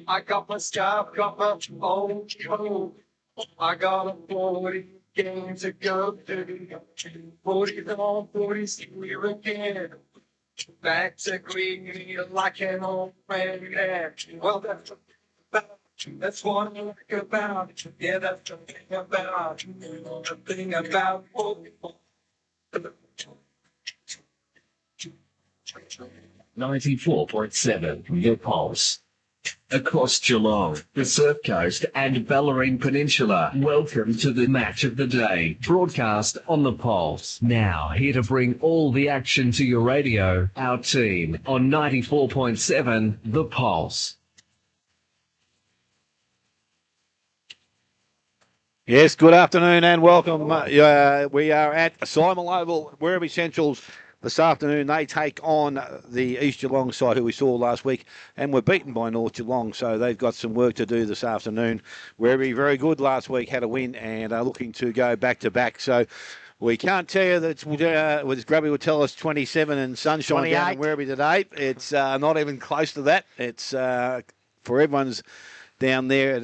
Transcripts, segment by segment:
I got my job, got my own code. I got a 40 games to go through. 40 on 40, here again. Back to Greeny like an old friend. Yeah. Well, that's what I like about. Yeah, that's the thing about. The thing about football. 94.7 The Pulse. Across Geelong, the Surf Coast and Bellarine Peninsula, welcome to the match of the day, broadcast on The Pulse. Now, here to bring all the action to your radio, our team on 94.7 The Pulse. Yes, good afternoon and welcome. We are at Symal Oval, Werribee Central's this afternoon. They take on the East Geelong side who we saw last week and were beaten by North Geelong, so they've got some work to do this afternoon. Werribee very good last week, had a win and are looking to go back-to-back. So we can't tell you that Grubby would tell us 27 and sunshine 28. down in Werribee today. It's not even close to that. It's for everyone's down there,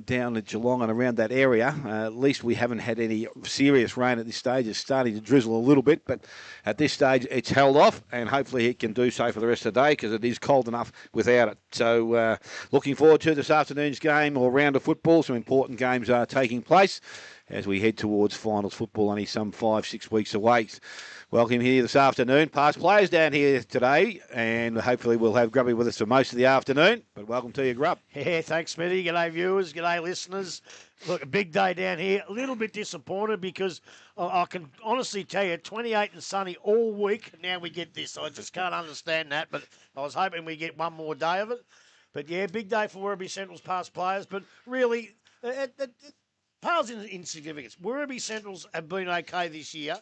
down at Geelong and around that area. At least we haven't had any serious rain at this stage. It's starting to drizzle a little bit, but at this stage it's held off, and hopefully it can do so for the rest of the day because it is cold enough without it. So looking forward to this afternoon's game or round of football. Some important games are taking place as we head towards finals football, only some 5-6 weeks away. Welcome here this afternoon. Past players down here today, and hopefully we'll have Grubby with us for most of the afternoon. But welcome to you, Grub. Yeah, thanks, Smithy. G'day, viewers. G'day, listeners. Look, a big day down here. A little bit disappointed because I can honestly tell you, 28 and sunny all week. Now we get this. I just can't understand that, but I was hoping we get one more day of it. But yeah, big day for Werribee Central's past players. But really, it pales in significance. Werribee Central's have been okay this year,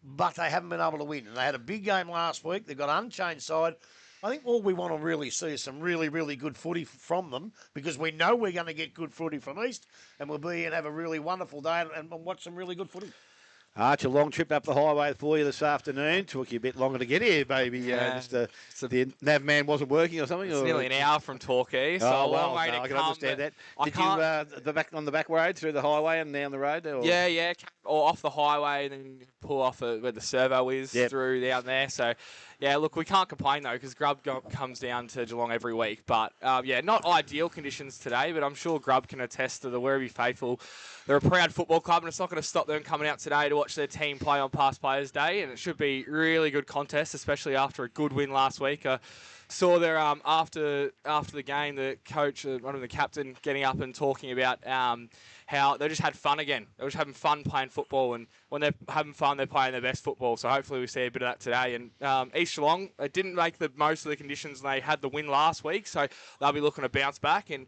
but they haven't been able to win. And they had a big game last week. They've got an unchanged side. I think all we want to really see is some really, really good footy from them because we know we're going to get good footy from East, and we'll be and have a really wonderful day and watch some really good footy. Arch, a long trip up the highway for you this afternoon. Took you a bit longer to get here, maybe. The nav man wasn't working or something? It's nearly an hour from Torquay, so a long way to come. I can understand that. Did you on the back road through the highway and down the road? Or? Yeah, or off the highway, then pull off where the servo is through down there. So, yeah, look, we can't complain, though, because Grub comes down to Geelong every week. But, not ideal conditions today, but I'm sure Grub can attest to the Werribee faithful. They're a proud football club, and it's not going to stop them coming out today to watch their team play on Past Players Day, and it should be really good contest, especially after a good win last week. Saw there after the game, the coach, one of the captain, getting up and talking about how they just had fun again. They were just having fun playing football, and when they're having fun, they're playing their best football. So hopefully we see a bit of that today. And East Geelong, they didn't make the most of the conditions, and they had the win last week, so they'll be looking to bounce back and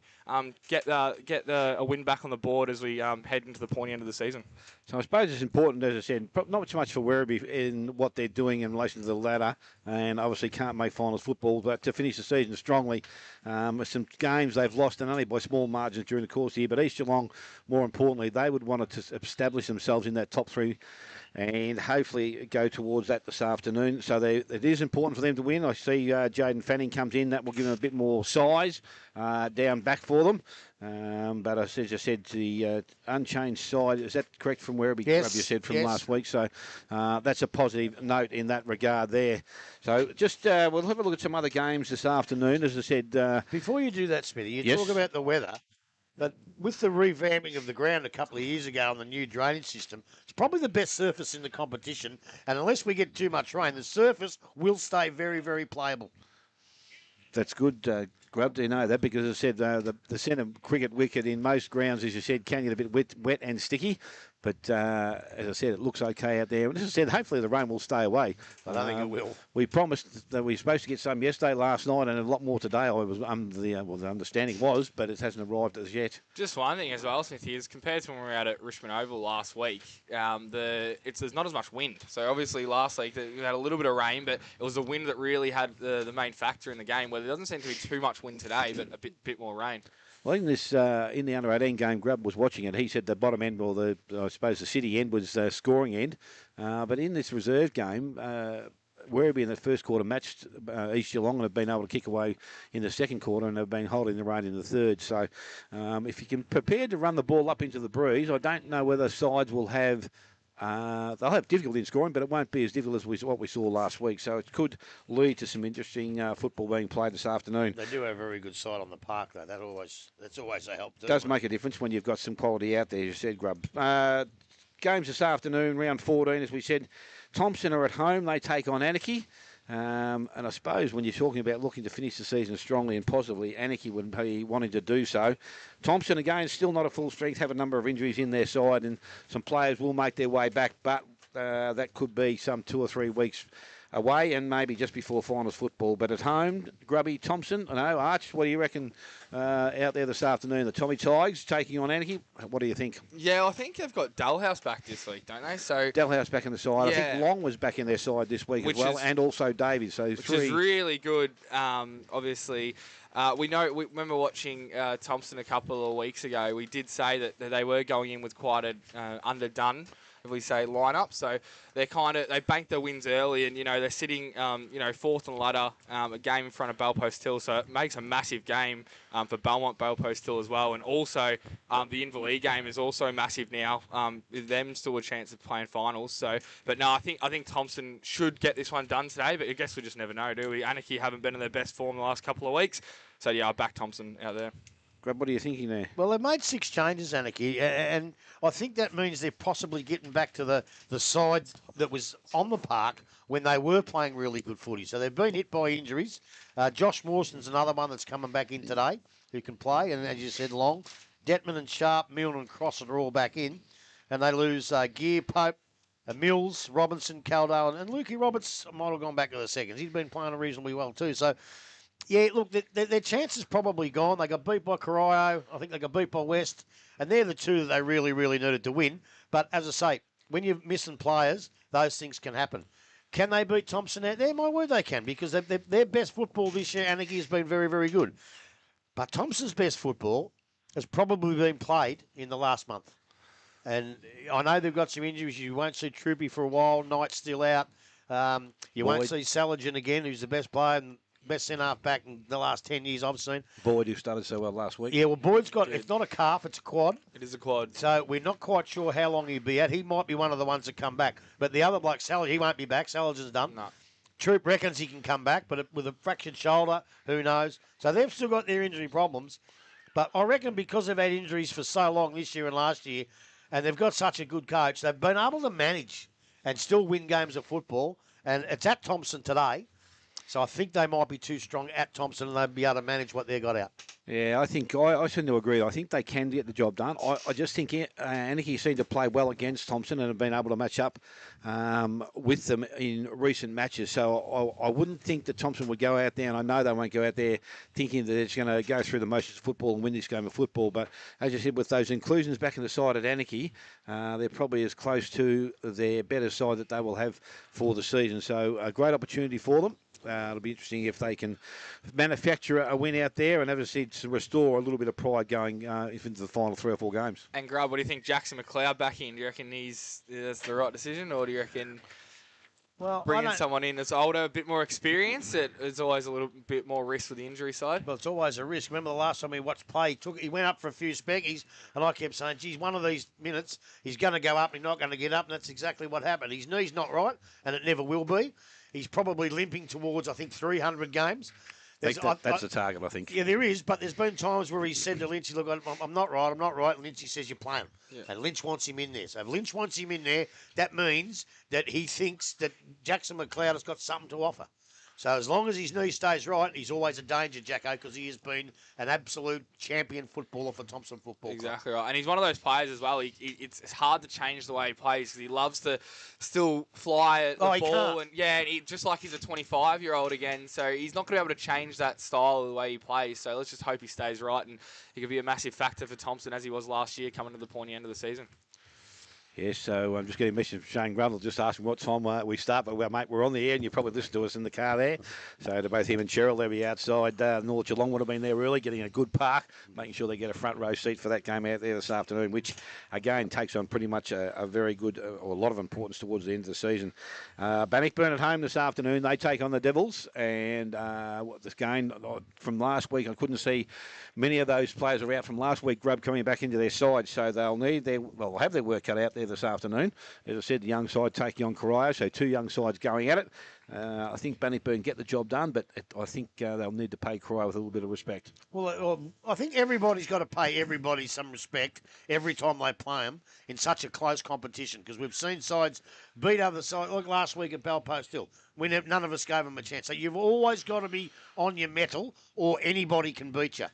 get a win back on the board as we head into the pointy end of the season. So I suppose it's important, as I said, not so much for Werribee in what they're doing in relation to the ladder, and obviously can't make finals football, but to finish the season strongly. Some games they've lost, and only by small margins during the course of the year, but East Geelong, more importantly, they would want to establish themselves in that top three and hopefully go towards that this afternoon. So it is important for them to win. I see Jaden Fanning comes in. That will give them a bit more size down back for them. But as I said, the unchanged side, is that correct from Werribee? Yes. You said from last week. So that's a positive note in that regard there. So just we'll have a look at some other games this afternoon. As I said... Before you do that, Smithy, you Yes. talk about the weather. But with the revamping of the ground a couple of years ago and the new drainage system, it's probably the best surface in the competition. And unless we get too much rain, the surface will stay very, very playable. That's good, Grub, do you know that? Because as I said, the centre cricket wicket in most grounds, as you said, can get a bit wet and sticky. But as I said, it looks okay out there. And as I said, hopefully the rain will stay away. I don't think it will. We promised that we were supposed to get some yesterday, last night, and a lot more today. I was the understanding was, but it hasn't arrived as yet. Just one thing as well, Smithy, is compared to when we were out at Richmond Oval last week, there's not as much wind. So obviously last week we had a little bit of rain, but it was the wind that really had the main factor in the game. Where there doesn't seem to be too much wind today, but a bit more rain. Well, in this in the under-18 game, Grubb was watching it. He said the bottom end, or I suppose the city end, was scoring end. But in this reserve game, Werribee in the first quarter matched East Geelong and have been able to kick away in the second quarter and have been holding the rein in the third. So if you can prepare to run the ball up into the breeze, I don't know whether sides will have... they'll have difficulty in scoring, but it won't be as difficult as what we saw last week. So it could lead to some interesting football being played this afternoon. They do have a very good side on the park, though. That's always a help. It does make a difference when you've got some quality out there, as you said, Grubb. Games this afternoon, round 14, as we said. Thompson are at home. They take on Anarchy. And I suppose when you're talking about looking to finish the season strongly and positively, Anarchy would be wanting to do so. Thompson, again, still not at full strength, have a number of injuries in their side, and some players will make their way back, but that could be some 2 or 3 weeks away and maybe just before finals football. But at home, Grubby, Thompson, I know, Arch, what do you reckon out there this afternoon? The Tommy Tigers taking on Anarchy. What do you think? Yeah, I think they've got Dalhouse back this week, don't they? So Dalhouse back in the side. Yeah. I think Long was back in their side this week as well, and also Davies. So which three. is really good, obviously. We remember watching Thompson a couple of weeks ago. We did say that they were going in with quite a underdone, if we say, lineup. So they banked their wins early, and they're sitting fourth on the ladder, a game in front of Bellpost Hill. So it makes a massive game for Belmont Bellpost Hill as well. And also the Inverleigh game is also massive now. With them still a chance of playing finals. So, but no, I think Thompson should get this one done today. But I guess we just never know, do we? Anarchy haven't been in their best form the last couple of weeks. So yeah, I back Thompson out there. Grub, what are you thinking there? Well, they've made 6 changes, Anarchy, and I think that means they're possibly getting back to the side that was on the park when they were playing really good footy. So they've been hit by injuries. Josh Mawson's another one that's coming back in today who can play, and as you said, Long. Detman and Sharp, Milne and Crossan are all back in, and they lose Gear, Pope, Mills, Robinson, Caldale, and Lukey Roberts might have gone back to the seconds. He's been playing reasonably well too, so... Yeah, look, their chance is probably gone. They got beat by Corio. I think they got beat by West. And they're the two that they really, really needed to win. But as I say, when you're missing players, those things can happen. Can they beat Thompson out there? My word, they can, because their best football this year, Anarchy, has been very, very good. But Thompson's best football has probably been played in the last month. And I know they've got some injuries. You won't see Troopy for a while. Knight's still out. You won't see Saligan again, who's the best player and best centre-half back in the last 10 years I've seen. Boyd, who started so well last week. Yeah, well, Boyd's got, if not a calf, it's a quad. It is a quad. So we're not quite sure how long he'll be out. He might be one of the ones that come back. But the other bloke, Saligan, he won't be back. Saligan's done. No. Troop reckons he can come back, but with a fractured shoulder, who knows? So they've still got their injury problems. But I reckon because they've had injuries for so long this year and last year, and they've got such a good coach, they've been able to manage and still win games of football. And it's at Thompson today. So I think they might be too strong at Thompson and they'll be able to manage what they've got out. Yeah, I think I tend to agree. I think they can get the job done. I just think Anarchy seem to play well against Thompson and have been able to match up with them in recent matches. So I wouldn't think that Thompson would go out there, and I know they won't go out there thinking that it's going to go through the motions of football and win this game of football. But as you said, with those inclusions back in the side at Anarchy, they're probably as close to their better side that they will have for the season. So a great opportunity for them. It'll be interesting if they can manufacture a win out there and, as I said, to restore a little bit of pride going into the final 3 or 4 games. And Grub, what do you think? Jackson McLeod back in? Do you reckon that's the right decision, or do you reckon bringing someone in that's older, a bit more experienced? It's always a little bit more risk with the injury side. Well, it's always a risk. Remember the last time we watched play, he went up for a few speckies, and I kept saying, geez, one of these minutes, he's going to go up, he's not going to get up, and that's exactly what happened. His knee's not right, and it never will be. He's probably limping towards, I think, 300 games. That's the target, I think. Yeah, there is, but there's been times where he said to Lynch, look, I'm not right. And Lynch, he says, you're playing. Yeah. And Lynch wants him in there. So if Lynch wants him in there, that means that he thinks that Jackson McLeod has got something to offer. So as long as his knee stays right, he's always a danger, Jacko, because he has been an absolute champion footballer for Thompson Football Club. Exactly right. And he's one of those players as well. It's hard to change the way he plays because he loves to still fly at the ball. And just like he's a 25-year-old again. So he's not going to be able to change that style of the way he plays. So let's just hope he stays right. And he could be a massive factor for Thompson as he was last year coming to the pointy end of the season. Yes, so I'm just getting a message from Shane Grundle just asking what time we start. But, well, mate, we're on the air, and you probably listen to us in the car there. So to both him and Cheryl, they'll be outside. North Geelong would have been there early, getting a good park, making sure they get a front row seat for that game out there this afternoon, which, again, takes on pretty much a very good, or a lot of importance towards the end of the season. Bannockburn at home this afternoon. They take on the Devils. And this game from last week, I couldn't see many of those players are out from last week, Grub, coming back into their side. So they'll have their work cut out there this afternoon. As I said, the young side taking on Corio, so two young sides going at it. I think Bannockburn get the job done, but I think they'll need to pay Corio with a little bit of respect. Well, I think everybody's got to pay everybody some respect every time they play them in such a close competition, because we've seen sides beat other sides, like last week at Belpost Hill. None of us gave them a chance. So you've always got to be on your mettle, or anybody can beat you.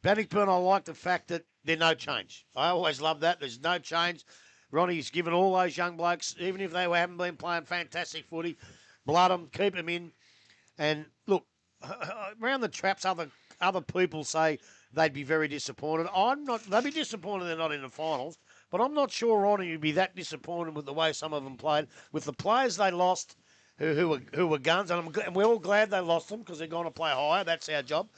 Bannockburn, I like the fact that there's no change. I always love that. There's no change. Ronnie's given all those young blokes, even if they haven't been playing fantastic footy, blood them, keep them in. And look, around the traps, other people say they'd be very disappointed. They'd be disappointed they're not in the finals, but I'm not sure Ronnie would be that disappointed with the way some of them played, with the players they lost who were guns. And we're all glad they lost them because they're going to play higher. That's our job.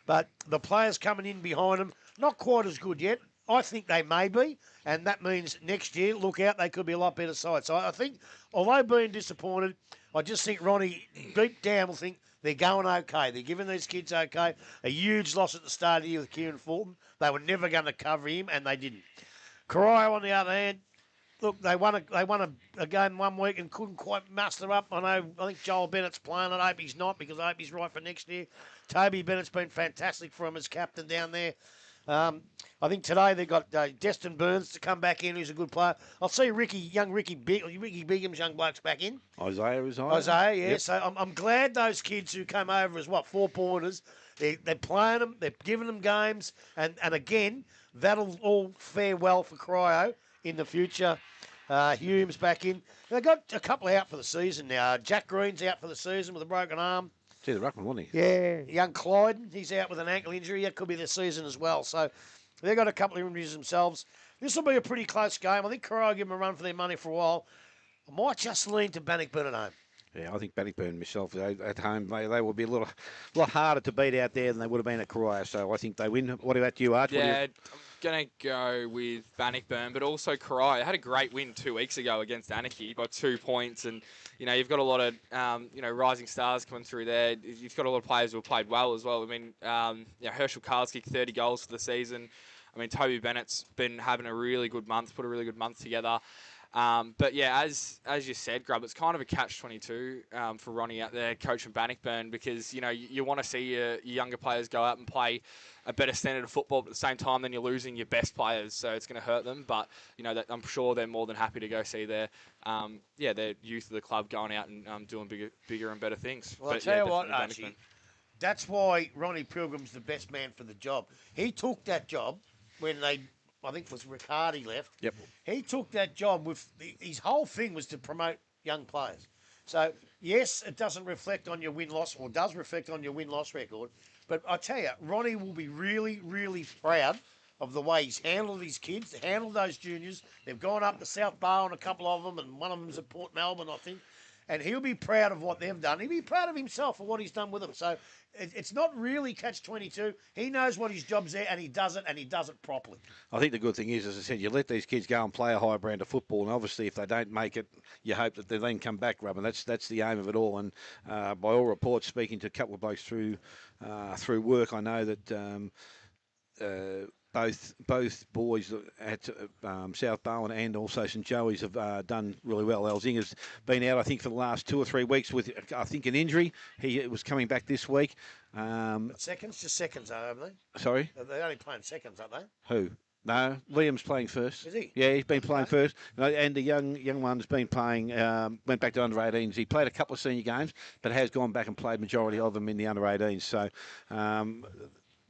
But the players coming in behind them, not quite as good yet. I think they may be, and that means next year, look out, they could be a lot better side. So I think, although being disappointed, I just think Ronnie deep down will think they're going okay. They're giving these kids okay. A huge loss at the start of the year with Kieran Fulton. They were never going to cover him, and they didn't. Corio, on the other hand, look, they won a game 1 week and couldn't quite muster up. I think Joel Bennett's playing it. I hope he's not, because I hope he's right for next year. Toby Bennett's been fantastic for him as captain down there. I think today they've got Destin Burns to come back in, who's a good player. I'll see Ricky Bigham's young blokes back in. Isaiah, yeah. Yep. So I'm glad those kids who came over as 4-pointers, they're playing them, they're giving them games, and again, that'll all fare well for Corio in the future. Hume's back in. They've got a couple out for the season now. Jack Green's out for the season with a broken arm. See the ruckman, wasn't he? Yeah, young Clyde, he's out with an ankle injury. That could be the season as well. So they've got a couple of injuries themselves. This will be a pretty close game. I think Corio give them a run for their money for a while. I might just lean to Bannockburn at home. Yeah, I think Bannockburn myself at home, they will be a lot harder to beat out there than they would have been at Corio. So I think they win. What about you, Arch? Yeah, I'm going to go with Bannockburn, but also Corio. Had a great win 2 weeks ago against Anarchy by 2 points, and you've got a lot of rising stars coming through there. You've got a lot of players who have played well as well. I mean, Herschel Carl's kicked 30 goals for the season. I mean, Toby Bennett's been having a really good month, put a really good month together. But yeah, as you said, Grub, it's kind of a catch-22 for Ronnie out there coaching Bannockburn, because you want to see your younger players go out and play a better standard of football, but at the same time then you're losing your best players, so it's going to hurt them. But I'm sure they're more than happy to go see their youth of the club going out and doing bigger and better things. Well, I'll tell you what, Archie, that's why Ronnie Pilgrim's the best man for the job. He took that job when I think it was Riccardi left. Yep. He took that job with his whole thing was to promote young players. So yes, it doesn't reflect on your win-loss, or does reflect on your win-loss record. But I tell you, Ronnie will be really, really proud of the way he's handled his kids, handled those juniors. They've gone up to South Bar on a couple of them, and one of them's at Port Melbourne, I think. And he'll be proud of what they've done. He'll be proud of himself for what he's done with them. So it's not really catch-22. He knows what his job's there, and he does it properly. I think the good thing is, as I said, you let these kids go and play a high brand of football, and obviously if they don't make it, you hope that they then come back, Rob, and that's the aim of it all. And by all reports, speaking to a couple of blokes through work, I know that both boys at South Barwon and also St Joey's have done really well. Elzinger's been out, I think, for the last 2 or 3 weeks with, I think, an injury. He was coming back this week. Just seconds, haven't they? Sorry? They're only playing seconds, aren't they? Who? No, Liam's playing first. Is he? Yeah, he's been playing first. And the young one's been playing, went back to under-18s. He played a couple of senior games, but has gone back and played majority of them in the under-18s. So,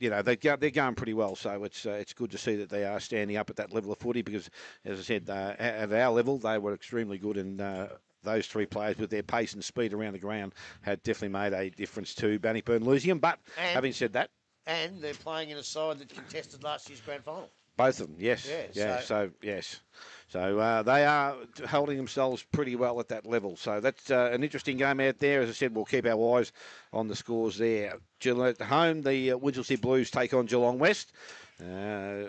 they're going pretty well. So it's good to see that they are standing up at that level of footy, because, as I said, at our level, they were extremely good, and those three players with their pace and speed around the ground had definitely made a difference to Bannockburn losing them. But having said that... And they're playing in a side that contested last year's grand final. Both of them, yes. Yeah, so yes. So they are holding themselves pretty well at that level. So that's an interesting game out there. As I said, we'll keep our eyes on the scores there. Geelong at home, the Winchelsea Blues take on Geelong West.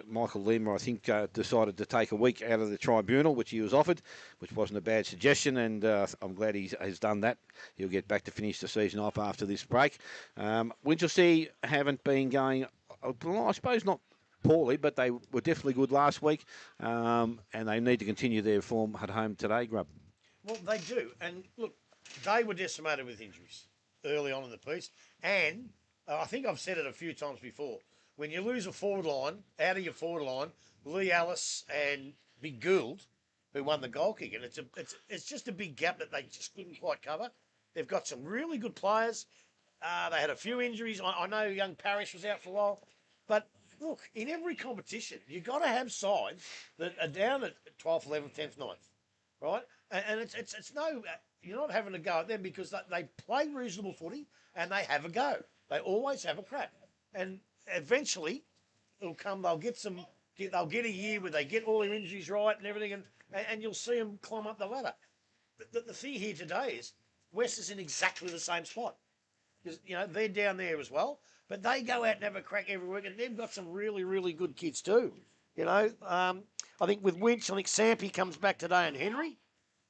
Michael Lima, I think, decided to take a week out of the tribunal, which he was offered, which wasn't a bad suggestion, and I'm glad he has done that. He'll get back to finish the season off after this break. Winchelsea haven't been going, I suppose not poorly, but they were definitely good last week, and they need to continue their form at home today, Grub. Well, they do. And look, they were decimated with injuries early on in the piece. And I think I've said it a few times before. When you lose a forward line, out of your forward line, Lee Ellis and Big Gould, who won the goal kick, and it's just a big gap that they just couldn't quite cover. They've got some really good players. They had a few injuries. I know young Parrish was out for a while. But look, in every competition, you've got to have sides that are down at 12th, 11th, 10th, 9th, right? And it's no, you're not having a go at them because they play reasonable footy and they have a go. They always have a crack. And eventually, it'll come. They'll get a year where they get all their injuries right and everything, and you'll see them climb up the ladder. The thing here today is West is in exactly the same spot because they're down there as well, but they go out and have a crack every week, and they've got some really really good kids too. I think with Winch, I think Sampy comes back today, and Henry,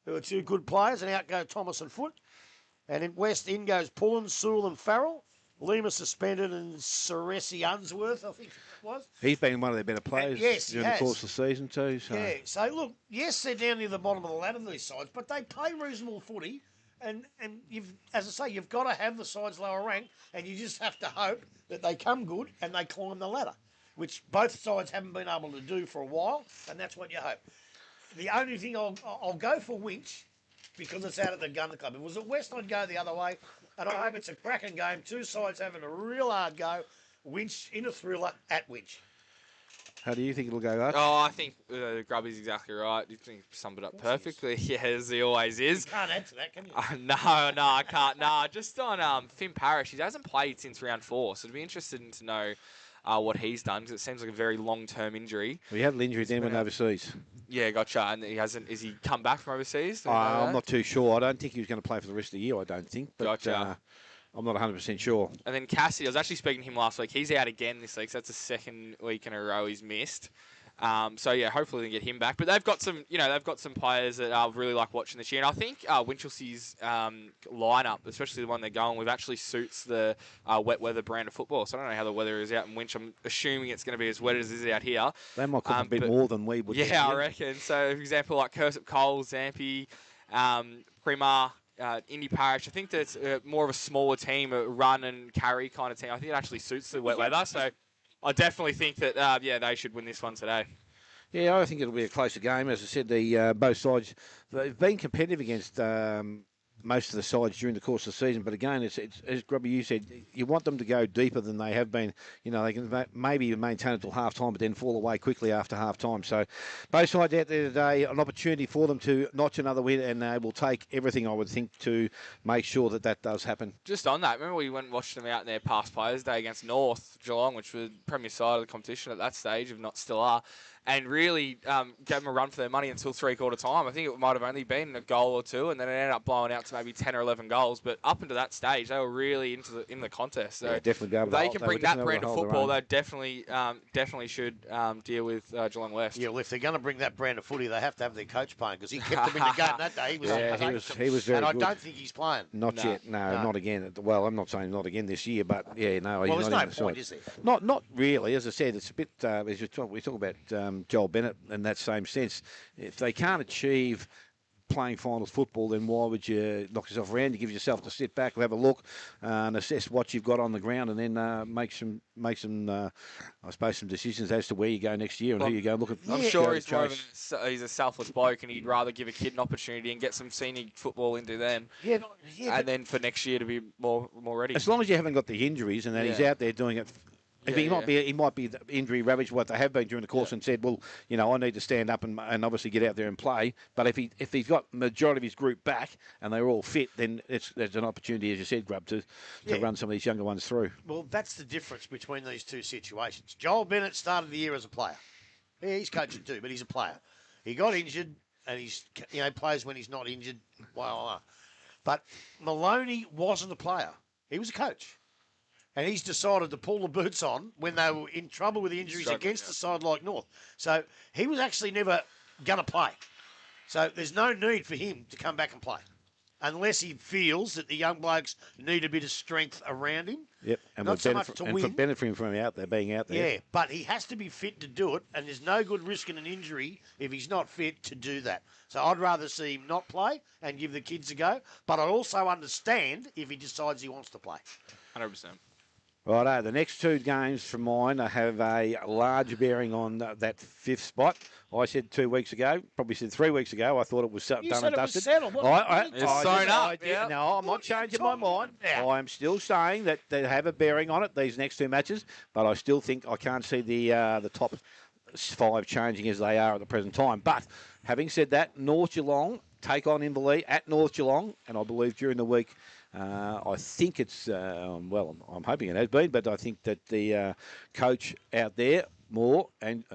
who are two good players, and out go Thomas and Foote, and in West in goes Pullen, Sewell, and Farrell. Lima suspended and Saresi Unsworth, I think it was. He's been one of their better players during the course of the season too. So. Yeah, so look, yes, they're down near the bottom of the ladder, these sides, but they play reasonable footy, and as I say, you've got to have the sides lower ranked, and you just have to hope that they come good and they climb the ladder, which both sides haven't been able to do for a while, and that's what you hope. The only thing I'll go for Winch, because it's out at the Gunner Club. If it was at West, I'd go the other way. And I hope it's a cracking game. Two sides having a real hard go. Winch in a thriller at Winch. How do you think it'll go, Arch? Oh, I think Grubby's exactly right. You think summed it up perfectly. Yeah, as he always is. You can't add to that, can you? No, I can't. No, just on Finn Parrish. He hasn't played since round 4, so it'd be interesting to know what he's done, because it seems like a very long-term injury. We had an injury then went overseas. Yeah, gotcha. And he hasn't. Is he come back from overseas? I'm not too sure. I don't think he was going to play for the rest of the year. I don't think. But, Gotcha. I'm not 100% sure. And then Cassidy, I was actually speaking to him last week. He's out again this week, so that's the second week in a row he's missed. So yeah, hopefully they can get him back. But they've got some players that I really like watching this year. And I think Winchelsea's lineup, especially the one they're going with, actually suits the wet weather brand of football. So I don't know how the weather is out in Winch. I'm assuming it's going to be as wet as it is out here. They might cook a bit more than we would. Yeah, I reckon. So for example, like Cursip Cole, Zampi, Prima, Indy Parish, I think that's more of a smaller team, a run and carry kind of team. I think it actually suits the wet weather. So I definitely think that, they should win this one today. Yeah, I think it'll be a closer game. As I said, the both sides, they've been competitive against most of the sides during the course of the season. But again, it's as Grubby, you said, you want them to go deeper than they have been. They can maybe maintain it till half-time, but then fall away quickly after half-time. So both sides out there today, an opportunity for them to notch another win, and they will take everything, I would think, to make sure that does happen. Just on that, remember we went and watched them out in their past Players' Day against North Geelong, which was the premier side of the competition at that stage, if not still are, and really gave them a run for their money until three-quarter time. I think it might have only been a goal or two, and then it ended up blowing out to maybe 10 or 11 goals. But up until that stage, they were really in the contest. So yeah, definitely go. They can bring that brand of football. They definitely should deal with Geelong West. Yeah, well, if they're going to bring that brand of footy, they have to have their coach playing, because he kept them in the game that day. He was very good. And I don't think he's playing. Not yet. No, not again. Well, I'm not saying not again this year, but yeah, no. Well, he's there's not no point, is there? Not really. As I said, it's a bit. As we talk about Joel Bennett in that same sense. If they can't achieve playing finals football, then why would you knock yourself around? You give yourself to sit back, have a look, and assess what you've got on the ground, and then make some I suppose some decisions as to where you go next year and who you go look at. I'm sure he's he's a selfless bloke, and he'd rather give a kid an opportunity and get some senior football into them. And then for next year to be more ready. As long as you haven't got the injuries and that he's out there doing it. He might be injury ravaged, what they have been during the course, and said, well, I need to stand up and obviously get out there and play. But if he's got majority of his group back and they're all fit, then there's an opportunity, as you said, Grub, to run some of these younger ones through. Well, that's the difference between these two situations. Joel Bennett started the year as a player. Yeah, he's coaching too, but he's a player. He got injured, and he's plays when he's not injured. Well, but Maloney wasn't a player. He was a coach. And he's decided to pull the boots on when they were in trouble with injuries against a side like North. So he was actually never going to play. So there's no need for him to come back and play unless he feels that the young blokes need a bit of strength around him. Yep, and not so much to win. benefiting from him being out there. Yeah, but he has to be fit to do it, and there's no good risking an injury if he's not fit to do that. So I'd rather see him not play and give the kids a go, but I also understand if he decides he wants to play. 100%. Righto, the next two games from mine have a large bearing on that fifth spot. I said 2 weeks ago, probably said 3 weeks ago, I thought it was done and dusted. Was settled. It's sewn up. Yeah. No, I'm not changing my mind. I am still saying that they have a bearing on it, these next two matches, but I still think I can't see the top 5 changing as they are at the present time. But having said that, North Geelong take on Inverleigh at North Geelong, and I believe during the week, I think it's, I'm hoping it has been, but I think that the coach out there, Moore, and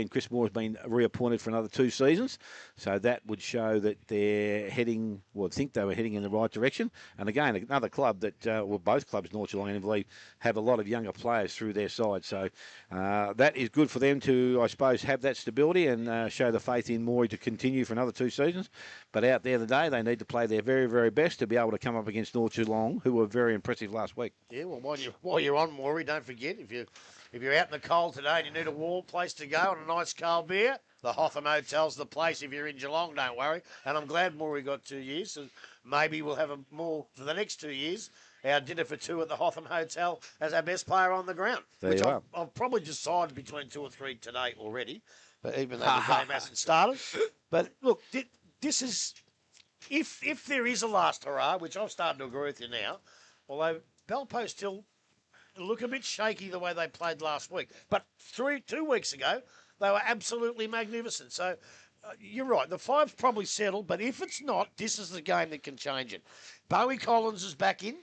Chris Moore has been reappointed for another 2 seasons. So that would show that they're heading, I think they were heading in the right direction. And again, another club that, both clubs, North Geelong and Inverleigh, have a lot of younger players through their side. So that is good for them to, I suppose, have that stability and show the faith in Moore to continue for another 2 seasons. But out there today, they need to play their very, very best to be able to come up against North Geelong, who were very impressive last week. Yeah, well, while you're on, Maury, don't forget, if you're out in the cold today and you need a warm place to go and a nice cold beer, the Hotham Hotel's the place. If you're in Geelong, don't worry. And I'm glad Maury got 2 years, so maybe we'll have more for the next 2 years. Our dinner for 2 at the Hotham Hotel as our best player on the ground. There you are. I've probably decided between 2 or 3 today already, but even though the game hasn't started. But look, this is, if there is a last hurrah, which I'm starting to agree with you now, although Belpo still look a bit shaky the way they played last week. But 2 weeks ago, they were absolutely magnificent. So you're right. The 5's probably settled, but if it's not, this is the game that can change it. Bowie Collins is back in,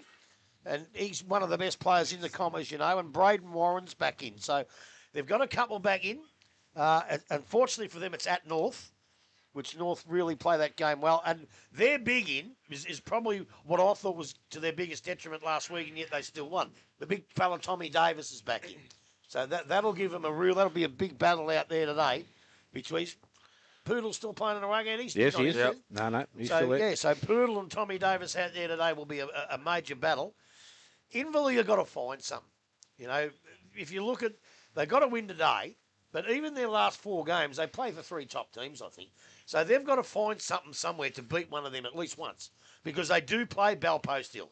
and he's one of the best players in the comp, as you know, and Braden Warren's back in. So they've got a couple back in. Unfortunately for them, it's at North, which North really play that game well. And their big in is probably what I thought was to their biggest detriment last week, and yet they still won. The big fella Tommy Davis is back in. So that'll give them that'll be a big battle out there today between Poodle's still playing in the rugby, and he's yes, not he is. injured. No, he's still there. Yeah, so Poodle and Tommy Davis out there today will be a major battle. Inverleigh have got to find something. You know, if you look at, they've got to win today, but even their last 4 games, they play for 3 top teams, I think. So they've got to find something somewhere to beat one of them at least once, because they do play Balpo still.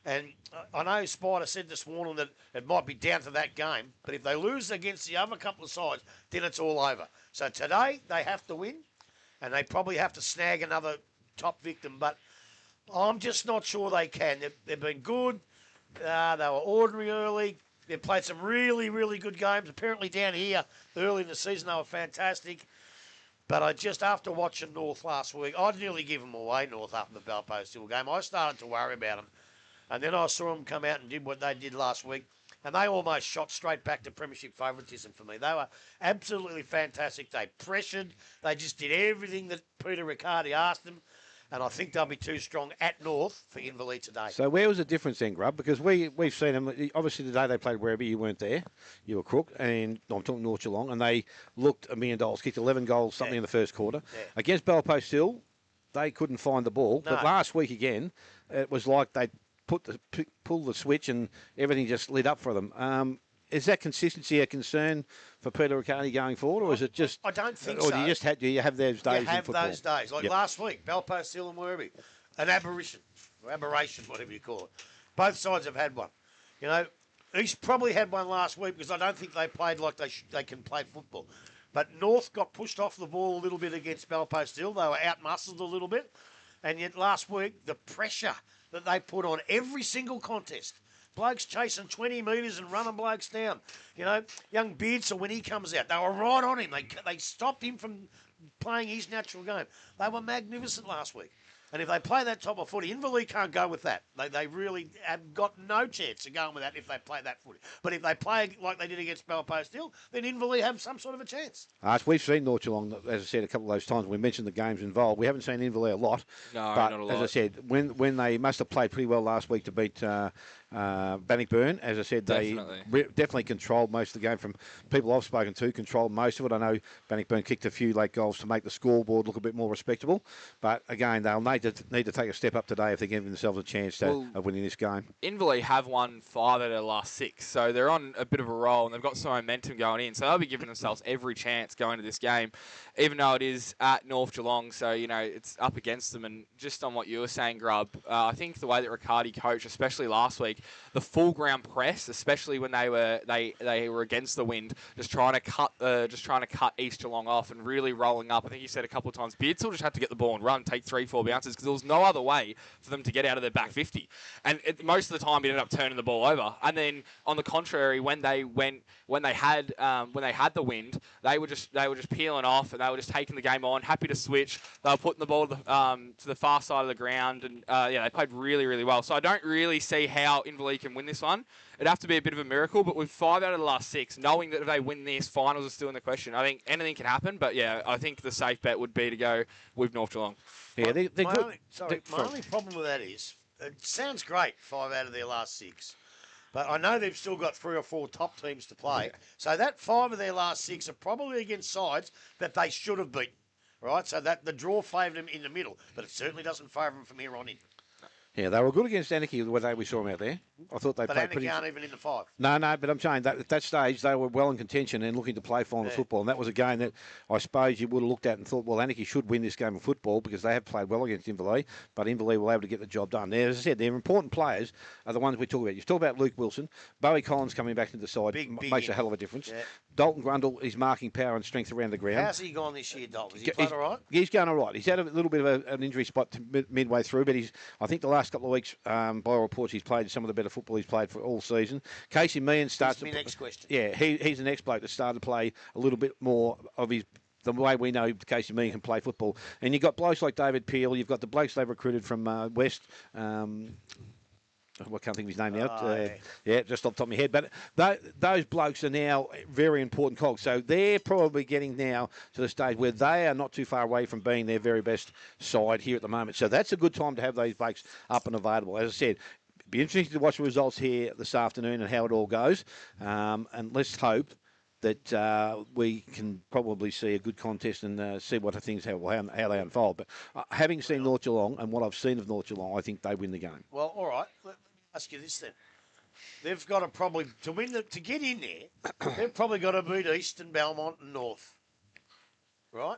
And I know Spider said this morning that it might be down to that game, but if they lose against the other couple of sides, then it's all over. So today they have to win, and they probably have to snag another top victim, but I'm just not sure they can. They've been good. They were ordinary early. They've played some really, really good games. Apparently down here early in the season they were fantastic. But after watching North last week, I'd nearly give them away, North, after the Balpo Steel game. I started to worry about them. And then I saw them come out and did what they did last week. And they almost shot straight back to premiership favouritism for me. They were absolutely fantastic. They pressured. They just did everything that Peter Riccardi asked them. And I think they'll be too strong at North for Inverleigh today. So where was the difference then, Grub? Because we've seen them, obviously the day they played Werribee, you weren't there. You were Crook, and I'm talking North Geelong, and they looked $1 million, kicked 11 goals, something in the first quarter. Yeah. Against Balpo Steel, they couldn't find the ball. No. But last week again, it was like they pulled the switch and everything just lit up for them. Is that consistency a concern for Peter Riccardi going forward, or is it just? I don't think so. Or do you have those days in football? You have those days. Like last week, Balpo Steel and Werribee. An aberration, whatever you call it. Both sides have had one. You know, East probably had one last week because I don't think they played like they can play football. But North got pushed off the ball a little bit against Balpo Steel. They were out-muscled a little bit. And yet last week, the pressure that they put on every single contest. Blokes chasing 20 metres and running blokes down. You know, young Beardser, when he comes out, they were right on him. They stopped him from playing his natural game. They were magnificent last week. And if they play that type of footy, Inverleigh can't go with that. They really have got no chance of going with that if they play that footy. But if they play like they did against Belpost Hill, then Inverleigh have some sort of a chance. We've seen North Geelong, as I said, a couple of those times. We mentioned the games involved. We haven't seen Inverleigh a lot. No, but not a lot. As I said, when they must have played pretty well last week to beat Bannockburn, as I said, they definitely controlled most of the game. From people I've spoken to, controlled most of it. I know Bannockburn kicked a few late goals to make the scoreboard look a bit more respectable. But again, they'll need to take a step up today if they're giving themselves a chance of winning this game. Inverleigh have won 5 out of the last 6, so they're on a bit of a roll and they've got some momentum going in. So they'll be giving themselves every chance going to this game, even though it is at North Geelong. So, it's up against them. And just on what you were saying, Grub, I think the way that Riccardi coached, especially last week, the full ground press, especially when they were against the wind, just trying to cut East Geelong off and really rolling up. I think you said a couple of times, Beardsall just had to get the ball and run, take 3-4 bounces because there was no other way for them to get out of their back 50. And most of the time, he ended up turning the ball over. And then on the contrary, when they had the wind, they were just peeling off and they were just taking the game on, happy to switch. They were putting the ball to the far side of the ground, and they played really, really well. So I don't really see how Inverleigh can win this one. It'd have to be a bit of a miracle, but with 5 out of the last 6, knowing that if they win this, finals are still in the question. I think anything can happen, but I think the safe bet would be to go with North Geelong. Yeah, they're good. My only problem with that is, it sounds great, 5 out of their last 6. But I know they've still got 3 or 4 top teams to play. So that 5 of their last 6 are probably against sides that they should have beaten. Right? So that the draw favoured them in the middle, but it certainly doesn't favour them from here on in. Yeah, they were good against Anarchy the way we saw them out there. I thought they played pretty. But aren't even in the 5. No, but I'm saying that at that stage they were well in contention and looking to play final football, and that was a game that I suppose you would have looked at and thought, well, Anarchy should win this game of football because they have played well against Inverleigh, but Inverleigh were able to get the job done. Now, as I said, their important players are the ones we talk about. You talk about Luke Wilson, Bowie Collins coming back into the side makes a hell of a difference. Yeah. Dalton Grundle is marking power and strength around the ground. How's he gone this year, Dalton? Has he played all right? He's going all right. He's had a little bit of an injury spot midway through, but I think the last couple of weeks, by reports, he's played some of the better football he's played for all season. Casey Meehan starts. That's my next question. Yeah, he's the next bloke that started to play a little bit more of the way we know Casey Meehan can play football. And you've got blokes like David Peel. You've got the blokes they've recruited from West. I can't think of his name now. Just off the top of my head. But those blokes are now very important cogs. So they're probably getting now to the stage where they are not too far away from being their very best side here at the moment. So that's a good time to have those blokes up and available. As I said, it'd be interesting to watch the results here this afternoon and how it all goes. And let's hope that we can probably see a good contest and see what things how they unfold. But having seen North Geelong and what I've seen of North Geelong, I think they win the game. Well, all right. Let me ask you this then. They've got to probably to get in there. They've probably got to beat Eastern, Belmont, and North. Right?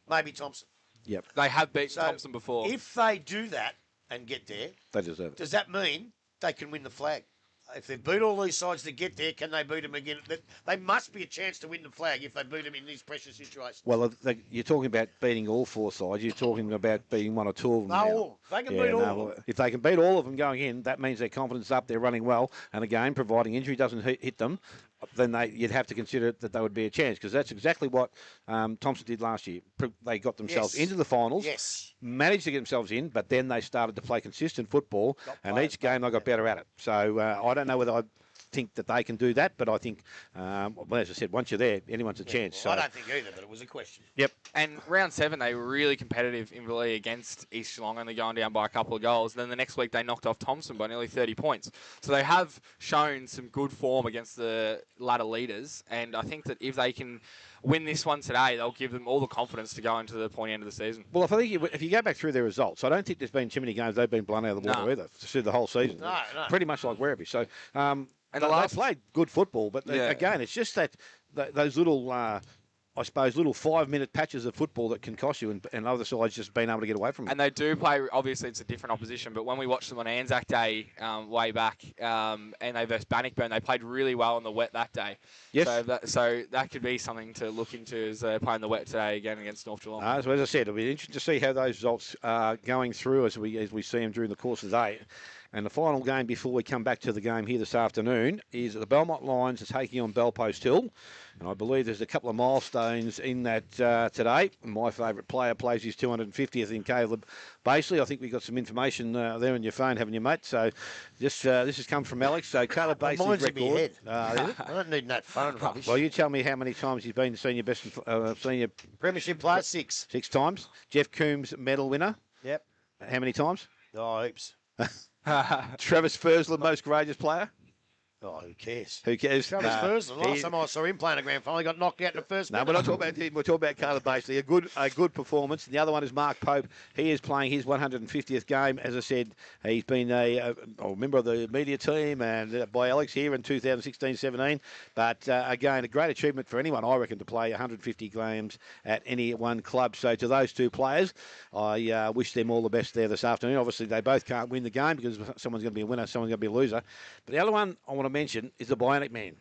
Maybe Thompson. Yep. They have beaten Thompson before. If they do that and get there, they deserve it. Does that mean they can win the flag? If they beat all these sides to get there, can they beat them again? They must be a chance to win the flag if they beat them in these pressure situations. Well, you're talking about beating all 4 sides. You're talking about beating 1 or 2 of them. No, they can beat all of them. If they can beat all of them going in, that means their confidence is up. They're running well. And again, providing injury doesn't hit them, then you'd have to consider that they would be a chance because that's exactly what Thompson did last year. They got themselves into the finals, managed to get themselves in, but then they started to play consistent football, and each game they got better at it. So I don't know whether I think that they can do that, but I think, as I said, once you're there, anyone's a chance. Well, I don't think either, but it was a question. Yep. And round 7, they were really competitive in Inverleigh against East Geelong, only going down by a couple of goals. And then the next week, they knocked off Thompson by nearly 30 points. So they have shown some good form against the ladder leaders. And I think that if they can win this one today, they'll give them all the confidence to go into the pointy end of the season. Well, if you go back through their results, I don't think there's been too many games they've been blown out of the water either through the whole season. No. Pretty much like Werribee. So, and they played good football, but again, it's just that those little, I suppose, little 5-minute patches of football that can cost you, and other sides just being able to get away from it. And they do play. Obviously, it's a different opposition, but when we watched them on Anzac Day way back, and they versus Bannockburn, they played really well in the wet that day. Yes. So that could be something to look into as they're playing the wet today again against North Geelong. So as I said, it'll be interesting to see how those results are going through as we see them during the course of the day. And the final game before we come back to the game here this afternoon is the Belmont Lions are taking on Belpost Hill. And I believe there's a couple of milestone Bones in that today. My favourite player plays his 250th in Caleb Basely. I think we've got some information there on your phone, haven't you, mate? So this has come from Alex. So Caleb Basely's Mine's in my record. head. Is it? I don't need that phone rubbish. Well, you tell me how many times he's been senior best, senior Premiership player, 6. 6 times. Jeff Coombs medal winner. Yep. How many times? Oh, heaps. Travis Fursler, most courageous player. Oh, who cares? Who cares? Travis Fursler. Last time I saw him playing a grand final, he got knocked out in the first No, minute. we're not talking about him. We're talking about Caleb Basely. A good performance. And the other one is Mark Pope. He is playing his 150th game. As I said, he's been a member of the media team and by Alex here in 2016-17. But again, a great achievement for anyone, I reckon, to play 150 games at any one club. So to those two players, I wish them all the best there this afternoon. Obviously, they both can't win the game because someone's going to be a winner, someone's going to be a loser. But the other one I want to mention is the Bionic Man.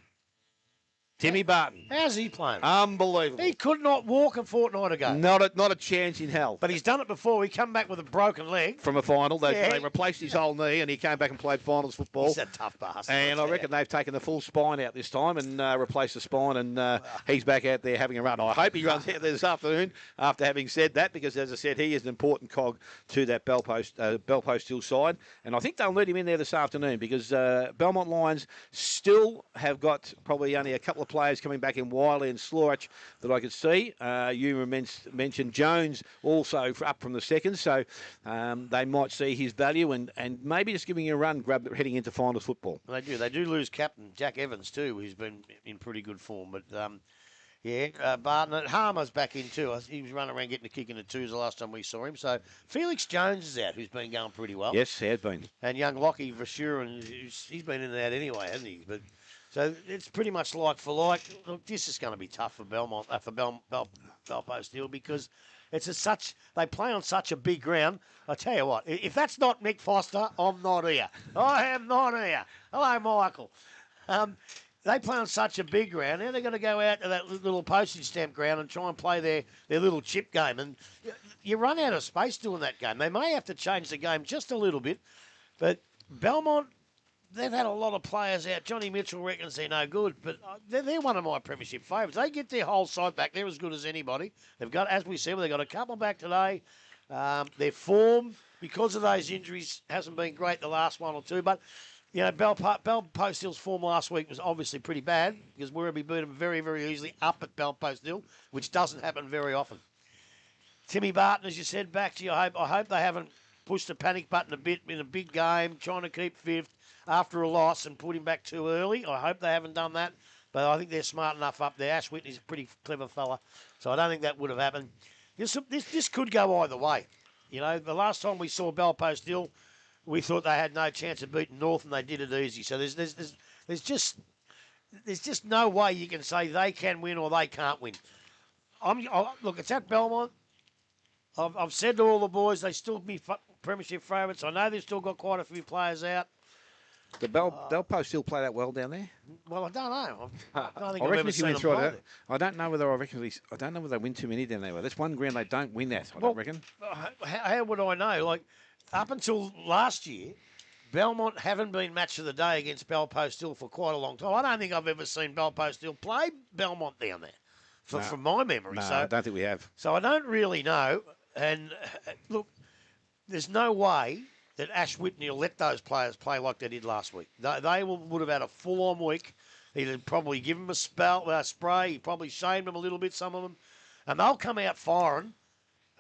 Timmy Barton. How's he playing? Unbelievable. He could not walk a fortnight ago. Not a chance in hell. But he's done it before. He come back with a broken leg. From a final. They Yeah. replaced his whole knee and he came back and played finals football. He's a tough bastard. And I reckon they've taken the full spine out this time and replaced the spine, and he's back out there having a run. I hope he runs out there this afternoon after having said that, because, as I said, he is an important cog to that Bellpost Hill side. And I think they'll need him in there this afternoon because Belmont Lions still have got probably only a couple of players coming back in Wiley and Slorich that I could see. You mentioned Jones also up from the second, so they might see his value and maybe just giving you a run, heading into finals football. They do. They do lose captain Jack Evans too, who's been in pretty good form. But Barton, Harmer's back in too. He was running around getting a kick in the twos the last time we saw him. So Felix Jones is out, who's been going pretty well. Yes, he has been. And young Lockie Vashurin, he's been in and out anyway, hasn't he? But so it's pretty much like for like. Look, this is going to be tough for Belmont, for Bellpost Hill, because they play on such a big ground. I tell you what, if that's not Nick Foster, I'm not here. I am not here. Hello, Michael. They play on such a big ground. Now they're going to go out to that little postage stamp ground and try and play their little chip game. And you run out of space doing that game. They may have to change the game just a little bit. But Belmont, they've had a lot of players out. Johnny Mitchell reckons they're no good, but they're one of my premiership favourites. They get their whole side back. They're as good as anybody. They've got, as we said, they've got a couple back today. Their form, because of those injuries, hasn't been great the last one or two. But, you know, Bellpost Hill's form last week was obviously pretty bad because Werribee beat them very, very easily up at Bellpost Hill, which doesn't happen very often. Timmy Barton, as you said, back to you. I hope they haven't pushed the panic button a bit in a big game, trying to keep fifth after a loss and put him back too early. I hope they haven't done that, but I think they're smart enough up there. Ash Whitney's a pretty clever fella, so I don't think that would have happened. This could go either way. You know, the last time we saw Bellpost Hill, we thought they had no chance of beating North, and they did it easy. So there's just no way you can say they can win or they can't win. Look, it's at Belmont. I've said to all the boys, they still be premiership favourites. I know they've still got quite a few players out. The Bellpost still play that well down there? Well, I don't know. I don't think I I've reckon ever if you seen went them through play it, I don't know whether they win too many down there. That's one ground they don't win that, I don't reckon. How would I know? Like, up until last year, Belmont haven't been match of the day against Bellpost Hill for quite a long time. I don't think I've ever seen Bellpost Hill play Belmont down there, from my memory. No, So I don't think we have. So I don't really know. And look, there's no way that Ash Whitney will let those players play like they did last week. They would have had a full-on week. He'd probably give them a spray. He probably shamed them a little bit, some of them. And they'll come out firing.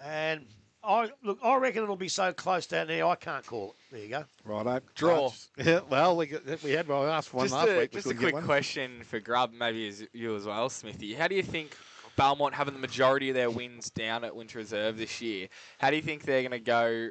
And I reckon it'll be so close down there, I can't call it. There you go. Righto. Draw. Well, we had I asked one last week. Just a quick question for Grub, maybe as you as well, Smithy. How do you think Belmont having the majority of their wins down at Winter Reserve this year, how do you think they're going to go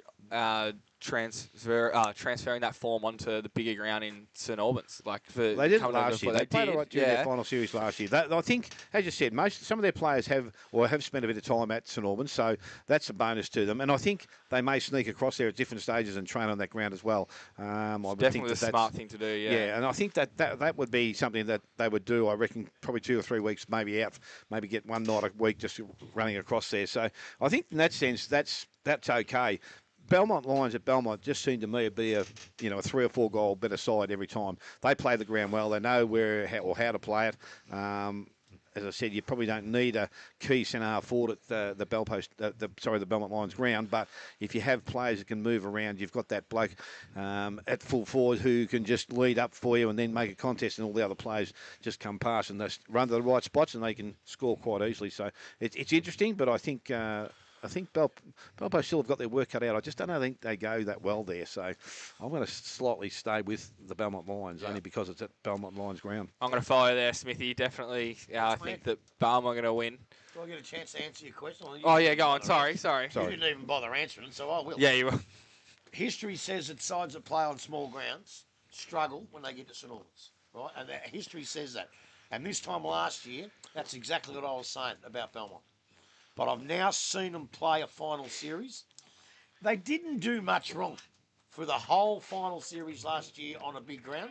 transferring that form onto the bigger ground in St Albans? They did last year. They played all right during their final series last year. I think, as you said, some of their players have spent a bit of time at St Albans, so that's a bonus to them. And I think they may sneak across there at different stages and train on that ground as well. Definitely a smart thing to do. Yeah, and I think that would be something that they would do. I reckon probably 2 or 3 weeks, maybe out, maybe get one night a week just running across there. So I think in that sense, that's okay. Belmont Lions at Belmont just seem to me to be a 3 or 4 goal better side every time. They play the ground well. They know how to play it. as I said, you probably don't need a key centre half forward at the the Belmont Lions ground. But if you have players that can move around, you've got that bloke at full forward who can just lead up for you and then make a contest, and all the other players just come past and they run to the right spots and they can score quite easily. So it's interesting, but I think Belpo still have got their work cut out. I just don't think they go that well there. So I'm going to slightly stay with the Belmont Lions, only because it's at Belmont Lions ground. I'm going to follow there, Smithy. Definitely. I think that Balm are going to win. Do I get a chance to answer your question? Oh, yeah, go on. Sorry. You didn't even bother answering it, so I will. Yeah, you will. History says that sides that play on small grounds struggle when they get to St Albans, right? And history says that. And this time last year, that's exactly what I was saying about Belmont. But I've now seen them play a final series. They didn't do much wrong for the whole final series last year on a big ground.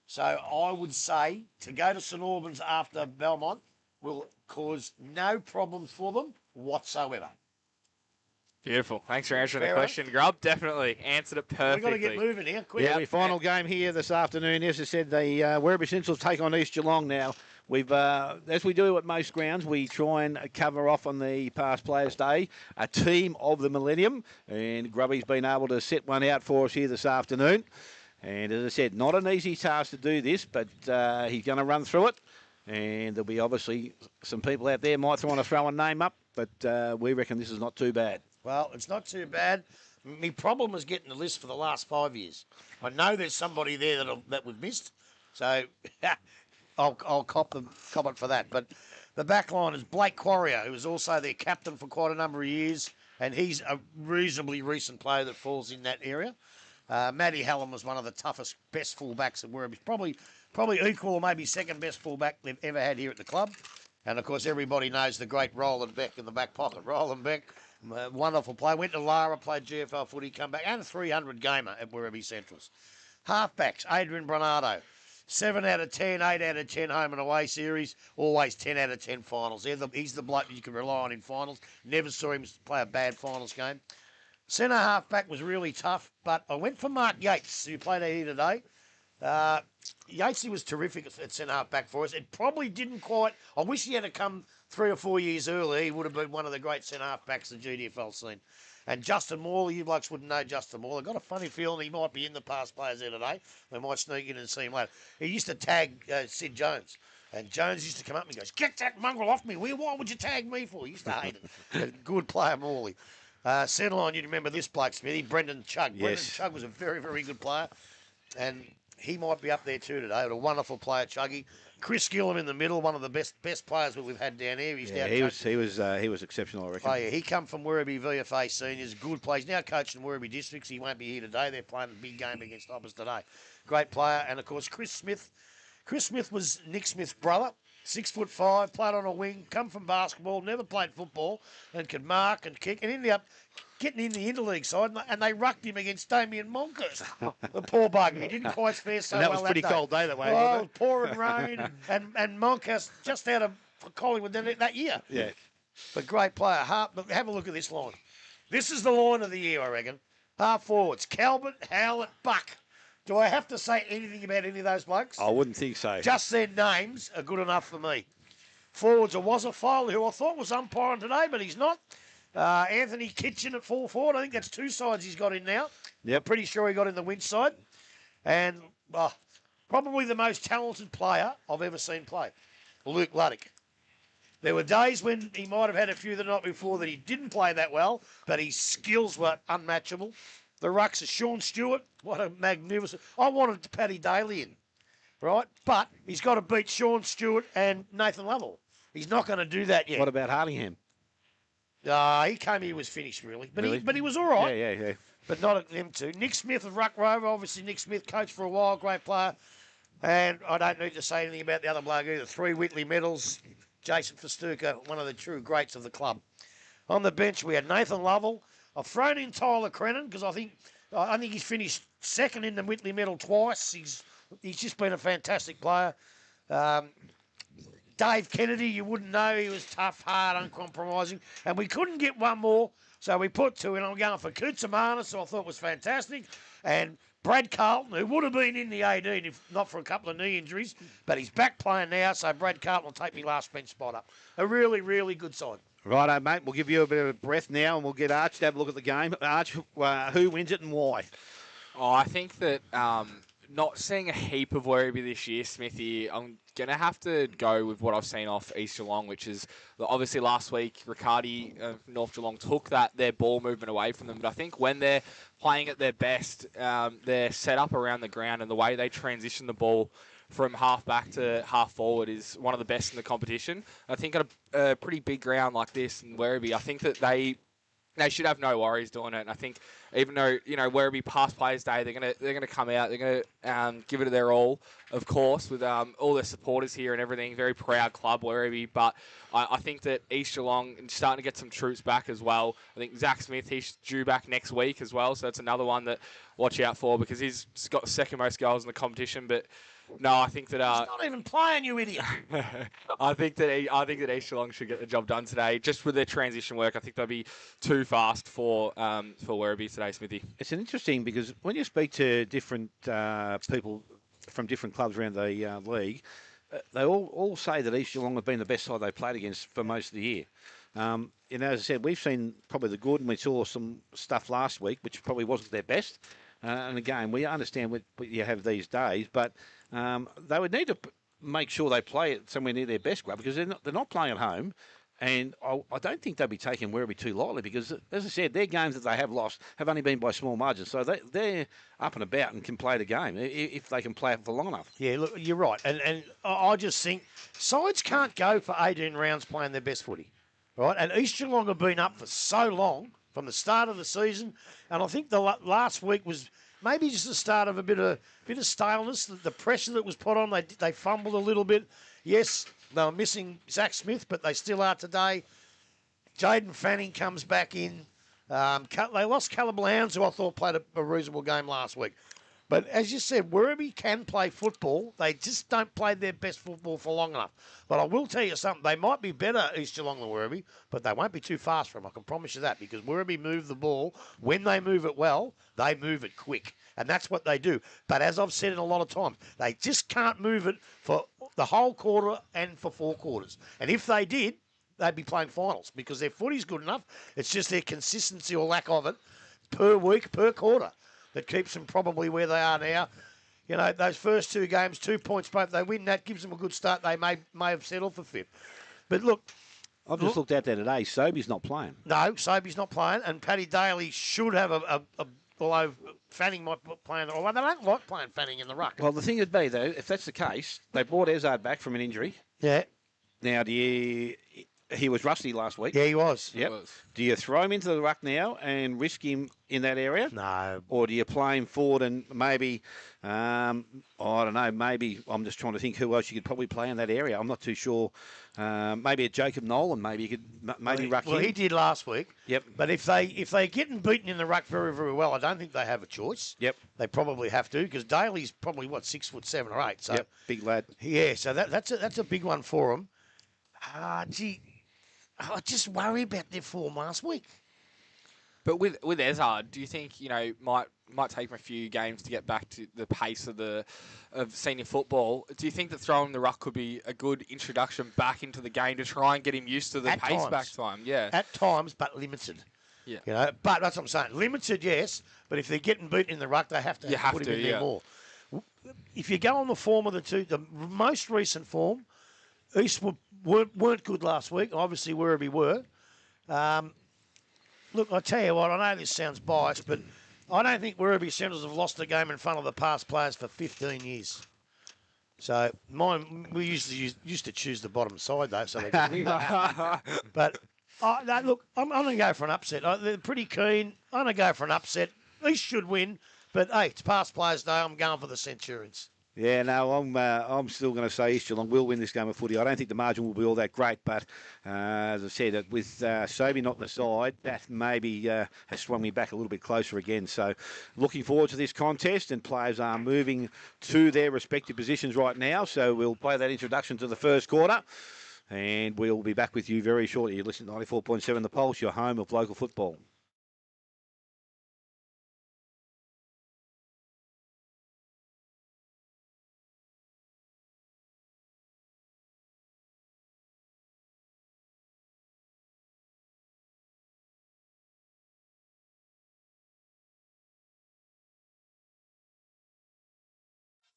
So I would say to go to St Albans after Belmont will cause no problems for them whatsoever. Beautiful. Thanks for answering the question, Grub. Definitely answered it perfectly. We've got to get moving here. Quick. Yeah, final game here this afternoon. As I said, the Werribee Central take on East Geelong now. We've, as we do at most grounds, we try and cover off on the past Players' Day a team of the millennium, and Grubby's been able to set one out for us here this afternoon. And as I said, not an easy task to do this, but he's going to run through it. And there'll be obviously some people out there might want to throw a name up, but we reckon this is not too bad. Well, it's not too bad. My problem is getting the list for the last 5 years. I know there's somebody there that we've missed, so I'll cop it for that. But the back line is Blake Quarrier, who was also their captain for quite a number of years, and he's a reasonably recent player that falls in that area. Matty Hallam was one of the toughest, best fullbacks at Werribee. Probably equal or maybe second best fullback they've ever had here at the club. And, of course, everybody knows the great Roland Beck in the back pocket. Roland Beck, wonderful player. Went to Lara, played GFL footy, come back, and a 300 gamer at Werribee Centrals. Halfbacks, Adrian Bernardo. 7 out of 10, 8 out of 10 home and away series, always 10 out of 10 finals. He's the bloke you can rely on in finals. Never saw him play a bad finals game. Centre halfback was really tough, but I went for Mark Yates, who played out here today. Yatesy was terrific at centre half back for us. It probably didn't quite. I wish he had to come 3 or 4 years earlier. He would have been one of the great centre half backs the GDFL scene. And Justin Morley, you blokes wouldn't know Justin Morley. I've got a funny feeling he might be in the past players there today. They might sneak in and see him later. He used to tag Sid Jones. And Jones used to come up and he goes, "Get that mongrel off me, Will. Why would you tag me for?" He used to hate it. Good player, Morley. Centreline, you remember this bloke, Smithy, Brendan Chugg. Yes. Brendan Chugg was a very, very good player. And he might be up there too today. What a wonderful player, Chuggy. Chris Gillam in the middle, one of the best players that we've had down here. He was exceptional, I reckon. Oh yeah, he come from Werribee VFA seniors, good player. He's now coaching Werribee districts. He won't be here today. They're playing a big game against Hoppers today. Great player, and of course Chris Smith. Chris Smith was Nick Smith's brother. 6'5", played on a wing, come from basketball, never played football, and could mark and kick, and ended up getting in the interleague side, and they rucked him against Damien Monkers. The poor bugger. He didn't quite fare so And well that was pretty day. cold day that way, Oh, wasn't it was pouring rain, and Monkers just out of Collingwood that year. Yeah. But great player. But have a look at this line. This is the line of the year, I reckon. Half forwards, Calvert, Howlett, Buck. Do I have to say anything about any of those blokes? I wouldn't think so. Just their names are good enough for me. Forwards, there was a Foley who I thought was umpiring today, but he's not. Anthony Kitchen at full forward. I think that's 2 sides he's got in now. Yep. Pretty sure he got in the Winch side. And probably the most talented player I've ever seen play, Luke Luddick. There were days when he might have had a few the night before that he didn't play that well, but his skills were unmatchable. The rucks are Sean Stewart. What a magnificent... I wanted Paddy Daly in, right? But he's got to beat Sean Stewart and Nathan Lovell. He's not going to do that yet. What about Hardingham? He came here, was finished, really. But he was all right. Yeah. But not at them two. Nick Smith of Ruck Rover. Obviously, Nick Smith coached for a while. Great player. And I don't need to say anything about the other bloke either. 3 Whitley medals. Jason Festuca, one of the true greats of the club. On the bench, we had Nathan Lovell. I've thrown in Tyler Crennan because I think he's finished second in the Whitley medal twice. He's just been a fantastic player. Dave Kennedy, you wouldn't know. He was tough, hard, uncompromising. And we couldn't get one more. So we put 2 in. I'm going for Kutsamana, who I thought was fantastic. And Brad Carlton, who would have been in the 18 if not for a couple of knee injuries, but he's back playing now, so Brad Carlton will take me last bench spot up. A really, really good side. Righto, mate. We'll give you a bit of a breath now, and we'll get Arch to have a look at the game. Arch, who wins it and why? Oh, I think that not seeing a heap of Werribee this year, Smithy, I'm going to have to go with what I've seen off East Geelong, which is obviously last week, Riccardi, North Geelong, took their ball movement away from them. But I think when they're playing at their best, their setup around the ground and the way they transition the ball from half back to half forward is one of the best in the competition. I think on a pretty big ground like this in Werribee, I think that they should have no worries doing it. And I think even though, Werribee past Players Day, they're gonna come out, they're gonna give it their all, of course, with all their supporters here and everything. Very proud club, Werribee. But I think that East Geelong is starting to get some troops back as well. I think Zach Smith, he's due back next week as well. So that's another one that watch out for because he's got the second most goals in the competition. But no, I think that he's not even playing, you idiot. I think that East Geelong should get the job done today. Just with their transition work, I think they'll be too fast for Werribee today, Smithy. It's interesting because when you speak to different people from different clubs around the league, they all say that East Geelong have been the best side they've played against for most of the year. As I said, we've seen probably the good, and we saw some stuff last week, which probably wasn't their best. And again, we understand what you have these days, but they would need to make sure they play it somewhere near their best grab because they're not playing at home. And I don't think they'll be taking Werribee too lightly because, as I said, their games that they have lost have only been by small margins. So they're up and about and can play the game if they can play it for long enough. Yeah, look, you're right. And I just think sides can't go for 18 rounds playing their best footy, right? And East Geelong have been up for so long from the start of the season. And I think the last week was maybe just the start of a bit of staleness. The pressure that was put on, they fumbled a little bit. Yes, they were missing Zach Smith, but they still are today. Jaden Fanning comes back in. They lost Caleb Lowndes, who I thought played a reasonable game last week. But as you said, Werribee can play football. They just don't play their best football for long enough. But I will tell you something. They might be better, East Geelong, than Werribee, but they won't be too fast for them. I can promise you that because Werribee move the ball. When they move it well, they move it quick. And that's what they do. But as I've said in a lot of times, they just can't move it for the whole quarter and for 4 quarters. And if they did, they'd be playing finals because their footy's good enough. It's just their consistency or lack of it per week, per quarter, that keeps them probably where they are now. Those first 2 games, 2 points both. They win, that gives them a good start. They may have settled for 5th. But look, I've just looked out there today. Sobey's not playing. No, Sobey's not playing, and Paddy Daly should have although Fanning might be playing, although they don't like playing Fanning in the ruck. Well, the thing would be, though, if that's the case, they brought Ezard back from an injury. Yeah. Now, he was rusty last week. Yeah, he was. Yep. Do you throw him into the ruck now and risk him in that area? No. Or do you play him forward and maybe, I don't know, maybe I'm just trying to think who else you could probably play in that area. I'm not too sure. Maybe a Jacob Nolan, maybe you could ruck him. Well, he did last week. Yep. But if they're getting beaten in the ruck very, very well, I don't think they have a choice. Yep. They probably have to because Daly's probably, 6'7" or 8. So yep, big lad. Yeah, so that's a big one for them. I just worry about their form last week. But with Ezard, do you think might take him a few games to get back to the pace of senior football? Do you think that throwing the ruck could be a good introduction back into the game to try and get him used to the At pace times. back time? Yeah, At times, but limited. Yeah. But that's what I'm saying. Limited, yes, but if they're getting beaten in the ruck, they have to put him in there more. If you go on the form of the two, the most recent form, Eastwood weren't good last week. Obviously, Werribee were. Look, I tell you what, I know this sounds biased, but I don't think Werribee Centres have lost a game in front of the past players for 15 years. So we used to choose the bottom side though, so they didn't. But look, I'm going to go for an upset. They're pretty keen. I'm going to go for an upset. East should win, but hey, it's past Players Day. I'm going for the Centurions. Yeah, no, I'm still going to say East Geelong will win this game of footy. I don't think the margin will be all that great, but as I said, with Sobey not the side, that maybe has swung me back a little bit closer again. So looking forward to this contest, and players are moving to their respective positions right now. So we'll play that introduction to the first quarter. And we'll be back with you very shortly. You listen to 94.7 The Pulse, your home of local football.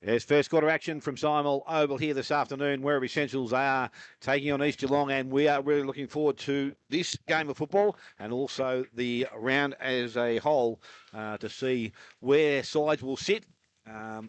There's first quarter action from Symal Oval here this afternoon. Werribee Essentials are taking on East Geelong, and we are really looking forward to this game of football and also the round as a whole to see where sides will sit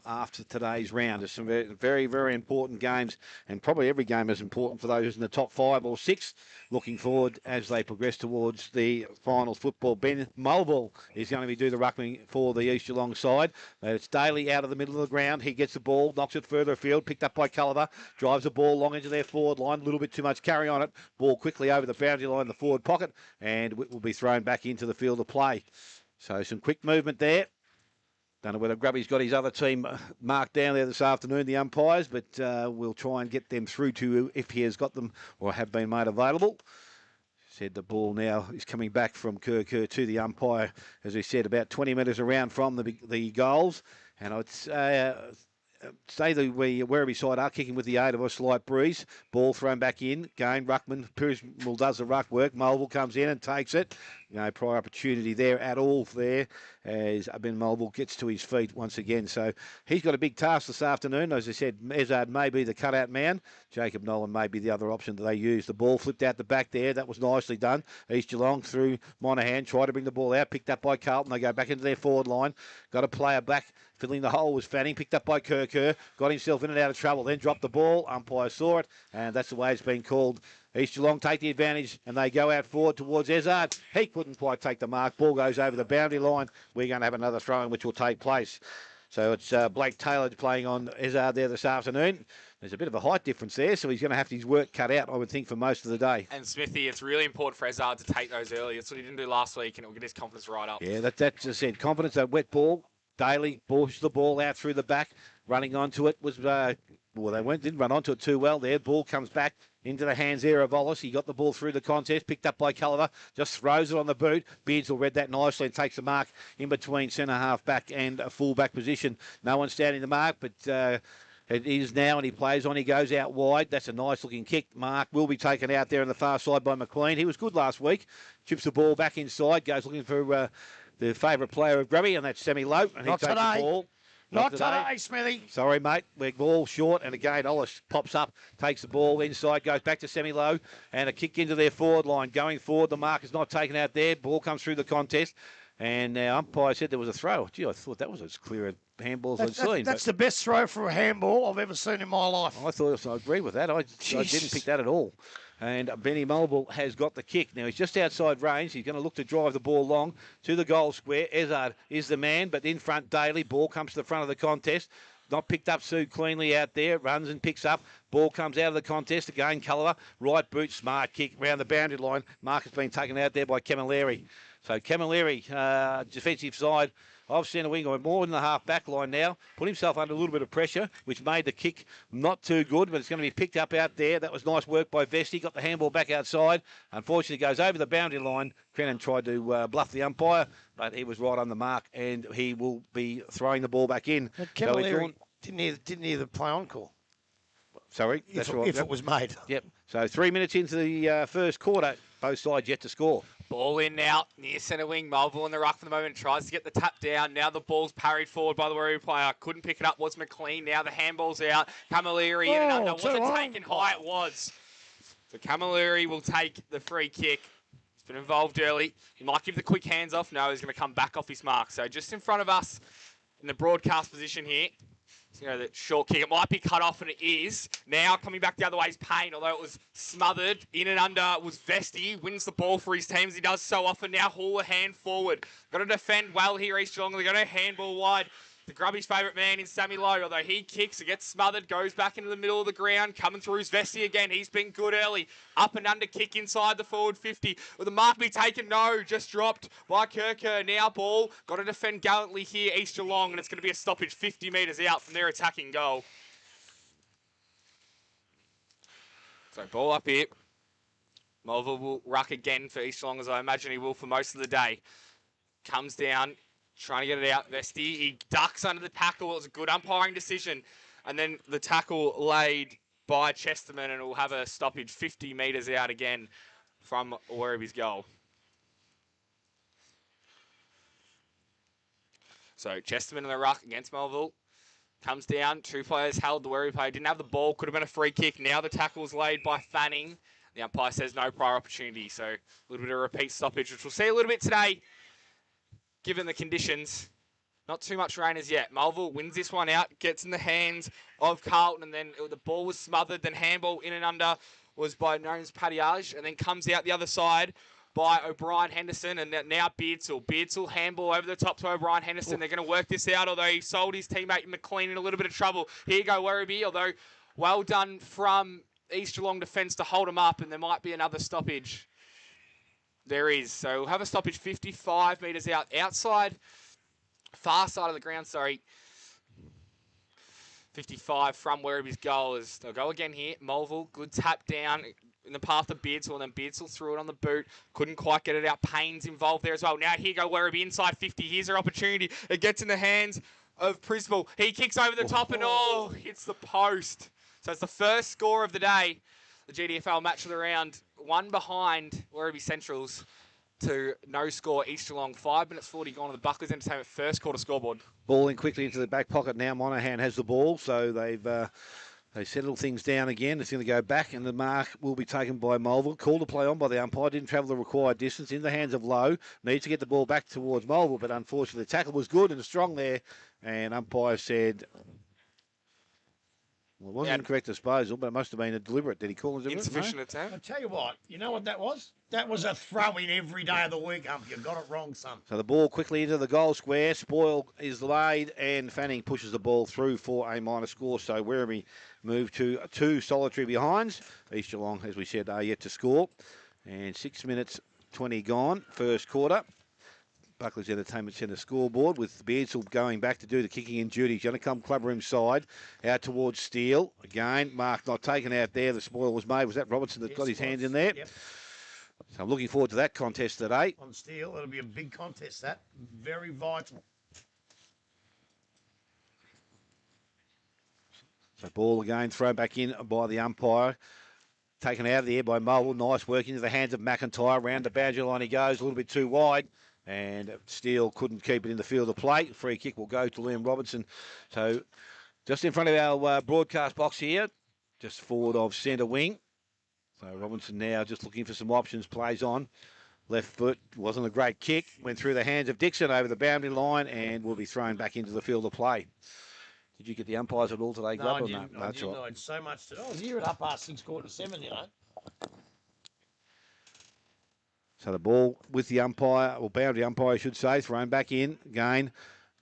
after today's round. There's some very, very important games, and probably every game is important for those in the top 5 or 6. Looking forward as they progress towards the finals football. Ben Mulville is going to be doing the ruckman for the East Geelong side. It's Daly out of the middle of the ground. He gets the ball, knocks it further afield, picked up by Culliver, drives the ball long into their forward line. A little bit too much carry on it. Ball quickly over the boundary line in the forward pocket, and it will be thrown back into the field of play. So some quick movement there. Don't know whether Grubby's got his other team marked down there this afternoon, the umpires, but we'll try and get them through to if he has got them or have been made available. Said the ball now is coming back from Kerr to the umpire, as we said, about 20 metres around from the goals. And I'd say the Werribee side are kicking with the aid of a slight breeze. Ball thrown back in. Again, ruckman. Pirishmal does the ruck work. Mulville comes in and takes it. No prior opportunity there at all there as Ben Mulville gets to his feet once again. So he's got a big task this afternoon. As I said, Ezard may be the cutout man. Jacob Nolan may be the other option that they use. The ball flipped out the back there. That was nicely done. East Geelong through Monaghan. Tried to bring the ball out. Picked up by Carlton. They go back into their forward line. Got a player back. Filling the hole was Fanning. Picked up by Kerr. Got himself in and out of trouble. Then dropped the ball. Umpire saw it. And that's the way it's been called. East Geelong take the advantage and they go out forward towards Ezard. He couldn't quite take the mark. Ball goes over the boundary line. We're going to have another throw-in which will take place. So it's Blake Taylor playing on Ezard there this afternoon. There's a bit of a height difference there, so he's going to have his work cut out, I would think, for most of the day. And Smithy, it's really important for Ezard to take those early. That's what he didn't do last week, and it'll get his confidence right up. Yeah, that's just it. Confidence, that wet ball. Daly pushed the ball out through the back. Running onto it was, didn't run onto it too well there. Ball comes back into the hands there of Ollis. He got the ball through the contest, picked up by Culliver, just throws it on the boot. Beardsall read that nicely and takes the mark in between centre half back and a full back position. No one standing the mark, but it is now, and he plays on. He goes out wide. That's a nice looking kick. Mark will be taken out there on the far side by McLean. He was good last week. Chips the ball back inside, goes looking for the favourite player of Grubby, and that's Semi-Low. And he takes the ball. Not today, Smithy. Sorry, mate. We're ball short, and again, Ollis pops up, takes the ball inside, goes back to Semi-Low, and a kick into their forward line. Going forward, the mark is not taken out there. Ball comes through the contest, and our umpire said there was a throw. Gee, I thought that was as clear a handball as I'd seen. That's the best throw for a handball I've ever seen in my life. I thought I agree with that. I didn't pick that at all. And Benny Mulville has got the kick. Now, he's just outside range. He's going to look to drive the ball long to the goal square. Ezard is the man, but in front, Daly. Ball comes to the front of the contest. Not picked up so cleanly out there. Runs and picks up. Ball comes out of the contest. Again, Culliver. Right boot, smart kick round the boundary line. Mark has been taken out there by Camilleri. So Camilleri, defensive side of centre wing, or more than the half back line now, put himself under a little bit of pressure, which made the kick not too good, but it's going to be picked up out there. That was nice work by Vesti. Got the handball back outside. Unfortunately, goes over the boundary line. Crennan tried to bluff the umpire, but he was right on the mark, and he will be throwing the ball back in. Camilleri didn't hear the play on call. Sorry, that's right. If it was made. Yep. So 3 minutes into the first quarter, both sides yet to score. Ball in now, near centre wing. Mulville in the ruck for the moment, tries to get the tap down. Now the ball's parried forward by the Werribee player. Couldn't pick it up, was McLean. Now the handball's out. Camilleri in and under. Was it taken high? It was. So Camilleri will take the free kick. He's been involved early. He might give the quick hands off. No, he's going to come back off his mark. So just in front of us in the broadcast position here. You know, that short kick, it might be cut off, and it is. Now coming back the other way is Payne, although it was smothered. In and under was Vesti, wins the ball for his team as he does so often. Now haul a hand forward. Got to defend well here, East Geelong. They're going to handball wide. The Grubby's favourite man in Sammy Lowe, although he kicks, it gets smothered, goes back into the middle of the ground, coming through his Vesti again. He's been good early. Up and under kick inside the forward 50. Will the mark be taken? No, just dropped by Kerr. Now ball. Got to defend gallantly here, East Geelong, and it's going to be a stoppage 50 metres out from their attacking goal. So ball up here. Mulville will ruck again for East Geelong, as I imagine he will for most of the day. Comes down, trying to get it out. Vesty, he ducks under the tackle. It was a good umpiring decision. And then the tackle laid by Chesterman, and will have a stoppage 50 metres out again from Werribee's goal. So Chesterman in the ruck against Melville. Comes down, 2 players held. The Werribee player didn't have the ball, could have been a free kick. Now the tackle's laid by Fanning. The umpire says no prior opportunity, so a little bit of repeat stoppage, which we'll see a little bit today, given the conditions. Not too much rain as yet. Melville wins this one out, gets in the hands of Carlton, and then the ball was smothered. Then handball in and under was by Nones Padiage, and then comes out the other side by O'Brien Henderson, and now Beardsall. Beardsall handball over the top to O'Brien Henderson. They're going to work this out, although he sold his teammate McLean in a little bit of trouble. Here you go, Werribee, although well done from East Geelong defence to hold him up, and there might be another stoppage. There is. So we'll have a stoppage 55 metres outside, far side of the ground, sorry. 55 from Werribee's goal. As they'll go again here. Mulville, good tap down in the path of Beardsall, and then Beardsall threw it on the boot. Couldn't quite get it out. Payne's involved there as well. Now here go Werribee inside 50. Here's their opportunity. It gets in the hands of Prismal. He kicks over the top and hits the post. So it's the first score of the day. The GDFL match of the round. One behind Werribee Centrals to no score East Geelong. 5 minutes 40 gone to the Bucklers Entertainment first quarter scoreboard. Ball in quickly into the back pocket now. Monaghan has the ball, so they settle things down again. It's going to go back, and the mark will be taken by Mulville. Called to play on by the umpire. Didn't travel the required distance. In the hands of Lowe. Needs to get the ball back towards Mulville, but unfortunately the tackle was good and strong there. And umpire said, well, it wasn't an incorrect disposal, but it must have been a deliberate. Did he call it insufficient no? attempt? I'll tell you what, you know what that was? That was a throw-in every day of the week, You got it wrong, son. So the ball quickly into the goal square. Spoil is laid, and Fanning pushes the ball through for a minor score. So Werribee move to 2 solitary behinds. East Geelong, as we said, are yet to score. And 6 minutes 20 gone, first quarter. Buckley's Entertainment Centre scoreboard with Beardsall going back to do the kicking in duty. He's going to come club room side, out towards Steele. Again, mark not taken out there. The spoil was made. Was that Robertson that got his hand in there? Yep. So I'm looking forward to that contest today. On Steele, it'll be a big contest, that. Very vital. So ball again thrown back in by the umpire. Taken out of the air by Mulville. Nice work into the hands of McIntyre. Round the boundary line he goes, a little bit too wide. And Steele couldn't keep it in the field of play. Free kick will go to Liam Robertson. So just in front of our broadcast box here, just forward of centre wing. So Robinson now just looking for some options, plays on. Left foot, wasn't a great kick. Went through the hands of Dixon over the boundary line and will be thrown back into the field of play. Did you get the umpires at all today, No, Grub? I didn't. I didn't. I had so much to... I was here at 7:30, So the ball with the umpire, or boundary umpire, I should say, thrown back in. Again,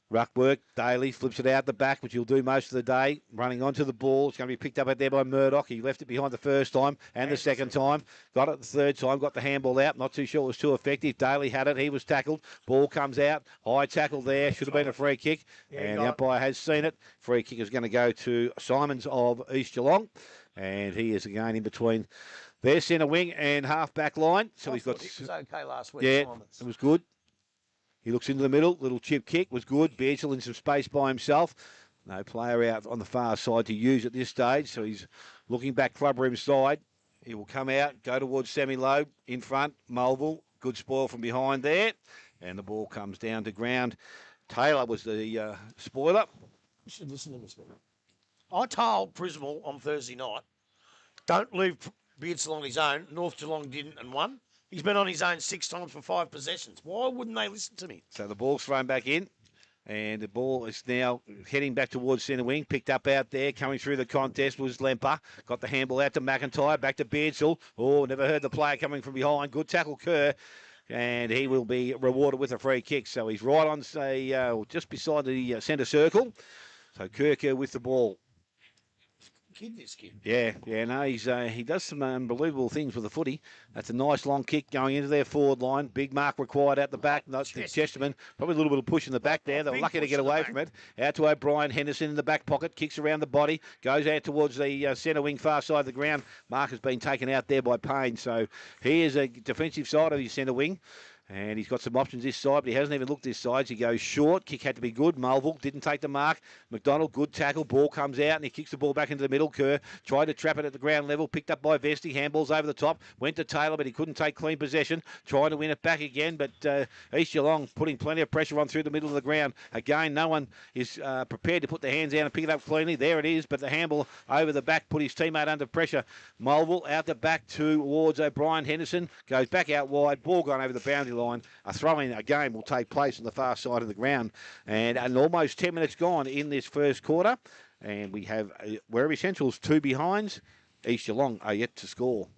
ruck work. Daly flips it out the back, which he'll do most of the day. Running onto the ball. It's going to be picked up out there by Murdoch. He left it behind the first time and the second time. Got it the third time. Got the handball out. Not too sure it was too effective. Daly had it. He was tackled. Ball comes out. High tackle there. Should have been a free kick. Yeah, and the umpire has seen it. Free kick is going to go to Simons of East Geelong. And he is again in between their centre wing and half back line. So he's got. It was okay last week. Yeah, Simons. it was good. He looks into the middle. Little chip kick was good. Beardsall in some space by himself. No player out on the far side to use at this stage. So he's looking back club room side. He will come out, go towards semi-low in front. Mulville, good spoil from behind there. And the ball comes down to ground. Taylor was the spoiler. You should listen to me, Smith. I told Prismal on Thursday night, don't leave Beardsall on his own. North Geelong didn't and won. He's been on his own 6 times for 5 possessions. Why wouldn't they listen to me? So the ball's thrown back in. And the ball is now heading back towards centre wing. Picked up out there. Coming through the contest was Lemper. Got the handball out to McIntyre. Back to Beardsall. Oh, never heard the player coming from behind. Good tackle, Kerr. And he will be rewarded with a free kick. So he's right on, say, just beside the centre circle. So Kerr with the ball. kid, this kid. Yeah, no, he does some unbelievable things with the footy. That's a nice long kick going into their forward line. Big mark required out the back. Not Chesterman. Probably a little bit of push in the back there. They were Big lucky to push get in the away back. from it. Out to O'Brien. Henderson in the back pocket. Kicks around the body. Goes out towards the centre wing far side of the ground. Mark has been taken out there by Payne. So he is a defensive side of his centre wing. And he's got some options this side, but he hasn't even looked this side. He goes short. Kick had to be good. Mulville didn't take the mark. McDonald, good tackle. Ball comes out, and he kicks the ball back into the middle. Kerr tried to trap it at the ground level. Picked up by Vesti. Handballs over the top. Went to Taylor, but he couldn't take clean possession. Trying to win it back again, but East Geelong putting plenty of pressure on through the middle of the ground. Again, no one is prepared to put their hands down and pick it up cleanly. There it is, but the handball over the back put his teammate under pressure. Mulville out the back towards O'Brien. Henderson goes back out wide. Ball gone over the boundary line. A throw-in again will take place on the far side of the ground. And almost 10 minutes gone in this first quarter. And we have Werribee Central's 2 behinds. East Geelong are yet to score.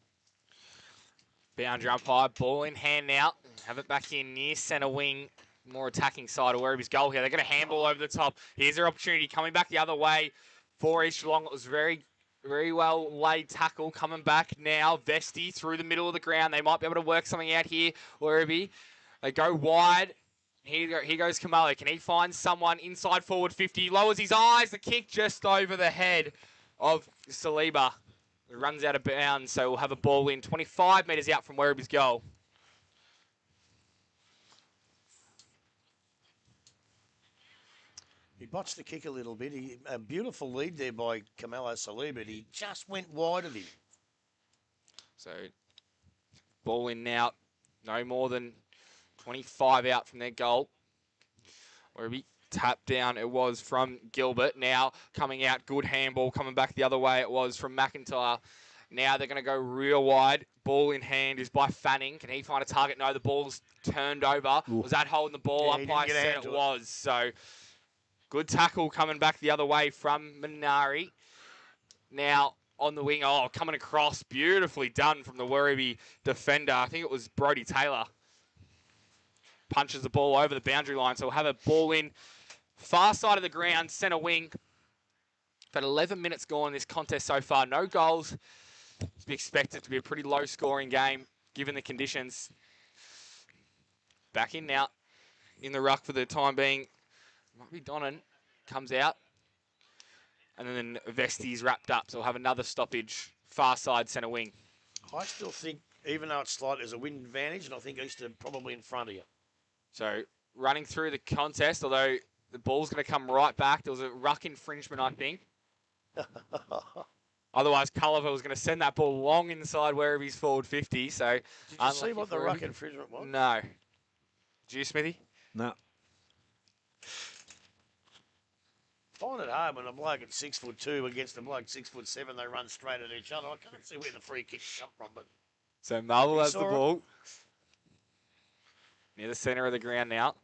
Boundary umpire, ball in hand now. Have it back in near centre wing. More attacking side of Werribee's goal here. They're going to handball over the top. Here's their opportunity coming back the other way for East Geelong. It was very well laid tackle coming back now. Vesti through the middle of the ground. They might be able to work something out here, Werribee. They go wide. Here goes Kamalo. Can he find someone inside forward 50? Lowers his eyes. The kick just over the head of Saliba. It runs out of bounds, so we'll have a ball in 25 metres out from Werribee's goal. He botched the kick a little bit. A beautiful lead there by Kamalo Saliba, but he just went wide of him. So, ball in now. No more than 25 out from their goal. Werribee tap down. It was from Gilbert. Now coming out, good handball. Coming back the other way, it was from McIntyre. Now they're going to go real wide. Ball in hand is by Fanning. Can he find a target? No, the ball's turned over. Ooh. Was that holding the ball? Yeah, he Umpire didn't get said hand it to it. was. So, good tackle coming back the other way from Minari. Now, on the wing, coming across. Beautifully done from the Werribee defender. I think it was Brodie Taylor. Punches the ball over the boundary line. So we'll have a ball in far side of the ground, centre wing. About 11 minutes gone in this contest so far. No goals. It's expected to be a pretty low scoring game given the conditions. Back in now. In the ruck for the time being. Might be Donnan. Comes out. And then Vesti's wrapped up. So we'll have another stoppage. Far side centre wing. I still think, even though it's slight, there's a win advantage, and I think East are probably in front of you. So running through the contest, although the ball's going to come right back. There was a ruck infringement, I think. Otherwise, Culliver was going to send that ball long inside Werribee's forward 50. So, Did you see what the ruck infringement was? No. Did you, Smithy? No. Find it hard when a bloke at 6'2" against a bloke 6'7", they run straight at each other. I can't see where the free kick come from, but So Marvel has the saw it. ball. Near the centre of the ground now.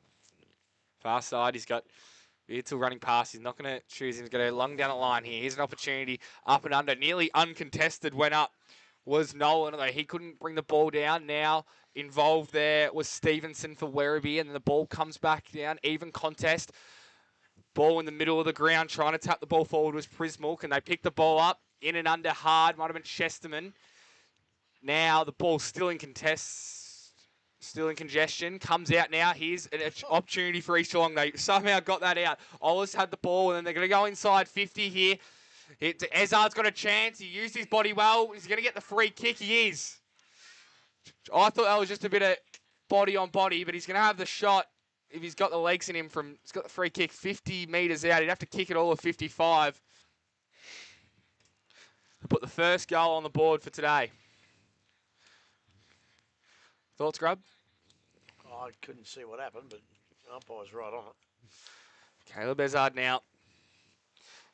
Far side, he's got Beardsall running past. He's not going to choose him. He's going to go long down the line here. Here's an opportunity up and under. Nearly uncontested went up was Nolan, although he couldn't bring the ball down. Now involved there was Stevenson for Werribee, and then the ball comes back down. Even contest. Ball in the middle of the ground, trying to tap the ball forward was Prismal. Can they pick the ball up? In and under hard. Might have been Chesterman. Now the ball's still in contest. Still in congestion. Comes out now. Here's an opportunity for East Geelong. They somehow got that out. Ollis had the ball, and then they're going to go inside 50 here. Ezard's got a chance. He used his body well. He's going to get the free kick. He is. I thought that was just a bit of body on body, but he's going to have the shot if he's got the legs in him from... He's got the free kick 50 metres out. He'd have to kick it all at 55. To put the first goal on the board for today. Thoughts, Grub? I couldn't see what happened, but the umpire's right on it. Caleb Ezard now.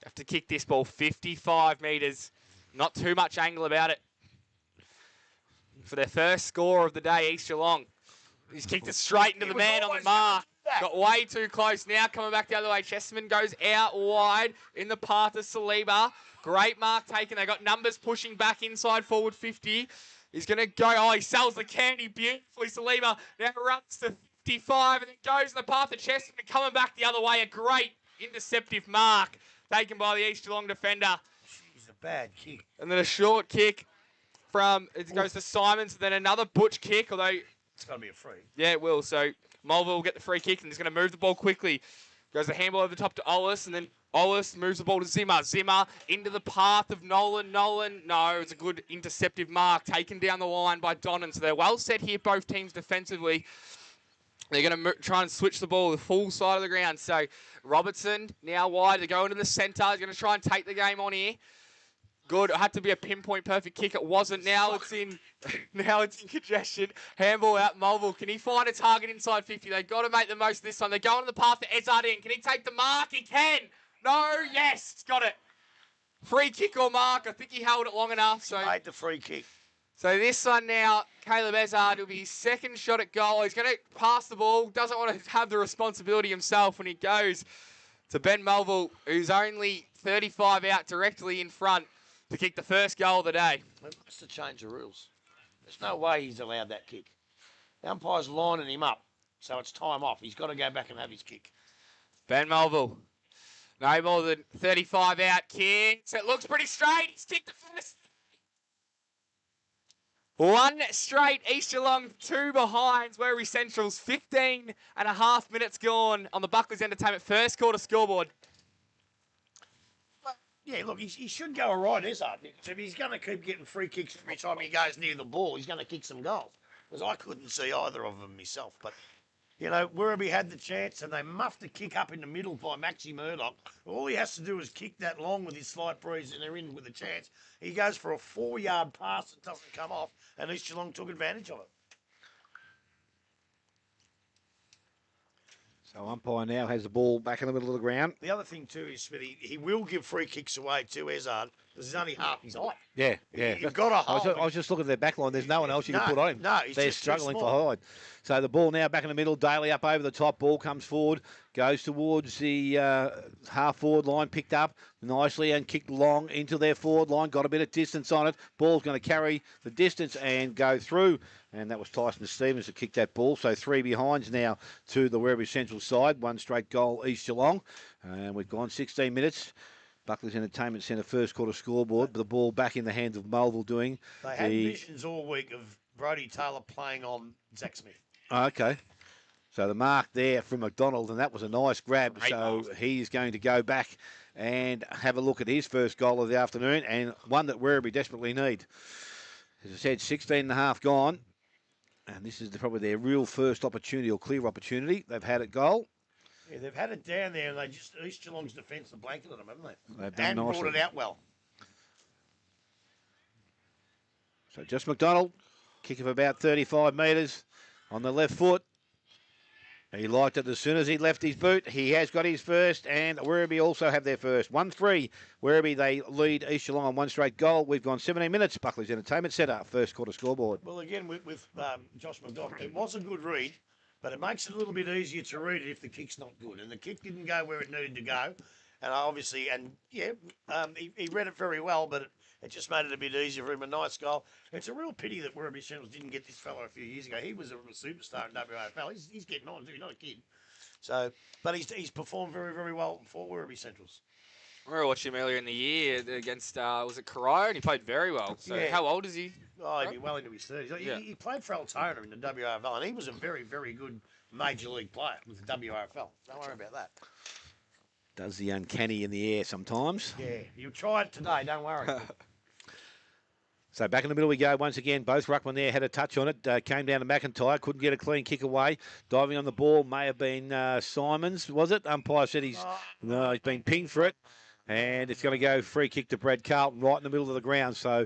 Have to kick this ball 55 metres. Not too much angle about it. For their first score of the day, East Geelong. He's kicked it straight into the man on the mark. Got way too close now. Coming back the other way. Chesterman goes out wide in the path of Saliba. Great mark taken. They got numbers pushing back inside forward 50. He's going to go. He sells the candy beautifully. Saliba now runs to 55 and then goes in the path of Chesterman. Coming back the other way. A great interceptive mark taken by the East Geelong defender. He's a bad kick. And then a short kick it goes to Simons, then another butch kick, although... It's got to be a free. Yeah, it will. So Mulville will get the free kick and he's going to move the ball quickly. Goes the handball over the top to Ollis, and then Ollis moves the ball to Zimmer. Zimmer into the path of Nolan. Nolan, no, it's a good interceptive mark taken down the line by Donnan. So they're well set here, both teams defensively. They're going to try and switch the ball the full side of the ground. So Robertson now wide to go into the centre. He's going to try and take the game on here. Good. It had to be a pinpoint perfect kick. It wasn't. Now it's in congestion. Handball out. Mulville. Can he find a target inside 50? They've got to make the most of this time. They're going to the path to Ezardine. Can he take the mark? He can. No. Yes. He's got it. Free kick or mark. I think he held it long enough. So made the free kick. So this one now, Caleb Ezard will be his second shot at goal. He's going to pass the ball. Doesn't want to have the responsibility himself when he goes to Ben Mulville, who's only 35 out directly in front to kick the first goal of the day. We must have changed the rules. There's no way he's allowed that kick. The umpire's lining him up, so it's time off. He's got to go back and have his kick. Ben Mulville, no more than 35 out, kicks. It looks pretty straight. He's kicked the first. One straight, East Geelong, two behinds. Werribee Central's 15 and a half minutes gone on the Buckley's Entertainment first quarter scoreboard. Yeah, look, he should go all right, Ezard. If he's going to keep getting free kicks every time he goes near the ball, he's going to kick some goals. Because I couldn't see either of them myself. But, you know, Werribee had the chance and they muffed a kick up in the middle by Maxi Murdoch. All he has to do is kick that long with his slight breeze and they're in with a chance. He goes for a 4-yard pass that doesn't come off and East Geelong took advantage of it. So umpire now has the ball back in the middle of the ground. The other thing too is, Smithy, he will give free kicks away to Ezard because he's only half his height. Yeah, yeah. You've got to hold. I was just looking at their back line. There's no one else you can put on him. No, he's They're just too struggling small. for height. So the ball now back in the middle. Daly up over the top. Ball comes forward. Goes towards the half-forward line. Picked up nicely and kicked long into their forward line. Got a bit of distance on it. Ball's going to carry the distance and go through. And that was Tyson Stevens that kicked that ball. So 3 behinds now to the Werribee Central side. 1 straight goal, East Geelong. And we've gone 16 minutes. Buckley's Entertainment Centre first quarter scoreboard. The ball back in the hands of Mulville doing. They had visions all week of Brodie Taylor playing on Zach Smith. Oh, okay. So the mark there from McDonald, and that was a nice grab. Great so mark. he's going to go back and have a look at his first goal of the afternoon, and one that Werribee desperately need. As I said, 16 and a half gone. And this is probably their real first opportunity or clear opportunity they've had at goal. Yeah, they've had it down there, and they just East Geelong's defence have blanketed them, haven't they? They've done and nicely. brought it out well. So just McDonald, kick of about 35 metres on the left foot. He liked it as soon as he left his boot. He has got his first, and Werribee also have their first. 1-3. Werribee, they lead East Geelong on 1 straight goal. We've gone 17 minutes. Buckley's Entertainment Centre, first quarter scoreboard. Well, again, with Josh McDonald, it was a good read, but it makes it a little bit easier to read it if the kick's not good. And the kick didn't go where it needed to go. And obviously, he read it very well, but it just made it a bit easier for him. A nice goal. It's a real pity that Werribee Central didn't get this fellow a few years ago. He was a superstar in WAFL. He's getting on too. He's not a kid. So, but he's performed very, very well for Werribee Centrals. We were watching him earlier in the year against, was it Carrera? And he played very well. So Yeah. how old is he? Oh, he'd be well into his 30s. Yeah. He played for Altona in the WAFL, and he was a very, very good major league player with the WAFL. Don't worry about that. Does the uncanny in the air sometimes. Yeah, you try it today. Don't worry. So back in the middle we go once again. Both ruckman there had a touch on it. Came down to McIntyre. Couldn't get a clean kick away. Diving on the ball may have been Simons, was it? Umpire said he's been pinged for it. And it's going to go free kick to Brad Carlton right in the middle of the ground. So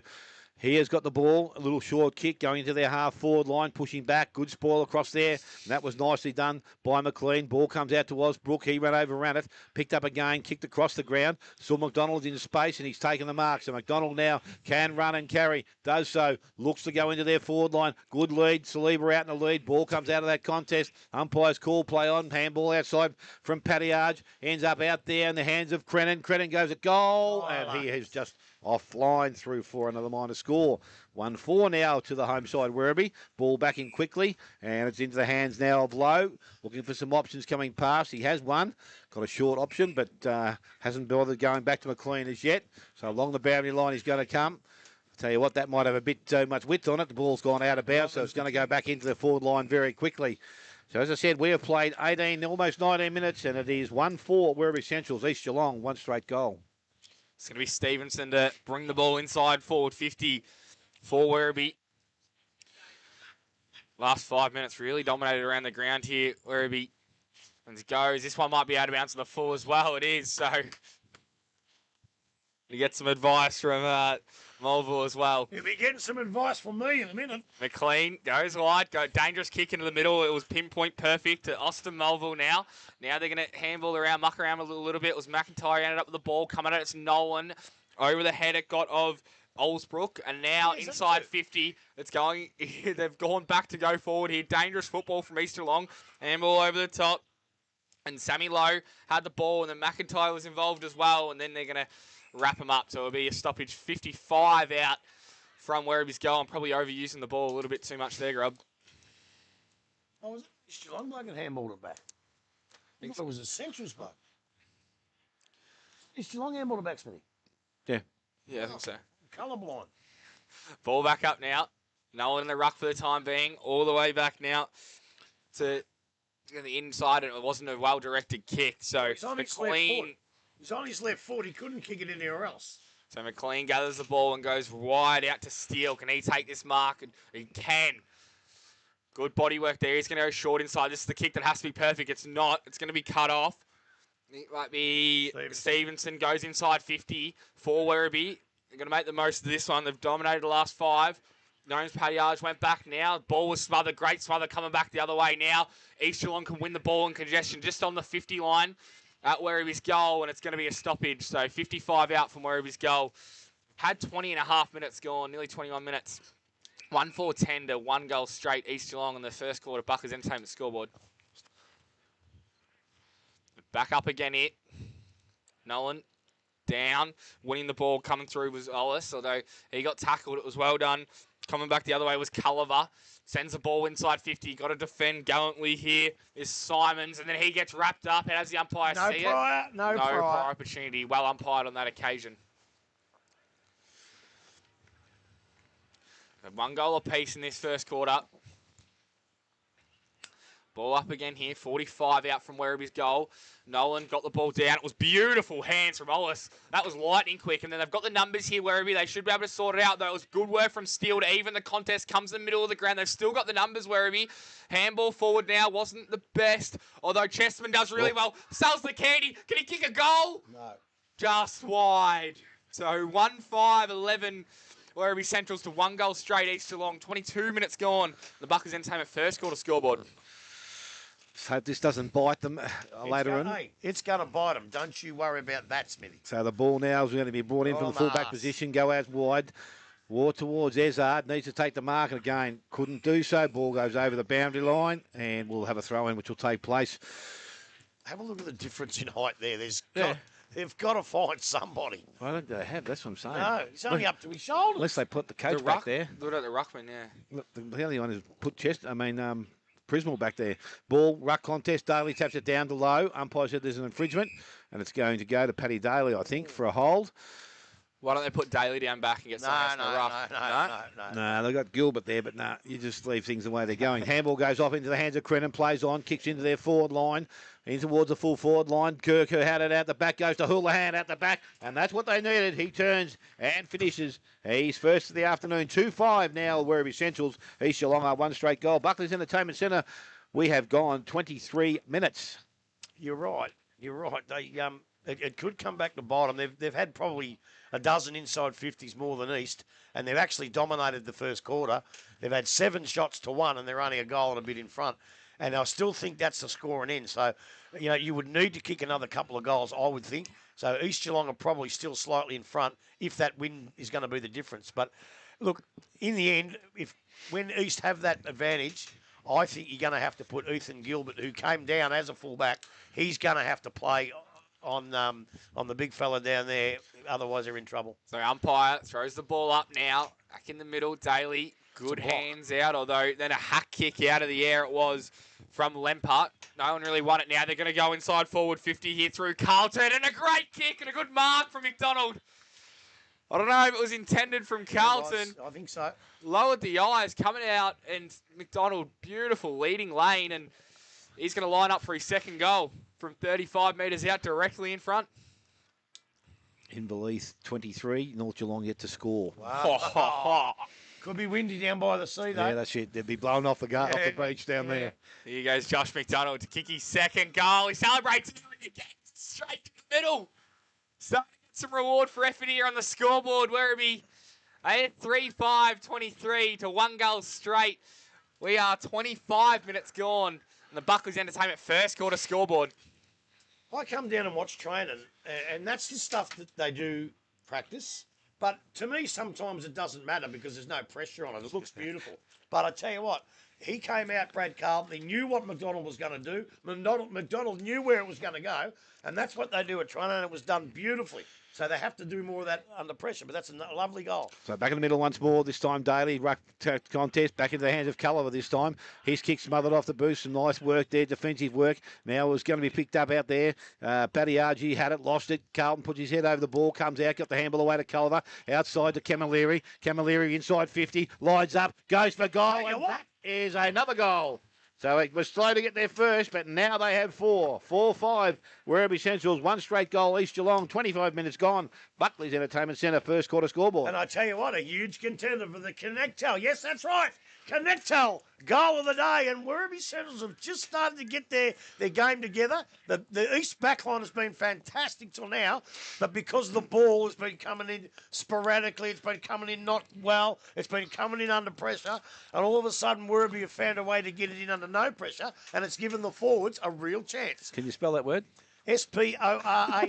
he has got the ball. A little short kick going into their half-forward line, pushing back. Good spoil across there. And that was nicely done by McLean. Ball comes out to Osbrook. He ran it. Picked up again, kicked across the ground. Saw McDonald in space, and he's taken the mark. So McDonald now can run and carry. Does so. Looks to go into their forward line. Good lead. Saliba out in the lead. Ball comes out of that contest. Umpire's call, play on. Handball outside from Patty Arge. Ends up out there in the hands of Crennan. Crennan goes at goal, and he has just offline through for another minor score. 1-4 now to the home side, Werribee. Ball back in quickly, and it's into the hands now of Lowe. Looking for some options coming past. He has one. Got a short option, but hasn't bothered going back to McLean as yet. So along the boundary line he's going to come. Tell you what, that might have a bit too much width on it. The ball's gone out of bounds, so it's going to go back into the forward line very quickly. So as I said, we have played 18, almost 19 minutes, and it is 1-4 Werribee Central's East Geelong, one straight goal. It's going to be Stevenson to bring the ball inside forward 50 for Werribee. Last 5 minutes really dominated around the ground here. Werribee and goes. This one might be out of bounds to the full as well. It is, so we get some advice from Mulville as well. You'll be getting some advice from me in a minute. McLean goes wide, dangerous kick into the middle. It was pinpoint perfect to Austin Mulville now. Now they're going to handball around, muck around a little bit. It was McIntyre ended up with the ball coming at it. It's Nolan over the head. It got of Olsbrook, and now inside 50. It's going. They've gone back to go forward here. Dangerous football from East Geelong. Handball over the top, and Sammy Lowe had the ball, and then McIntyre was involved as well. And then they're going to wrap them up. So it'll be a stoppage 55 out from Werribee's goal. I'm probably overusing the ball a little bit too much there, Grub. Oh, was it East Geelong bloke and handballed it back? I think it was a Central's bloke. East Geelong handballed it back, Smithy. Yeah, I think so. Colourblind. Ball back up now. No one in the ruck for the time being. All the way back now to the inside, and it wasn't a well-directed kick. So McLean. He's on his left foot. He couldn't kick it anywhere else. So McLean gathers the ball and goes wide out to Steele. Can he take this mark? He can. Good body work there. He's going to go short inside. This is the kick that has to be perfect. It's not. It's going to be cut off. It might be Stevenson goes inside 50 for Werribee. They're going to make the most of this one. They've dominated the last 5. Gnomes Paddyards went back now. Ball was smothered. Great smother coming back the other way now. East Geelong can win the ball in congestion just on the 50 line at Werribee's goal, and it's going to be a stoppage. So 55 out from Werribee's goal. Had 20 and a half minutes gone, nearly 21 minutes. 1-4-10 to 1 goal straight East Geelong in the first quarter. Buckers Entertainment scoreboard. Back up again here. Nolan down. Winning the ball coming through was Ollis, although he got tackled. It was well done. Coming back the other way was Culliver. Sends the ball inside 50. Got to defend gallantly here is Simons, and then he gets wrapped up. How does the umpire see it? No prior opportunity. Well umpired on that occasion. 1 goal apiece in this first quarter. Ball up again here. 45 out from Werribee's goal. Nolan got the ball down. It was beautiful hands from Ollis. That was lightning quick. And then they've got the numbers here, Werribee. They should be able to sort it out, though. It was good work from Steele to even the contest. Comes in the middle of the ground. They've still got the numbers, Werribee. Handball forward now. Wasn't the best, although Chesterman does really well. Sells the candy. Can he kick a goal? No. Just wide. So 1-5-11. Werribee Centrals to 1 goal straight East Geelong. 22 minutes gone. The Buckers Entertainment first quarter scoreboard. Just hope this doesn't bite them later on. Hey, it's going to bite them. Don't you worry about that, Smithy. So the ball now is going to be brought in from the fullback position. Go out wide. War towards Ezard. Needs to take the mark again. Couldn't do so. Ball goes over the boundary line, and we'll have a throw in, which will take place. Have a look at the difference in height there. They've got to find somebody. Why don't they have? That's what I'm saying. No, he's only up to his shoulders. Unless they put the coach back there. Look at the ruckman, yeah. Look, the only one is put Prismal back there. Ball, ruck contest. Daly taps it down to Low. Umpire said there's an infringement, and it's going to go to Paddy Daly, I think, for a hold. Why don't they put Daly down back and get someone else in the ruck? No, they've got Gilbert there, but you just leave things the way they're going. Handball goes off into the hands of Crennan, plays on, kicks into their forward line, in towards the full forward line. Kirk had it out the back, goes to Houlihan out the back, and that's what they needed. He turns and finishes. He's first of the afternoon. 2-5 now, Werribee Centrals. East Geelong are 1 straight goal. Buckley's Entertainment Centre, we have gone 23 minutes. You're right. It could come back to bite them. They've had probably a dozen inside 50s more than East, and they've actually dominated the first quarter. They've had 7 shots to 1, and they're only a goal and a bit in front. And I still think that's the score and end. So, you would need to kick another couple of goals, I would think. So East Geelong are probably still slightly in front if that win is going to be the difference. But, look, in the end, when East have that advantage, I think you're going to have to put Ethan Gilbert, who came down as a fullback, he's going to have to play on the big fella down there. Otherwise, they're in trouble. So umpire throws the ball up now. Back in the middle, Daly. Good hands out, although then a hack kick out of the air it was from Lempart. No one really won it now. They're going to go inside forward 50 here through Carlton. And a great kick and a good mark from McDonald. I don't know if it was intended from Carlton. I think so. Lowered the eyes, coming out, and McDonald, beautiful leading lane, and he's going to line up for his second goal from 35 metres out directly in front. Inverleith 23, North Geelong yet to score. Wow. Could be windy down by the sea, though. Yeah, that's it. They'd be blown off the beach down there. Here goes Josh McDonald to kick his second goal. He celebrates again, straight to the middle. Starting to get some reward for effort here on the scoreboard. Werribee 3-5-23 to 1 goal straight. We are 25 minutes gone. And the Buckley's Entertainment first quarter scoreboard. I come down and watch training, and that's the stuff that they do practice. But to me, sometimes it doesn't matter because there's no pressure on it. It looks beautiful. But I tell you what, he came out, Brad Carlton. He knew what McDonald was going to do. McDonald knew where it was going to go, and that's what they do at training, and it was done beautifully. So they have to do more of that under pressure, but that's a lovely goal. So back in the middle once more, this time Daly, ruck contest, back into the hands of Culliver this time. His kick smothered off the boost, some nice work there, defensive work. Now it was going to be picked up out there. Paddy Argy had it, lost it. Carlton puts his head over the ball, comes out, got the handball away to Culliver, outside to Camilleri. Camilleri inside 50, lines up, goes for goal, and that is another goal. So it was slow to get there first, but now they have 4. 4-5. Werribee Central's 1 straight goal. East Geelong, 25 minutes gone. Buckley's Entertainment Centre, first quarter scoreboard. And I tell you what, a huge contender for the Connectel. Yes, that's right. Connectel, goal of the day. And Werribee Centrals have just started to get their game together. The East backline has been fantastic till now, but because the ball has been coming in sporadically, it's been coming in not well, it's been coming in under pressure, and all of a sudden Werribee have found a way to get it in under no pressure, and it's given the forwards a real chance. Can you spell that word? Sporadicy. I'll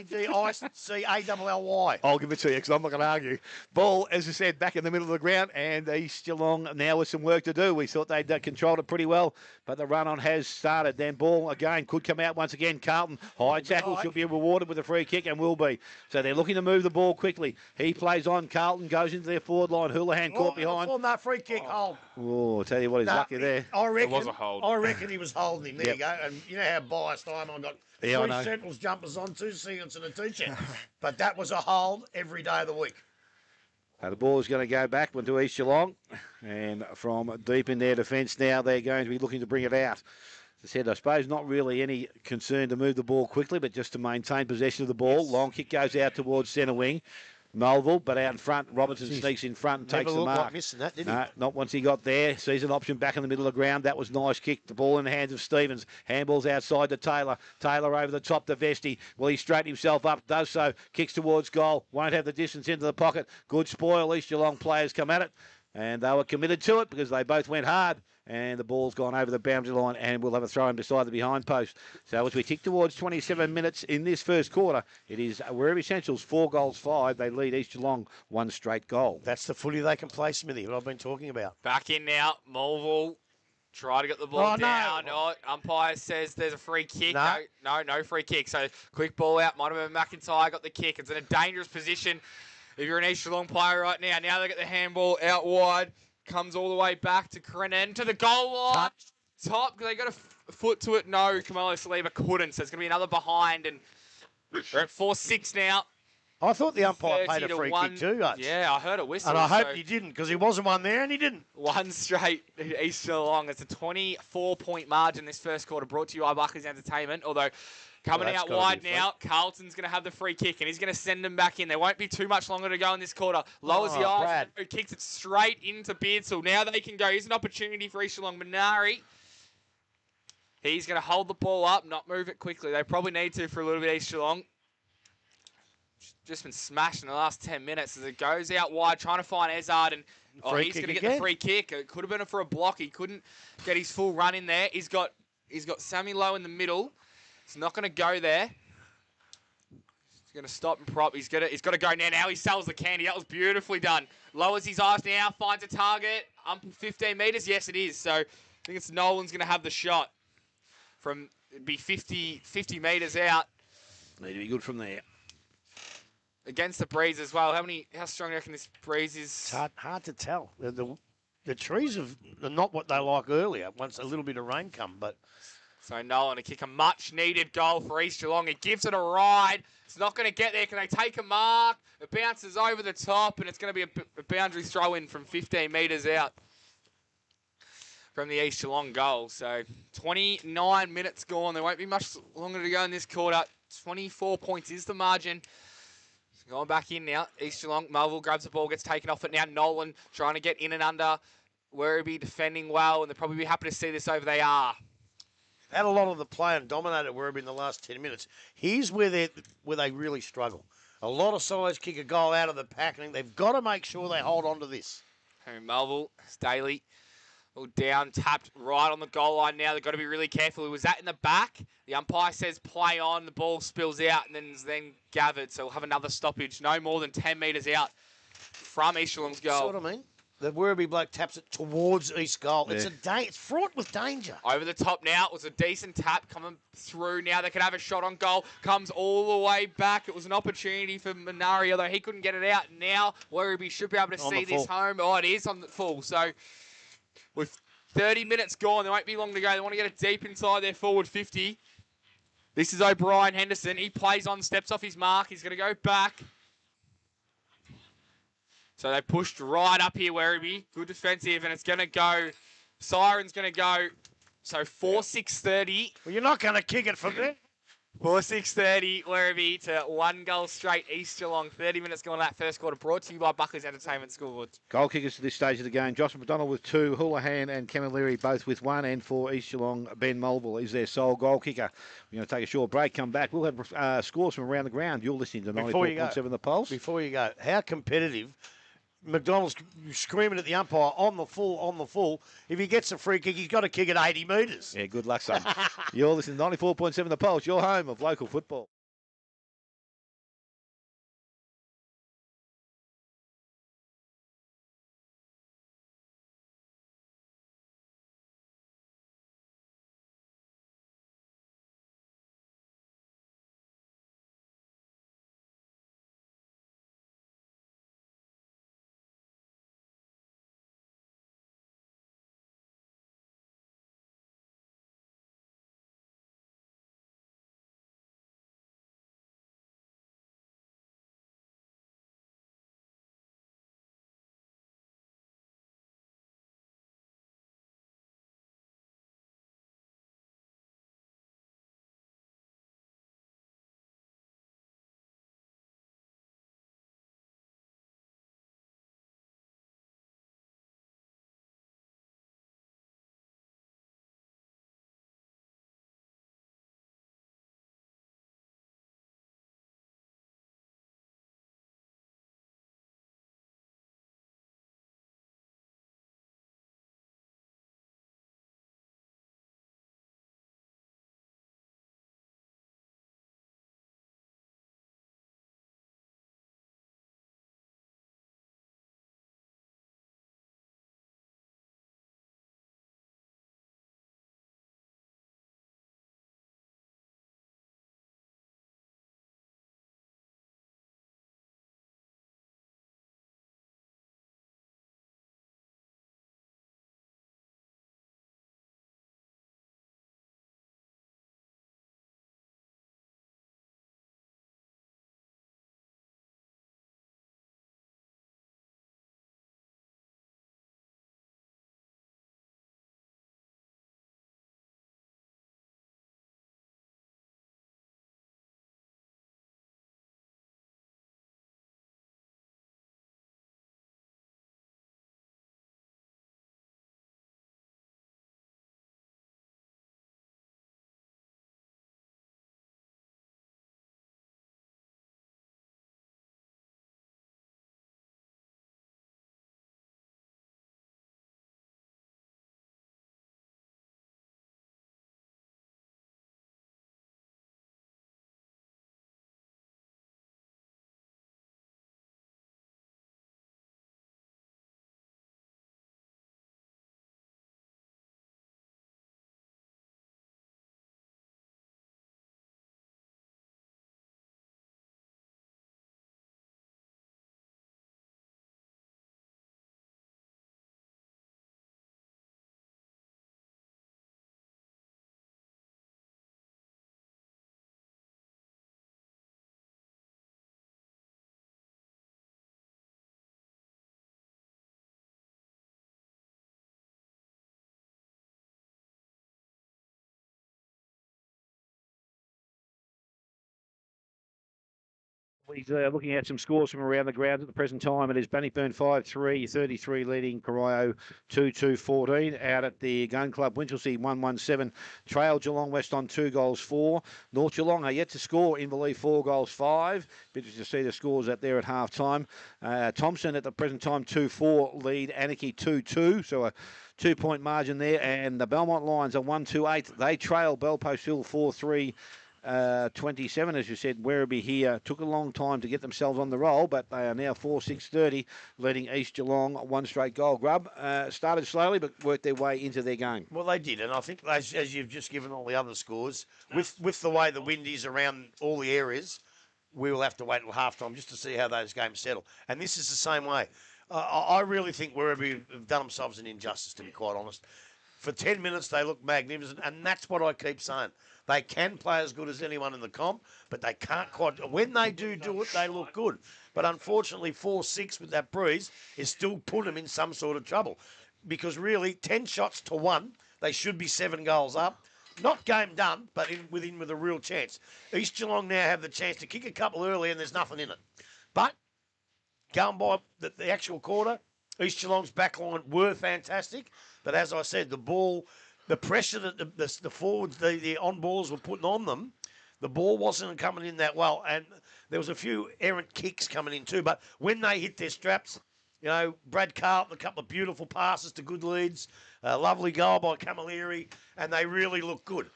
give it to you because I'm not going to argue. Ball, as I said, back in the middle of the ground, and East Geelong now with some work to do. We thought they'd controlled it pretty well, but the run-on has started. Then ball again could come out once again. Carlton, high tackle, should be rewarded with a free kick and will be. So they're looking to move the ball quickly. He plays on. Carlton goes into their forward line. Houlihan caught behind. That free kick hold. Oh, I'll tell you what, he's lucky there. It was a hold. I reckon he was holding him. There you go. And you know how biased I am. I've got three Centrals jumpers on, 2 Seagulls and a teacher. But that was a hold every day of the week. The ball is going to go back to East Geelong. And from deep in their defence now, they're going to be looking to bring it out. As I said, I suppose not really any concern to move the ball quickly, but just to maintain possession of the ball. Long kick goes out towards centre wing. Melville, but out in front. Robertson sneaks in front and takes the mark. Like missing that, did he? No, not once he got there. Sees an option back in the middle of the ground. That was nice kick. The ball in the hands of Stevens. Handballs outside to Taylor. Taylor over the top to Vesti. Will he straighten himself up? Does so. Kicks towards goal. Won't have the distance into the pocket. Good spoil. East Geelong players come at it. And they were committed to it because they both went hard. And the ball's gone over the boundary line and we'll have a throw in beside the behind post. So as we tick towards 27 minutes in this first quarter, it is Werribee Central's 4 goals 5. They lead East Geelong 1 straight goal. That's the footy they can play, Smithy, what I've been talking about. Back in now, Mulville. Try to get the ball down. No. Umpire says there's a free kick. No. No free kick. So quick ball out. Might have been McIntyre got the kick. It's in a dangerous position if you're an East Geelong player right now. Now they get the handball out wide. Comes all the way back to Crennan to the goal line. Top, they got a foot to it. No, Camilo Saliba couldn't. So it's going to be another behind. And we're at 4-6 now. I thought the umpire paid a free kick too, Hutch. Yeah, I heard a whistle. And I hope he didn't because he wasn't one there and he didn't. 1 straight East Geelong. It's a 24-point margin this first quarter brought to you by Buckley's Entertainment. Although coming out wide now, Carlton's going to have the free kick and he's going to send them back in. There won't be too much longer to go in this quarter. Lowers the eyes, who kicks it straight into Beardsall. Now they can go. Here's an opportunity for East Geelong. Minari. He's going to hold the ball up, not move it quickly. They probably need to for a little bit, East Geelong. Just been smashed in the last 10 minutes as it goes out wide, trying to find Ezard, and he's going to get the free kick. It could have been for a block. He couldn't get his full run in there. He's got Sammy Lowe in the middle. He's not going to go there. He's going to stop and prop. He's got to go now. Now he sells the candy. That was beautifully done. Lowers his eyes now, finds a target. 15 metres. Yes, it is. So I think it's Nolan's going to have the shot from it'd be 50 metres out. Need to be good from there. Against the breeze as well. How strong do you reckon this breeze is? It's hard to tell. The trees are not what they like earlier. Once a little bit of rain come, but So Nolan to kick a much-needed goal for East Geelong. He gives it a ride. It's not going to get there. Can they take a mark? It bounces over the top, and it's going to be a boundary throw-in from 15 metres out from the East Geelong goal. So 29 minutes gone. There won't be much longer to go in this quarter. 24 points is the margin. Going back in now. East Geelong. Melville grabs the ball, gets taken off it now. Nolan trying to get in and under. Werribee defending well, and they'll probably be happy to see this over. They are. had a lot of the play and dominated Werribee in the last 10 minutes. Here's where they really struggle. A lot of sides kick a goal out of the pack, and they've got to make sure they hold on to this. Melville, Staley, down, tapped right on the goal line now. They've got to be really careful. Was that in the back? The umpire says play on. The ball spills out and then gathered. So we'll have another stoppage. No more than 10 metres out from East Geelong's goal. See what I mean? The Werribee bloke taps it towards East goal. Yeah. It's fraught with danger. Over the top now. It was a decent tap coming through. Now they could have a shot on goal. Comes all the way back. It was an opportunity for Minari, although he couldn't get it out. Now Werribee should be able to see this home. Oh, it is on the full. So with 30 minutes gone, there won't be long to go. They want to get it deep inside their forward 50. This is O'Brien Henderson. He plays on, steps off his mark. He's going to go back. So they pushed right up here, Werribee. Good defensive, and it's going to go. Siren's going to go. So 4-6-30. Well, you're not going to kick it from there. 4-6-30, Werribee to 1 goal straight, East Geelong. 30 minutes gone in that first quarter. Brought to you by Buckley's Entertainment Scoreboard. Goal kickers to this stage of the game. Josh McDonald with 2, Houlihan and Camilleri both with 1, and for East Geelong, Ben Mulville is their sole goal kicker. We're going to take a short break, come back. We'll have scores from around the ground. You're listening to 94.7 The Pulse. Before you go, how competitive... McDonald's screaming at the umpire on the full. If he gets a free kick, he's got to kick it 80 metres. Yeah, good luck, son. You're listening to 94.7 The Pulse, your home of local football. He's looking at some scores from around the ground at the present time. It is Bannockburn 5-3, 33 leading Corio 2-2-14. Out at the Gun Club, Winchelsea 1-1-7. Trail Geelong West on 2 goals 4. North Geelong are yet to score in Inverleigh 4 goals 5. Bit to see the scores out there at half time. Thompson at the present time 2-4 lead Anarchy 2-2. So a 2-point margin there. And the Belmont Lions are 1-2-8. They trail Bellpost Hill 4-3. 27, as you said. Werribee here took a long time to get themselves on the roll, but they are now 4-6-30, leading East Geelong 1 straight goal. Grubb started slowly, but worked their way into their game. Well, they did, and I think as you've just given all the other scores, with the way the wind is around all the areas, we will have to wait till halftime just to see how those games settle. And this is the same way. I really think Werribee have done themselves an injustice, to be quite honest. For 10 minutes, they look magnificent, and that's what I keep saying. They can play as good as anyone in the comp, but they can't quite. When they do it, they look good. But unfortunately, 4-6 with that breeze is still put them in some sort of trouble. Because really, 10 shots to 1, they should be 7 goals up. Not game done, but with a real chance. East Geelong now have the chance to kick a couple early, and there's nothing in it. But going by the actual quarter, East Geelong's backline were fantastic. But as I said, the ball, the pressure that the forwards, the on balls were putting on them, the ball wasn't coming in that well. And there was a few errant kicks coming in too. But when they hit their straps, you know, Brad Carlton, a couple of beautiful passes to good leads, a lovely goal by Camilleri, and they really look good.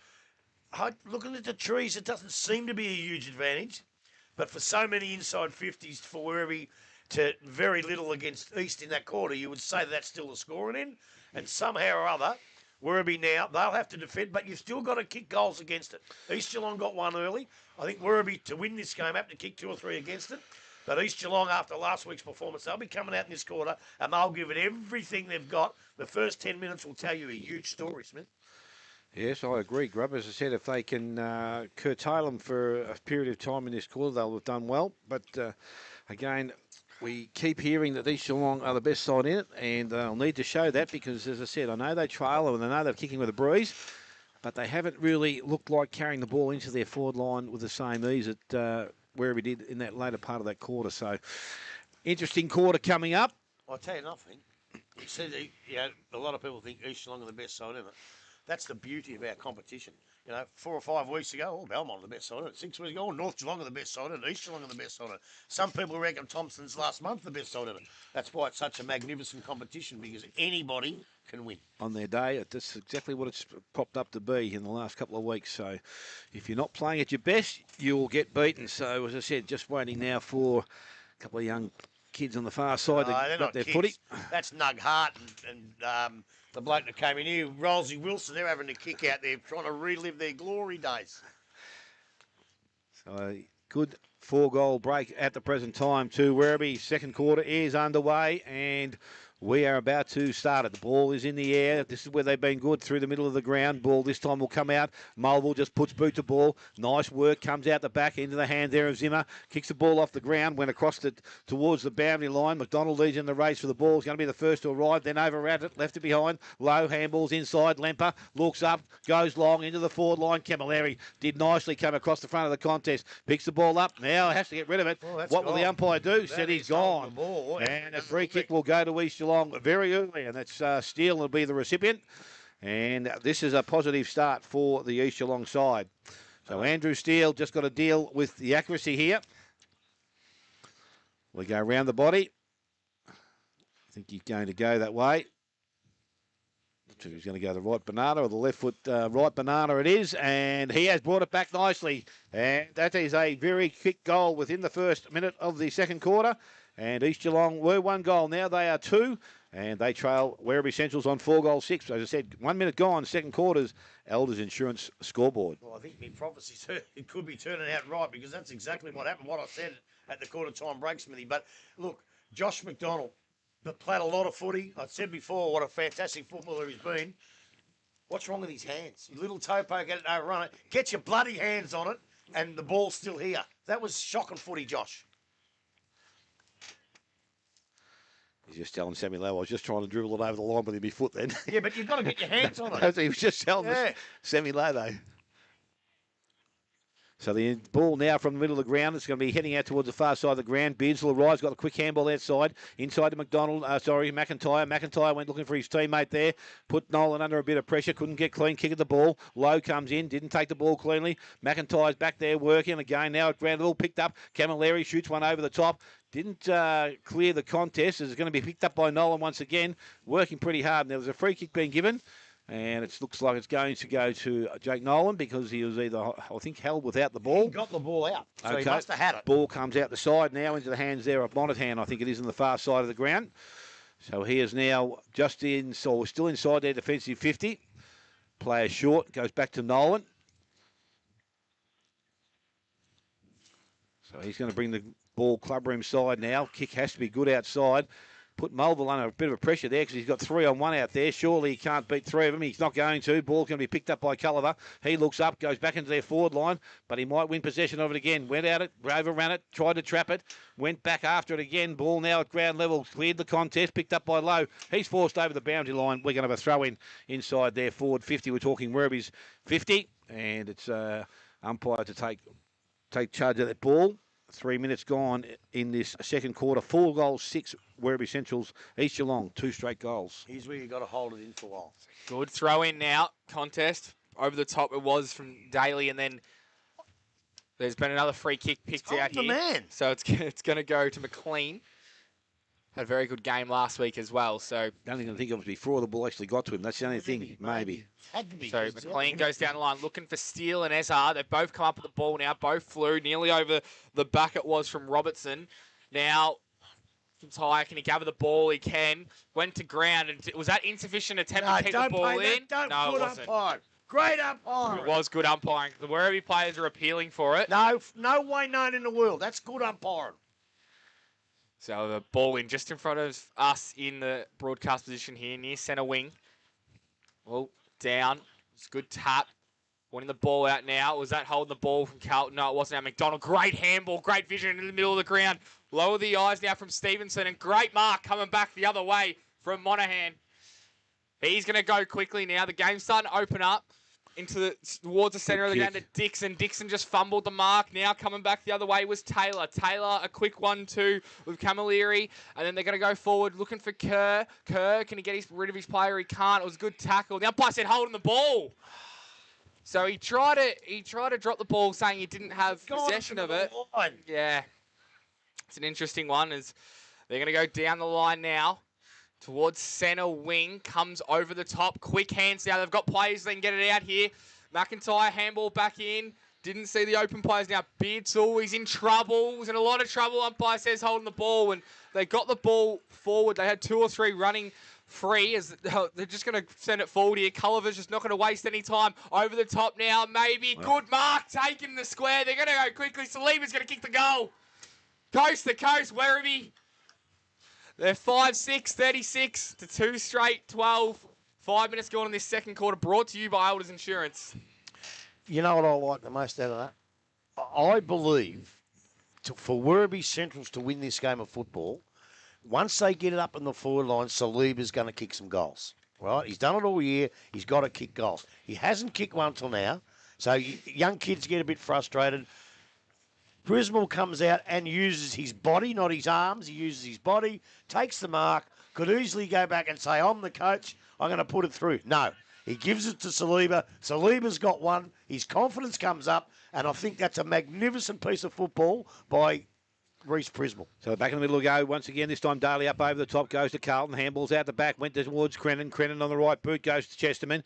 Looking at the trees, it doesn't seem to be a huge advantage. But for so many inside 50s for Werribee to very little against East in that quarter, you would say that's still a scoring in. And somehow or other, Werribee now, they'll have to defend, but you've still got to kick goals against it. East Geelong got one early. I think Werribee, to win this game, have to kick 2 or 3 against it. But East Geelong, after last week's performance, they'll be coming out in this quarter, and they'll give it everything they've got. The first 10 minutes will tell you a huge story, Smith. Yes, I agree, Grubb. As I said, if they can curtail them for a period of time in this quarter, they'll have done well. But again, we keep hearing that East Geelong are the best side in it, and they'll need to show that because, as I said, I know they trail and I know they're kicking with a breeze, but they haven't really looked like carrying the ball into their forward line with the same ease that Werribee did in that later part of that quarter. So, interesting quarter coming up. I'll tell you nothing. You said, a lot of people think East Geelong are the best side in it. That's the beauty of our competition. 4 or 5 weeks ago, Belmont are the best side. 6 weeks ago, North Geelong are the best side. East Geelong are the best side. Some people reckon Thompson's last month the best side of it. That's why it's such a magnificent competition, because anybody can win. On their day, that's exactly what it's popped up to be in the last couple of weeks. So if you're not playing at your best, you'll get beaten. So as I said, just waiting now for a couple of young kids on the far side to got their footy. That's Nug Hart and the bloke that came in here, Rolsey Wilson. They're having a kick out there, trying to relive their glory days. So a good 4-goal break at the present time to Werribee. Second quarter is underway, and we are about to start it. The ball is in the air. This is where they've been good, through the middle of the ground. Ball this time will come out. Mulville just puts boot to ball. Nice work. Comes out the back into the hand there of Zimmer. Kicks the ball off the ground. Went across towards the boundary line. McDonald leads in the race for the ball. He's going to be the first to arrive. Then over at it. Left it behind. Low handballs inside. Lemper looks up. Goes long into the forward line. Camilleri did nicely come across the front of the contest. Picks the ball up. Now has to get rid of it. What will the umpire do? Said he's gone. And a free kick will go to East Geelong very early, and that's Steele will be the recipient. And this is a positive start for the East Geelong side. So Andrew Steele just got to deal with the accuracy here. We go around the body. I think he's going to go that way. So he's going to go the right banana or the left foot right banana it is, and he has brought it back nicely. And that is a very quick goal within the first minute of the second quarter. And East Geelong were 1 goal. Now they are 2, and they trail Werribee Centrals on 4 goals 6. As I said, 1 minute gone, second quarter's Elders Insurance scoreboard. Well, I think my prophecy it could be turning out right, because that's exactly what happened, what I said at the quarter time break, Smithy. But look, Josh McDonald played a lot of footy. I said before what a fantastic footballer he's been. What's wrong with his hands? Your little toe poke at it, overrun it. Get your bloody hands on it, and the ball's still here. That was shocking footy, Josh. He's just telling Sammy Lowe, I was just trying to dribble it over the line with my foot then. Yeah, but you've got to get your hands on it. He was just telling Sammy Lowe, though. So the ball now from the middle of the ground. It's going to be heading out towards the far side of the ground. Beardsley rides, got a quick handball outside. Inside to McIntyre. McIntyre went looking for his teammate there. Put Nolan under a bit of pressure. Couldn't get clean kick at the ball. Lowe comes in. Didn't take the ball cleanly. McIntyre's back there working again. Now at ground level. Picked up. Camilleri shoots one over the top. Didn't clear the contest. It's going to be picked up by Nolan once again. Working pretty hard. There was a free kick being given. And it looks like it's going to go to Jake Nolan because he was either, I think, held without the ball. He got the ball out, so okay. he must have had it. Ball comes out the side now into the hands there of Monahan. I think it is on the far side of the ground. So he is now just in, so still inside their defensive 50. Player short, goes back to Nolan. So he's going to bring the ball clubroom side now. Kick has to be good outside. Put Mulville under a bit of a pressure there because he's got 3-on-1 out there. Surely he can't beat three of them. He's not going to. Ball can be picked up by Culliver. He looks up, goes back into their forward line, but he might win possession of it again. Went at it, overran it, tried to trap it, went back after it again. Ball now at ground level, cleared the contest, picked up by Lowe. He's forced over the boundary line. We're going to have a throw in inside their forward 50. We're talking Werribee's 50, and it's umpire to take charge of that ball. 3 minutes gone in this second quarter. 4 goals, 6 Werribee Centrals. East Geelong, 2 straight goals. Here's where you got to hold it in for a while. Good throw in now. Contest over the top. It was from Daly, and then there's been another free kick picked out here. Man. So it's going to go to McLean. Had a very good game last week as well. So The only thing I think of was before the ball actually got to him. That's the only thing, maybe. Had to be. So McLean goes down the line looking for Steele and Ezra. They've both come up with the ball now. Both flew nearly over the back it was from Robertson. Now, Tyre, can he gather the ball? He can. Went to ground. And was that insufficient attempt to keep the ball in? Don't No, good it wasn't. umpire. Great umpire. It was good umpiring. The Werribee players are appealing for it. No way known in the world. That's good umpiring. So the ball in just in front of us in the broadcast position here near centre wing. Well, down. It's a good tap. Wanting the ball out now. Was that holding the ball from Carlton? No, it wasn't. Now McDonald. Great handball. Great vision in the middle of the ground. Lower the eyes now from Stevenson. And great mark coming back the other way from Monahan. He's going to go quickly now. The game's starting to open up towards the centre of the game to Dixon. Dixon just fumbled the mark. Now coming back the other way was Taylor. Taylor, a quick 1-2 with Camilleri. And then they're going to go forward looking for Kerr. Kerr, can he get rid of his player? He can't. It was a good tackle. The umpire said holding the ball. So he tried to drop the ball saying he didn't have possession of it. Yeah. It's an interesting one as they're going to go down the line now. Towards centre wing, comes over the top. Quick hands now. They've got players. They can get it out here. McIntyre, handball back in. Didn't see the open players now. Beardsall, he's in trouble. He's in a lot of trouble. Umpire says holding the ball. And they got the ball forward. They had 2 or 3 running free as they're just going to send it forward here. Culliver's just not going to waste any time. Over the top now, maybe. Good mark. Taking the square. They're going to go quickly. Saliba's going to kick the goal. Coast to coast, Werribee. They're 5-6, 36 to 2 straight, 12. 5 minutes gone in this second quarter, brought to you by Elders Insurance. You know what I like the most out of that? I believe for Werribee Centrals to win this game of football, once they get it up in the forward line, Saliba's going to kick some goals. Right? He's done it all year. He's got to kick goals. He hasn't kicked one till now, so young kids get a bit frustrated. Prismal comes out and uses his body, not his arms. He uses his body, takes the mark, could easily go back and say, I'm the coach, I'm going to put it through. No, he gives it to Saliba. Saliba's got one. His confidence comes up, and I think that's a magnificent piece of football by Reece Prismal. So back in the middle of the go, once again, this time Daly up over the top, goes to Carlton, handballs out the back, went towards Crennan. Crennan on the right boot, goes to Chesterman.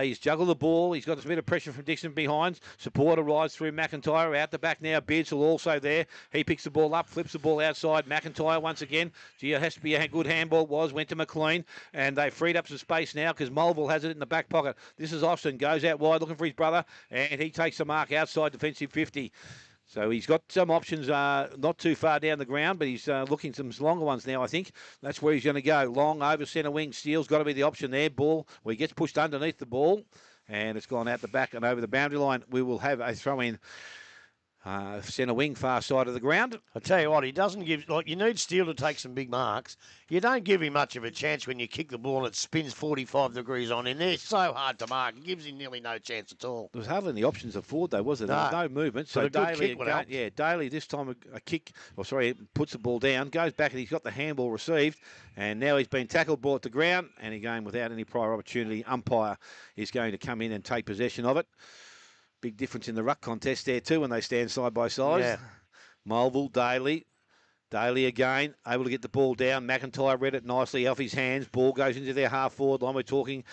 He's juggled the ball, he's got a bit of pressure from Dixon behind. Supporter rides through McIntyre, out the back now, Beardsall also there. He picks the ball up, flips the ball outside. McIntyre once again. Gee, it has to be a good handball, went to McLean, and they freed up some space now because Mulville has it in the back pocket. This is Austin, goes out wide looking for his brother, and he takes the mark outside defensive 50. So he's got some options not too far down the ground, but he's looking some longer ones now, I think. That's where he's going to go. Long over centre wing. Steele's got to be the option there. Ball where he gets pushed underneath the ball, and it's gone out the back and over the boundary line. We will have a throw-in Centre wing, far side of the ground. I tell you what, he doesn't give, like, you need Steele to take some big marks. You don't give him much of a chance when you kick the ball and it spins 45 degrees on in there. It's so hard to mark. It gives him nearly no chance at all. There was hardly any options of forward, though, was there? There was no movement. So But a good Daly, kick would help. Daly this time a kick, puts the ball down, goes back and he's got the handball received. And now he's been tackled, brought to ground, and again, without any prior opportunity, umpire is going to come in and take possession of it. Big difference in the ruck contest there too when they stand side by side. Yeah. Mulville, Daly again, able to get the ball down. McIntyre read it nicely off his hands. Ball goes into their half-forward line. We're talking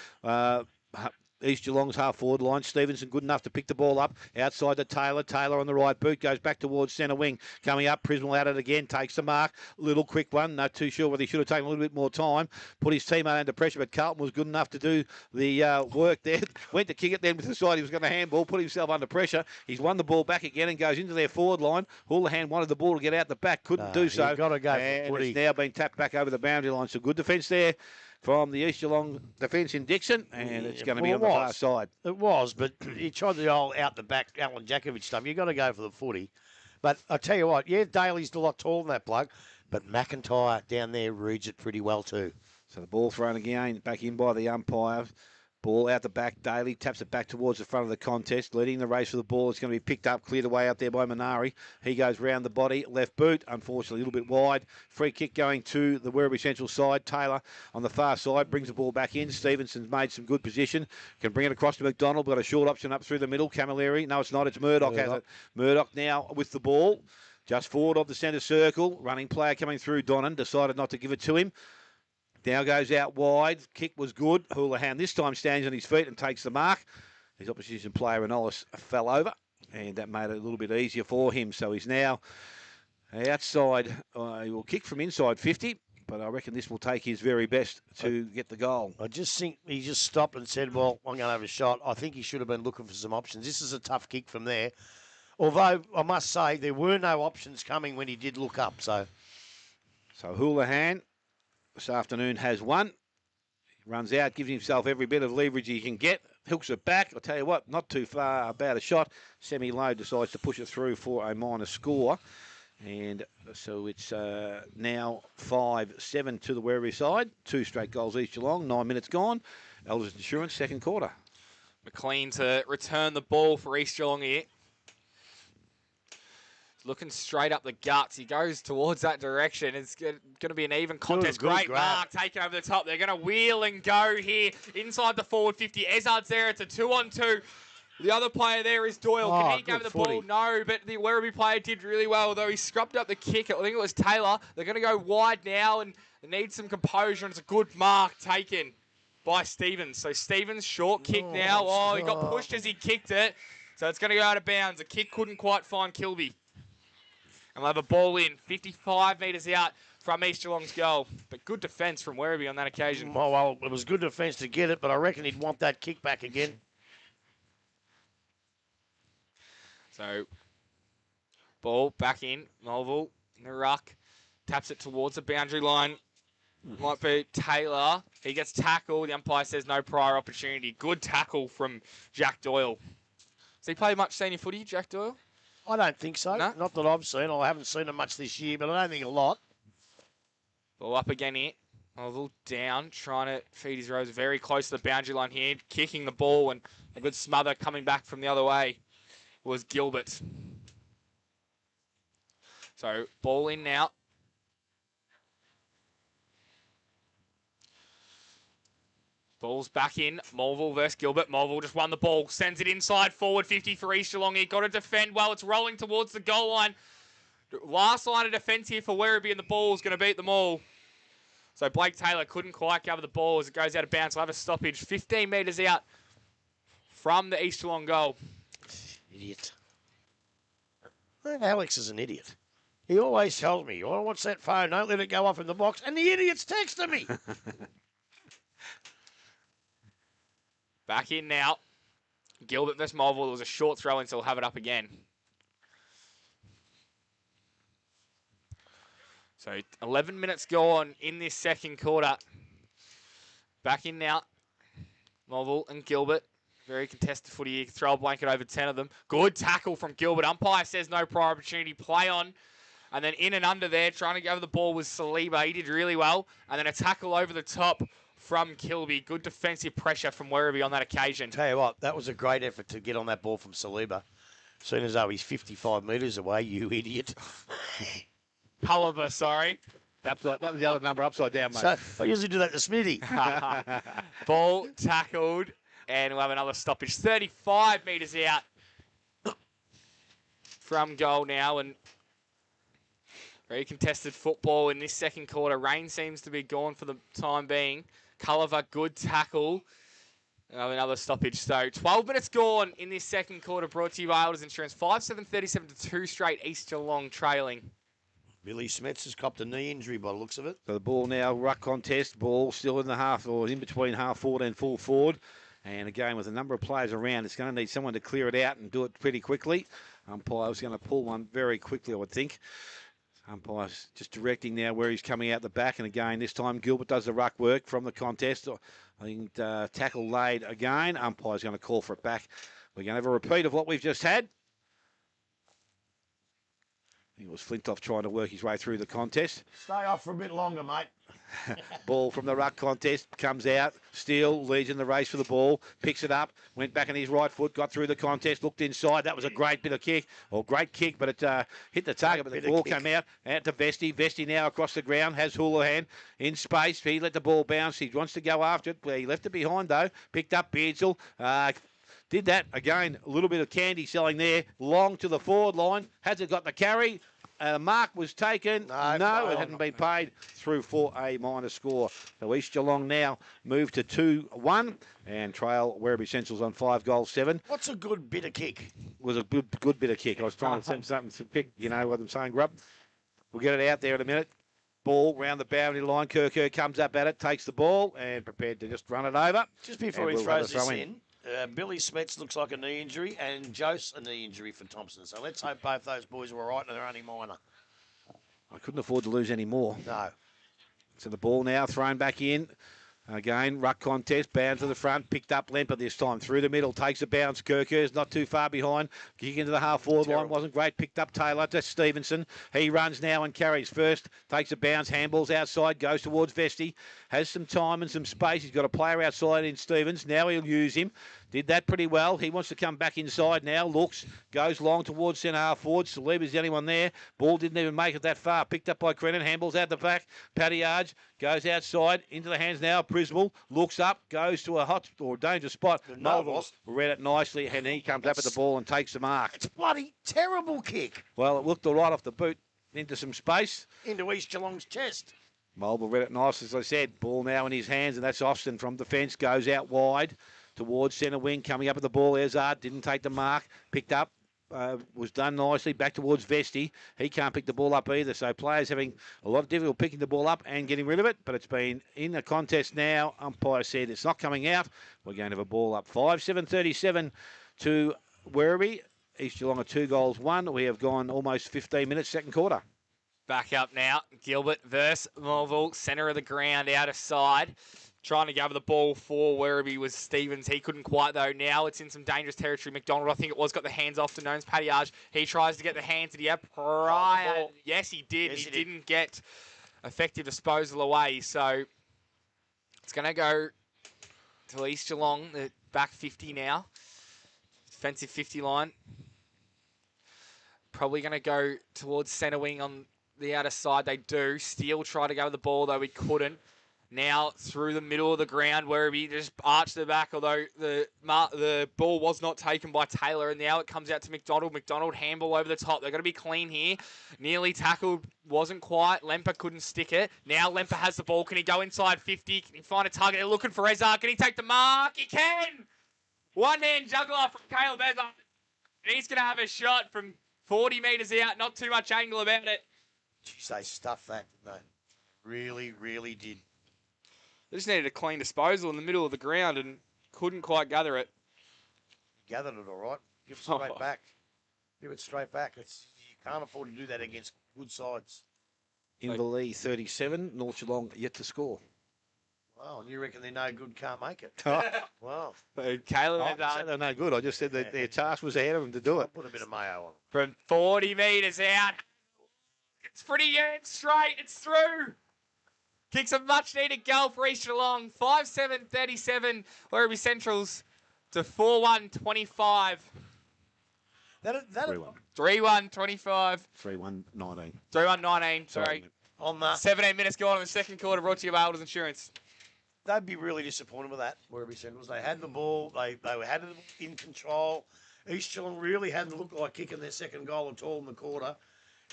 East Geelong's half-forward line. Stevenson good enough to pick the ball up outside to Taylor. Taylor on the right boot goes back towards centre wing. Coming up, Prismal at it again, takes the mark. Little quick one. Not too sure whether he should have taken a little bit more time. Put his teammate under pressure, but Carlton was good enough to do the work there. Went to kick it, then decided he was going to handball, put himself under pressure. He's won the ball back again and goes into their forward line. Houlihan wanted the ball to get out the back, couldn't do so. Got to go and for it's now been tapped back over the boundary line. So good defence there from the East Geelong defence in Dixon, and it's going to be on the far side. It was, but he tried the old out the back Alan Jakovic stuff. You've got to go for the footy. But I tell you what, yeah, Daly's a lot taller than that bloke, but McIntyre down there reads it pretty well too. So the ball thrown again, back in by the umpire. Ball out the back. Daly taps it back towards the front of the contest, leading the race for the ball. It's going to be picked up, cleared away out there by Minari. He goes round the body, left boot, unfortunately a little bit wide. Free kick going to the Werribee Central side. Taylor on the far side brings the ball back in. Stevenson's made some good position. Can bring it across to McDonald. Got a short option up through the middle. Camilleri. No, it's not. It's Murdoch has it. Murdoch now with the ball. Just forward of the centre circle. Running player coming through. Donnan decided not to give it to him. Now goes out wide. Kick was good. Houlihan this time stands on his feet and takes the mark. His opposition player, Renolis, fell over, and that made it a little bit easier for him. So he's now outside. He will kick from inside 50, but I reckon this will take his very best to get the goal. I just think he just stopped and said, well, I'm going to have a shot. I think he should have been looking for some options. This is a tough kick from there. Although, I must say, there were no options coming when he did look up. So Houlihan this afternoon has one. He runs out, gives himself every bit of leverage he can get, hooks it back. I'll tell you what, not too far about a shot. Semi-low decides to push it through for a minor score. And so it's now 5-7 to the Werribee side. 2 straight goals East Geelong, 9 minutes gone. Elders Insurance, second quarter. McLean to return the ball for East Geelong here. Looking straight up the guts. He goes towards that direction. It's going to be an even contest. Great mark taken over the top. They're going to wheel and go here inside the forward 50. Ezard's there. It's a 2-on-2. The other player there is Doyle. Can he go the ball? No, but the Werribee player did really well, although he scrubbed up the kick. I think it was Taylor. They're going to go wide now and they need some composure, and it's a good mark taken by Stevens. So Stevens, short kick now. Oh, he got pushed as he kicked it. So it's going to go out of bounds. The kick couldn't quite find Kilby. And we'll have a ball in, 55 metres out from East Geelong's goal. But good defence from Werribee on that occasion. Well, it was good defence to get it, but I reckon he'd want that kick back again. So, ball back in. Melville in the ruck. Taps it towards the boundary line. Might be Taylor. He gets tackled. The umpire says no prior opportunity. Good tackle from Jack Doyle. Has he played much senior footy, Jack Doyle? I don't think so. No? Not that I've seen. I haven't seen him much this year, but I don't think a lot. Ball up again here. Melville down, trying to feed his rows very close to the boundary line here. Kicking the ball, and a good smother coming back from the other way was Gilbert. So, ball in now. Ball's back in. Mulville versus Gilbert. Mulville just won the ball. Sends it inside forward 50 for East Geelong. He got to defend well. It's rolling towards the goal line. Last line of defence here for Werribee, and the ball's going to beat them all. So Blake Taylor couldn't quite cover the ball as it goes out of bounds. We'll have a stoppage 15 metres out from the East Geelong goal. Idiot. Alex is an idiot. He always tells me, oh, what's that phone? Don't let it go off in the box. And the idiot's texting me. Back in now. Gilbert versus Mulville. It was a short throw in, so we'll have it up again. So 11 minutes gone in this second quarter. Back in now. Mulville and Gilbert. Very contested footy here. Throw a blanket over 10 of them. Good tackle from Gilbert. Umpire says no prior opportunity. Play on. And then in and under there, trying to go the ball was Saliba. He did really well. And then a tackle over the top from Kilby. Good defensive pressure from Werribee on that occasion. Tell you what, that was a great effort to get on that ball from Saliba. Soon as though he's 55 metres away, you idiot. Culliver, sorry. That was the other number upside down, mate. So I usually do that to Smithy. Ball tackled. And we'll have another stoppage. 35 metres out from goal now. And very contested football in this second quarter. Rain seems to be gone for the time being. Culliver, good tackle. Another stoppage. So 12 minutes gone in this second quarter. Brought to you by Elders Insurance. 5-7-37 to 2 straight. East Geelong trailing. Billy Smets has copped a knee injury by the looks of it. So the ball now, ruck contest. Ball still in the half, or in between half forward and full forward. And again, with a number of players around, it's going to need someone to clear it out and do it pretty quickly. Umpire's going to pull one very quickly, I would think. Umpire's just directing now where he's coming out the back. And again, this time Gilbert does the ruck work from the contest. I think tackle laid again. Umpire's going to call for it back. We're going to have a repeat of what we've just had. I think it was Flintoff trying to work his way through the contest. Stay off for a bit longer, mate. Ball from the ruck contest comes out. Steele leads in the race for the ball. Picks it up. Went back on his right foot. Got through the contest. Looked inside. That was a great bit of kick. Or great kick, but it hit the target. But the ball came out to Vesti. Vesti now across the ground. Has Houlihan in space. He let the ball bounce. He wants to go after it. He left it behind, though. Picked up Beardsall. Did that. Again, a little bit of candy selling there. Long to the forward line. Has it got the carry? Mark was taken. No, it hadn't been paid through for a minor score. So East Geelong now move to 2-1 and trail Werribee Central's on 5-7. What's a good bit of kick? Was a good bit of kick. I was trying to send something to pick, you know what I'm saying, Grub? We'll get it out there in a minute. Ball round the boundary line. Kirk comes up at it, takes the ball and prepared to just run it over. Just before he throws this in. Billy Smets looks like a knee injury, and Jose a knee injury for Thompson. So let's hope both those boys were right and they're only minor. I couldn't afford to lose any more. No. So the ball now thrown back in. Again, ruck contest, bound to the front, picked up Lemper this time. Through the middle, takes a bounce. Kirker's not too far behind. Kick into the half-forward line, wasn't great. Picked up Taylor to Stevenson. He runs now and carries first. Takes a bounce, handballs outside, goes towards Vesti. Has some time and some space. He's got a player outside in Stevens. Now he'll use him. Did that pretty well. He wants to come back inside now. Looks, goes long towards centre half forward. Saliba's the only one there. Ball didn't even make it that far. Picked up by Crennan. Handballs out the back. Paddy Arge goes outside into the hands now. Prismal looks up, goes to a hot or dangerous spot. Mulville read it nicely, and he comes up at the ball and takes the mark. It's a bloody terrible kick. Well, it looked all right off the boot into some space. Into East Geelong's chest. Mulville read it nice, as I said. Ball now in his hands, and that's Austin from defence. Goes out wide towards centre wing, coming up at the ball. Ezard didn't take the mark, picked up, was done nicely, back towards Vesti. He can't pick the ball up either, so players having a lot of difficulty picking the ball up and getting rid of it, but it's been in the contest now. Umpire said it's not coming out. We're going to have a ball up. 5-7-37 to Werribee. East Geelong are 2-1. We have gone almost 15 minutes, second quarter. Back up now. Gilbert versus Melville, centre of the ground, out of side. Trying to gather the ball for Werribee was Stevens. He couldn't quite, though. Now it's in some dangerous territory. McDonald, I think it was, got the hands off to Nones Paddyage. He tries to get the hands. Did he have prior? Yes, he did. Yes, he didn't get effective disposal away. So it's going to go to East Geelong, the back 50 now. Defensive 50 line. Probably going to go towards centre wing on the outer side. They do. Steele tried to go with the ball, though he couldn't. Now through the middle of the ground, Werribee just arched the back, although the ball was not taken by Taylor, and now it comes out to McDonald. McDonald handball over the top. They're going to be clean here. Nearly tackled, wasn't quite. Lemper couldn't stick it. Now Lemper has the ball. Can he go inside 50? Can he find a target? They're looking for Ezard. Can he take the mark? He can! One-hand juggler from Caleb Ezard. And he's going to have a shot from 40 metres out. Not too much angle about it. Jeez, they stuffed that, didn't they? Really, really did. They just needed a clean disposal in the middle of the ground and couldn't quite gather it. Gathered it all right. Give it straight back. Give it straight back. You can't afford to do that against good sides. Inverleigh 37, North Geelong yet to score. Wow, and you reckon they're no good, can't make it? Wow. Caleb I had didn't say they're no good. I just said that their task was ahead of them to do I'll it. put a bit of mayo on. from 40 metres out. It's pretty good, straight, it's through. Kicks a much needed goal for East Geelong. 5-7-37, Werribee Centrals to 4-1-25. That 3-1. 3-1-25. 3-1-19. 3-1-19, sorry. on the 17 minutes gone in the second quarter, brought to you by Alders Insurance. they'd be really disappointed with that, Werribee Centrals. They had the ball, they had it in control. East Geelong really hadn't looked like kicking their second goal at all in the quarter,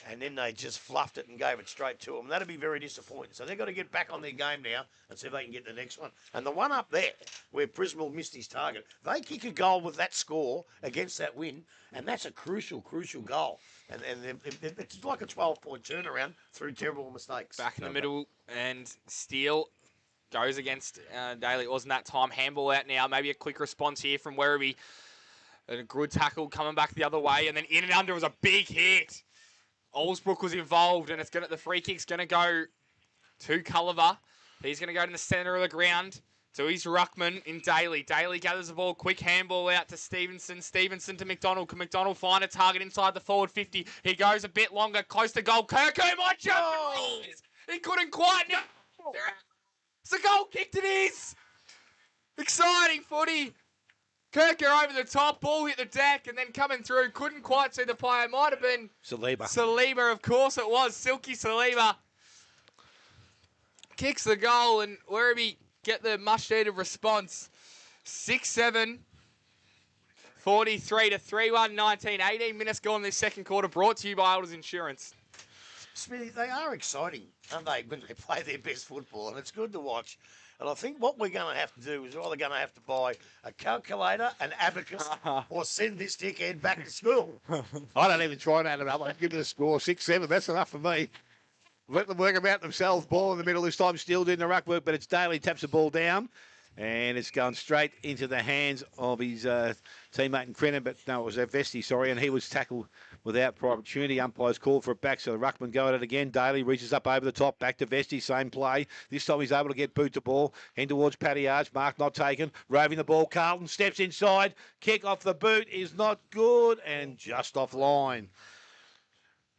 and then they just fluffed it and gave it straight to them. That'd be very disappointing. So they've got to get back on their game now and see if they can get the next one. And the one up there, where Prismal missed his target, they kick a goal with that score against that win, and that's a crucial, crucial goal. And it's like a 12-point turnaround through terrible mistakes. Back in the middle, and Steele goes against Daly. It wasn't that time. Handball out now. Maybe a quick response here from Werribee. And a good tackle coming back the other way. And then in and under was a big hit. Olsbrook was involved, and the free kick's going to go to Culliver. He's going to go to the centre of the ground to his ruckman in Daly. Daly gathers the ball. Quick handball out to Stevenson. Stevenson to McDonald. Can McDonald find a target inside the forward 50? He goes a bit longer, close to goal. Kirko might jump. Oh. He couldn't quite. No. It's a goal kicked, it is. Exciting footy. Kirker over the top, ball hit the deck, and then coming through, couldn't quite see the player. Might have been Saliba, of course it was. Silky Saliba kicks the goal, and Werribee get the much-needed response. 6-7, 43 to 3-1, 19. 18 minutes gone in this second quarter, brought to you by Alders Insurance. Smithy, they are exciting, aren't they, when they play their best football, and it's good to watch. And I think what we're going to have to do is either going to have to buy a calculator, an abacus, or send this dickhead back to school. I don't even try and add it up. I give it a score 6-7. That's enough for me. Let them work about themselves. Ball in the middle this time, still doing the ruck work, but it's Daly taps the ball down. And it's going straight into the hands of his teammate in Crennan, but no, it was Vesti, sorry, and he was tackled without prior opportunity. Umpires called for it back, so the ruckman go at it again. Daly reaches up over the top, back to Vesti, same play. This time he's able to get boot the ball, head towards Paddy Arch, mark not taken, roving the ball. Carlton steps inside, kick off the boot is not good, and just offline.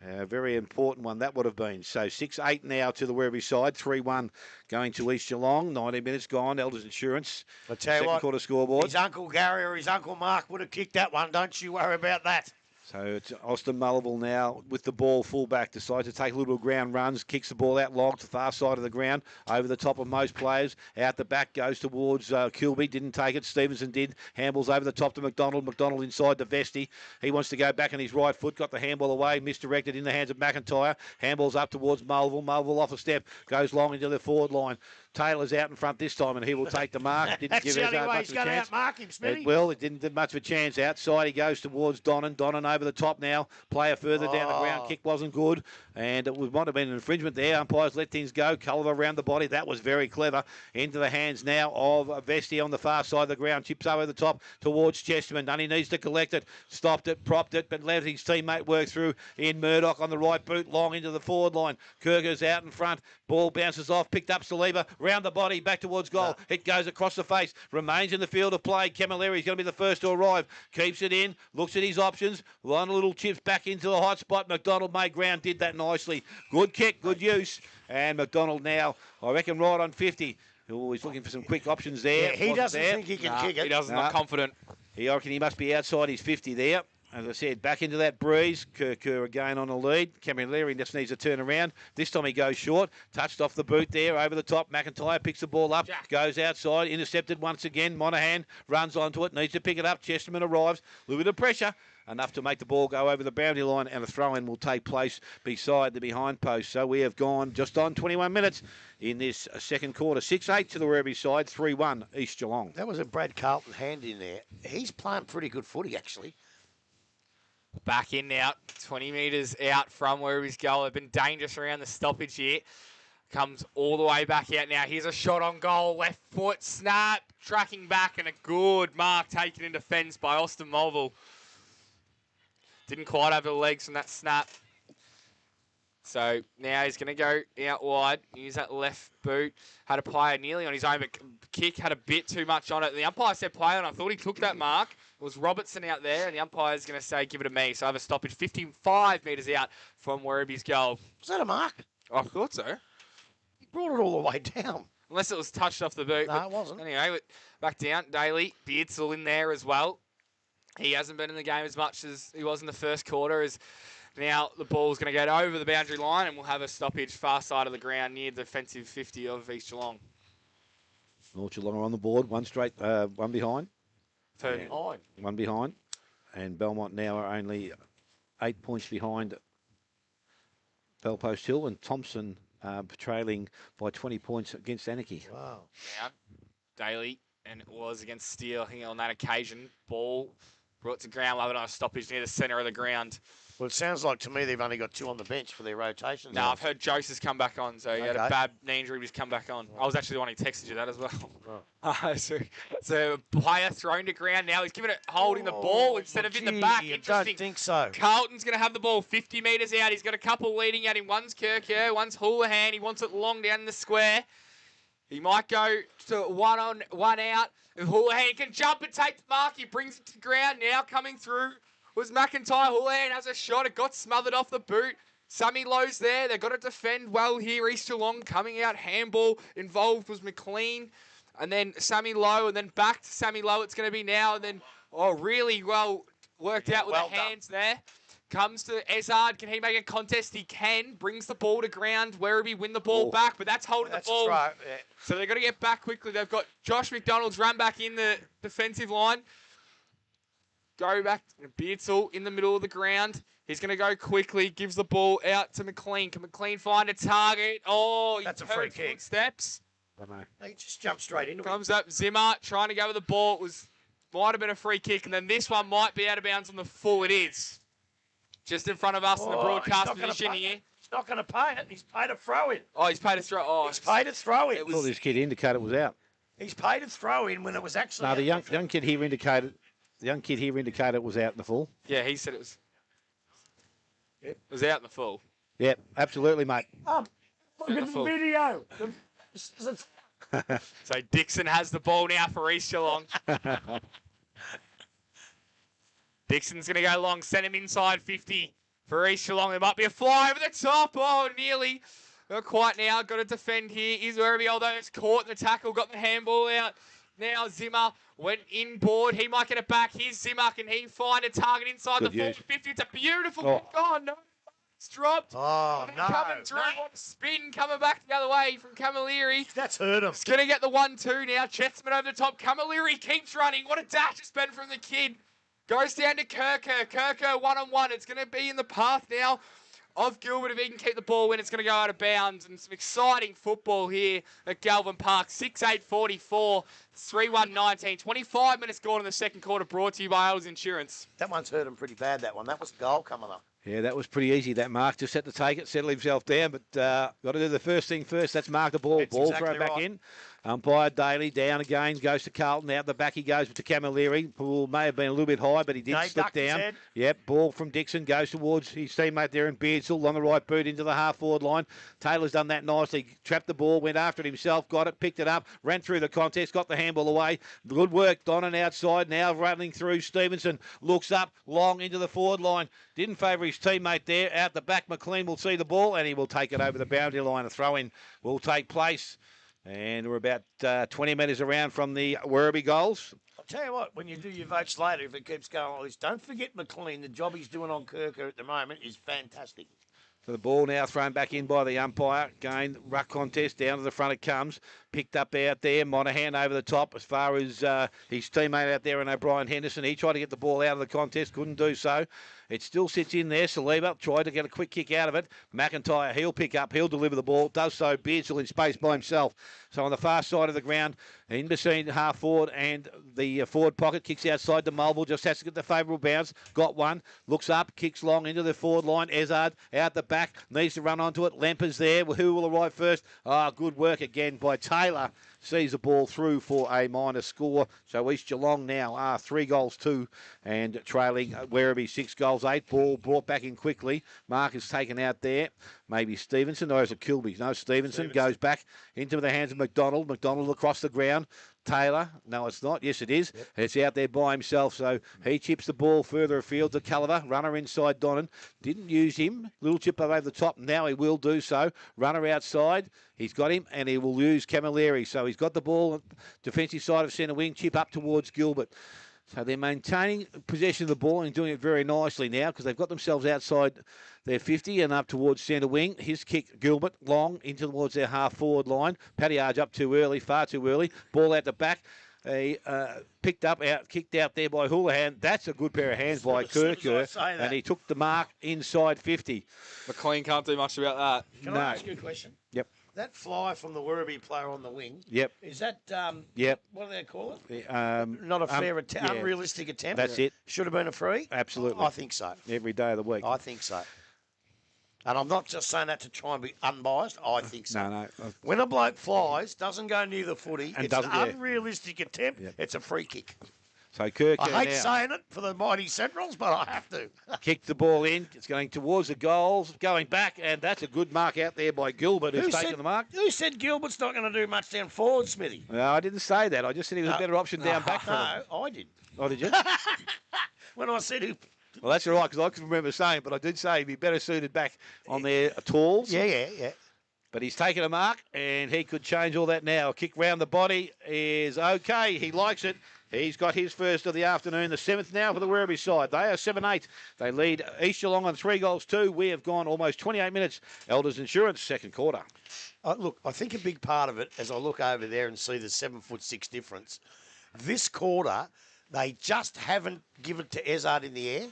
A very important one that would have been. So 6-8 now to the Werribee side. 3-1 going to East Geelong. 90 minutes gone. Elders Insurance. I tell you second what, quarter scoreboard. His Uncle Gary or his Uncle Mark would have kicked that one. Don't you worry about that. So it's Austin Mullival now with the ball fullback. Decides to take a little ground runs. Kicks the ball out long to the far side of the ground. Over the top of most players. Out the back goes towards Kilby. Didn't take it. Stevenson did. Handballs over the top to McDonald. McDonald inside the Vesti. He wants to go back on his right foot. Got the handball away. Misdirected in the hands of McIntyre. Handballs up towards Mullival. Mullival off a step. Goes long into the forward line. Taylor's out in front this time, and he will take the mark. Didn't give That's the only way much he's of a going to chance. outmark him, Smithy. Well, it didn't give much of a chance. Outside he goes towards Donnan. Donnan over the top now. Player further down the ground. Kick wasn't good, and it might have been an infringement there. Umpires let things go. Culliver around the body. That was very clever. Into the hands now of Vesti on the far side of the ground. Chips over the top towards Chesterman. None, he needs to collect it. Stopped it, propped it, but let his teammate work through in Murdoch on the right boot. Long into the forward line. Kirker's out in front. Ball bounces off. Picked up Saliba. Round the body. Back towards goal. It goes across the face. Remains in the field of play. Camilleri is going to be the first to arrive. Keeps it in. Looks at his options. One little chips back into the hot spot. McDonald made ground. Did that nicely. Good kick. Good use. And McDonald now, I reckon, right on 50. Oh, he's looking for some quick options there. Yeah, he doesn't think he can kick it. He doesn't. Not confident. I reckon he must be outside his 50 there. As I said, back into that breeze. Kerr again on the lead. Camilleri just needs to turn around. This time he goes short. Touched off the boot there, over the top. McIntyre picks the ball up. Goes outside. Intercepted once again. Monahan runs onto it. Needs to pick it up. Chesterman arrives. A little bit of pressure. Enough to make the ball go over the boundary line, and a throw-in will take place beside the behind post. So we have gone just on 21 minutes in this second quarter. 6-8 to the Werribee side. 3-1 East Geelong. That was a Brad Carlton hand in there. He's playing pretty good footy, actually. Back in now, 20 metres out from where he's goal. They've been dangerous around the stoppage here. Comes all the way back out now. Here's a shot on goal. Left foot, snap, tracking back, and a good mark taken in defence by Austin Mulvill. Didn't quite have the legs from that snap. So now he's going to go out wide, use that left boot. Had a player nearly on his own, but kick had a bit too much on it. The umpire said play on. I thought he took that mark. It was Robertson out there, and the umpire's going to say give it to me. So I have a stoppage 55 metres out from Werribee's goal. Was that a mark? I thought so. He brought it all the way down. Unless it was touched off the boot. No, it wasn't. Anyway, back down. Daly, Beardsall in there as well. He hasn't been in the game as much as he was in the first quarter. As now the ball's going to go over the boundary line, and we'll have a stoppage far side of the ground near the defensive 50 of East Geelong. North Geelong are on the board, one behind. Third. One behind. And Belmont now are only 8 points behind Bellpost Hill, and Thompson trailing by 20 points against Anarchy. Wow. Now, Daly, and it was against Steele, I think on that occasion. Ball brought to ground, we'll have it on a stoppage near the centre of the ground. Well, it sounds like to me they've only got 2 on the bench for their rotations. No, I've heard Jose has come back on, so he had a bad knee injury, but he's come back on. I was actually the one who texted you that as well. So a player thrown to ground now. He's giving it, holding the ball instead of in the back. I Interesting. don't think so. Carlton's going to have the ball 50 metres out. He's got a couple leading at him. One's Kirker, one's Houlihan. He wants it long down in the square. He might go to one on, one out. If Houlihan can jump and take the mark, he brings it to ground now. Coming through was McIntyre. Houlihan has a shot. It got smothered off the boot. Sammy Lowe's there. They've got to defend well here. East Geelong coming out. Handball involved was McLean. And then Sammy Lowe, and then back to Sammy Lowe. It's going to be now. And then, really well worked out with the hands there. Comes to Ezard. Can he make a contest? He can. Brings the ball to ground. Werribee win the ball back, but that's holding the ball. Right. Yeah. So they've got to get back quickly. They've got Josh McDonald's run back in the defensive line. Go back. Beardsall in the middle of the ground. He's going to go quickly. Gives the ball out to McLean. Can McLean find a target? Oh, that's a free kick. Steps. He just jumped straight into it. Comes up Zimmer trying to go with the ball. Might have been a free kick, and then this one might be out of bounds on the full. It is. Just in front of us in the broadcast position here. He's not going to pay it. He's paid a throw in. Oh, he's paid a throw. Oh, he's paid a throw in. I thought this kid indicated it was out. He's paid a throw in when it was actually. No, the young kid here indicated. The young kid here indicated it was out in the full. Yeah, he said it was. It was out in the full. Yeah, absolutely, mate. Look at the video. So Dixon has the ball now for East Geelong. Dixon's going to go long, send him inside 50 for East Geelong. There might be a fly over the top. Oh, nearly. Not quite now. Got to defend here. Is Werribee, although it's caught in the tackle, got the handball out. Now Zimmer went inboard. He might get it back. Here's Zimmer. Can he find a target inside the 50? It's a beautiful kick. Oh, no. It's dropped. Oh, no. Coming through. What a spin. Coming back the other way from Camilleri. That's hurt him. He's going to get the 1-2 now. Chessman over the top. Camilleri keeps running. What a dash it's been from the kid. Goes down to Kirker. Kirker one-on-one. It's going to be in the path now of Gilbert. If he can keep the ball in, it's going to go out of bounds. And some exciting football here at Galvin Park. 6-8-44, 3-1-19. 25 minutes gone in the second quarter, brought to you by Elders Insurance. That one's hurt him pretty bad, that one. That was the goal coming up. Yeah, that was pretty easy, that mark. Just had to take it, settle himself down, but got to do the first thing first. That's mark the ball. That's ball exactly throw back right. in. Umpire Daly down again, goes to Carlton. Out the back he goes to Camilleri. Ball may have been a little bit high, but he did No, he slip ducked his down. head. Yep, ball from Dixon goes towards his teammate there in Beardsall on the right boot into the half-forward line. Taylor's done that nicely. Trapped the ball, went after it himself, got it, picked it up, ran through the contest, got the handball away. Good work, Donnan outside now, running through. Stevenson looks up, long into the forward line. Didn't favour his teammate there. Out the back, McLean will see the ball, and he will take it over the boundary line. A throw-in will take place. And we're about 20 metres around from the Werribee goals. I'll tell you what, when you do your votes later, if it keeps going like this, don't forget McLean. The job he's doing on Kirker at the moment is fantastic. So the ball now thrown back in by the umpire. Again, ruck contest, down to the front it comes. Picked up out there, Monaghan over the top as far as his teammate out there and O'Brien Henderson. He tried to get the ball out of the contest, couldn't do so. It still sits in there. Saliba tried to get a quick kick out of it. McIntyre, he'll pick up, he'll deliver the ball. Does so, Beardsall in space by himself. So on the far side of the ground, in between half forward and the forward pocket, kicks outside to Mulville, just has to get the favourable bounce. Got one, looks up, kicks long into the forward line. Ezard out the back, needs to run onto it. Lemper's there. Who will arrive first? Good work again by Taylor. Sees the ball through for a minor score. So East Geelong now are 3-2 and trailing Werribee 6 goals. Charles 8. Ball brought back in quickly. Mark is taken out there. Maybe Stevenson, or is it Kilby? No, Stevenson goes back into the hands of McDonald. McDonald across the ground. Taylor, no, it's not. Yes, it is. Yep. It's out there by himself, so he chips the ball further afield to Culliver. Runner inside Donnan. Didn't use him. Little chip over the top. Now he will do so. Runner outside. He's got him, and he will use Camilleri. So he's got the ball, defensive side of centre wing, chip up towards Gilbert. So they're maintaining possession of the ball and doing it very nicely now because they've got themselves outside their 50 and up towards centre wing. His kick, Gilbert, long into towards their half-forward line. Paddyard's up too early, far too early. Ball out the back. He kicked out there by Houlihan. That's a good pair of hands by Kirker, and he took the mark inside 50. McLean can't do much about that. Can I ask you a question? Yep. That fly from the Werribee player on the wing. Yep. Is that yep. What do they call it? Not a fair attempt, unrealistic attempt. That's it. Should have been a free. Absolutely. I think so. Every day of the week. I think so. And I'm not just saying that to try and be unbiased. I think so. No. When a bloke flies, doesn't go near the footy, And it's an unrealistic attempt. Yep. It's a free kick. So Kirk, I hate saying it for the mighty Centrals, but I have to. Kicked the ball in. It's going towards the goals, going back, and that's a good mark out there by Gilbert, who's taken the mark. Who said Gilbert's not going to do much down forward, Smithy? No, I didn't say that. I just said he was a better option down back for him. No, I did. Oh, did you? When I said who... Well, that's all right, because I can remember saying, but I did say he'd be better suited back on their talls. Yeah. But he's taken a mark, and he could change all that now. A kick round the body is okay. He likes it. He's got his first of the afternoon, the 7th now for the Werribee side. They are 7-8. They lead East Geelong on 3-2. We have gone almost 28 minutes. Elders Insurance, second quarter. Look, I think a big part of it, as I look over there and see the 7'6" difference, this quarter, they just haven't given it to Ezard in the air.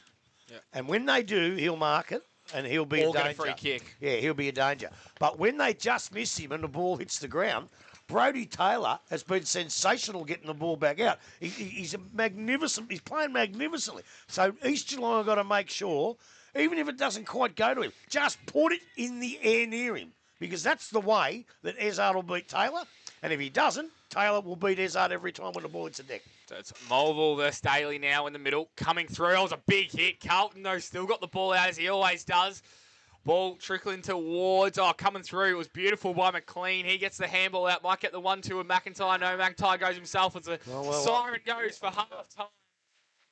Yeah. And when they do, he'll mark it. And he'll be a danger. Get a free kick. Yeah, he'll be a danger. But when they just miss him and the ball hits the ground, Brodie Taylor has been sensational getting the ball back out. He's a magnificent. He's playing magnificently. So East Geelong have got to make sure, even if it doesn't quite go to him, just put it in the air near him, because that's the way that Ezard will beat Taylor. And if he doesn't, Taylor will beat Ezard every time when the ball hits the deck. So it's Mulville versus Daly now in the middle. Coming through. It was a big hit. Carlton, though, still got the ball out as he always does. Ball trickling towards. Oh, coming through. It was beautiful by McLean. He gets the handball out. Might get the 1-2 of McIntyre. No, McIntyre goes himself. It's a siren goes for half-time.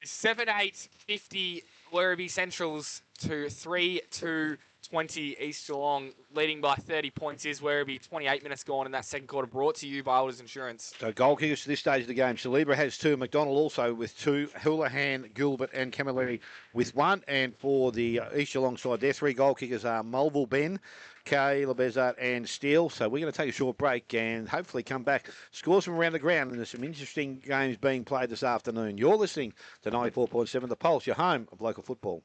7-8, 50 Werribee Centrals to 3-2. 20 East Geelong, leading by 30 points is Werribee. 28 minutes gone in that second quarter, brought to you by Elders Insurance. So goal kickers to this stage of the game. Salibra has 2, McDonald also with 2, Houlihan, Gilbert and Camilleri with 1. And for the East Geelong side, their 3 goal kickers are Mulville, Ben, Caleb Ezard and Steele. So we're going to take a short break and hopefully come back. Scores from around the ground, and there's some interesting games being played this afternoon. You're listening to 94.7 The Pulse, your home of local football.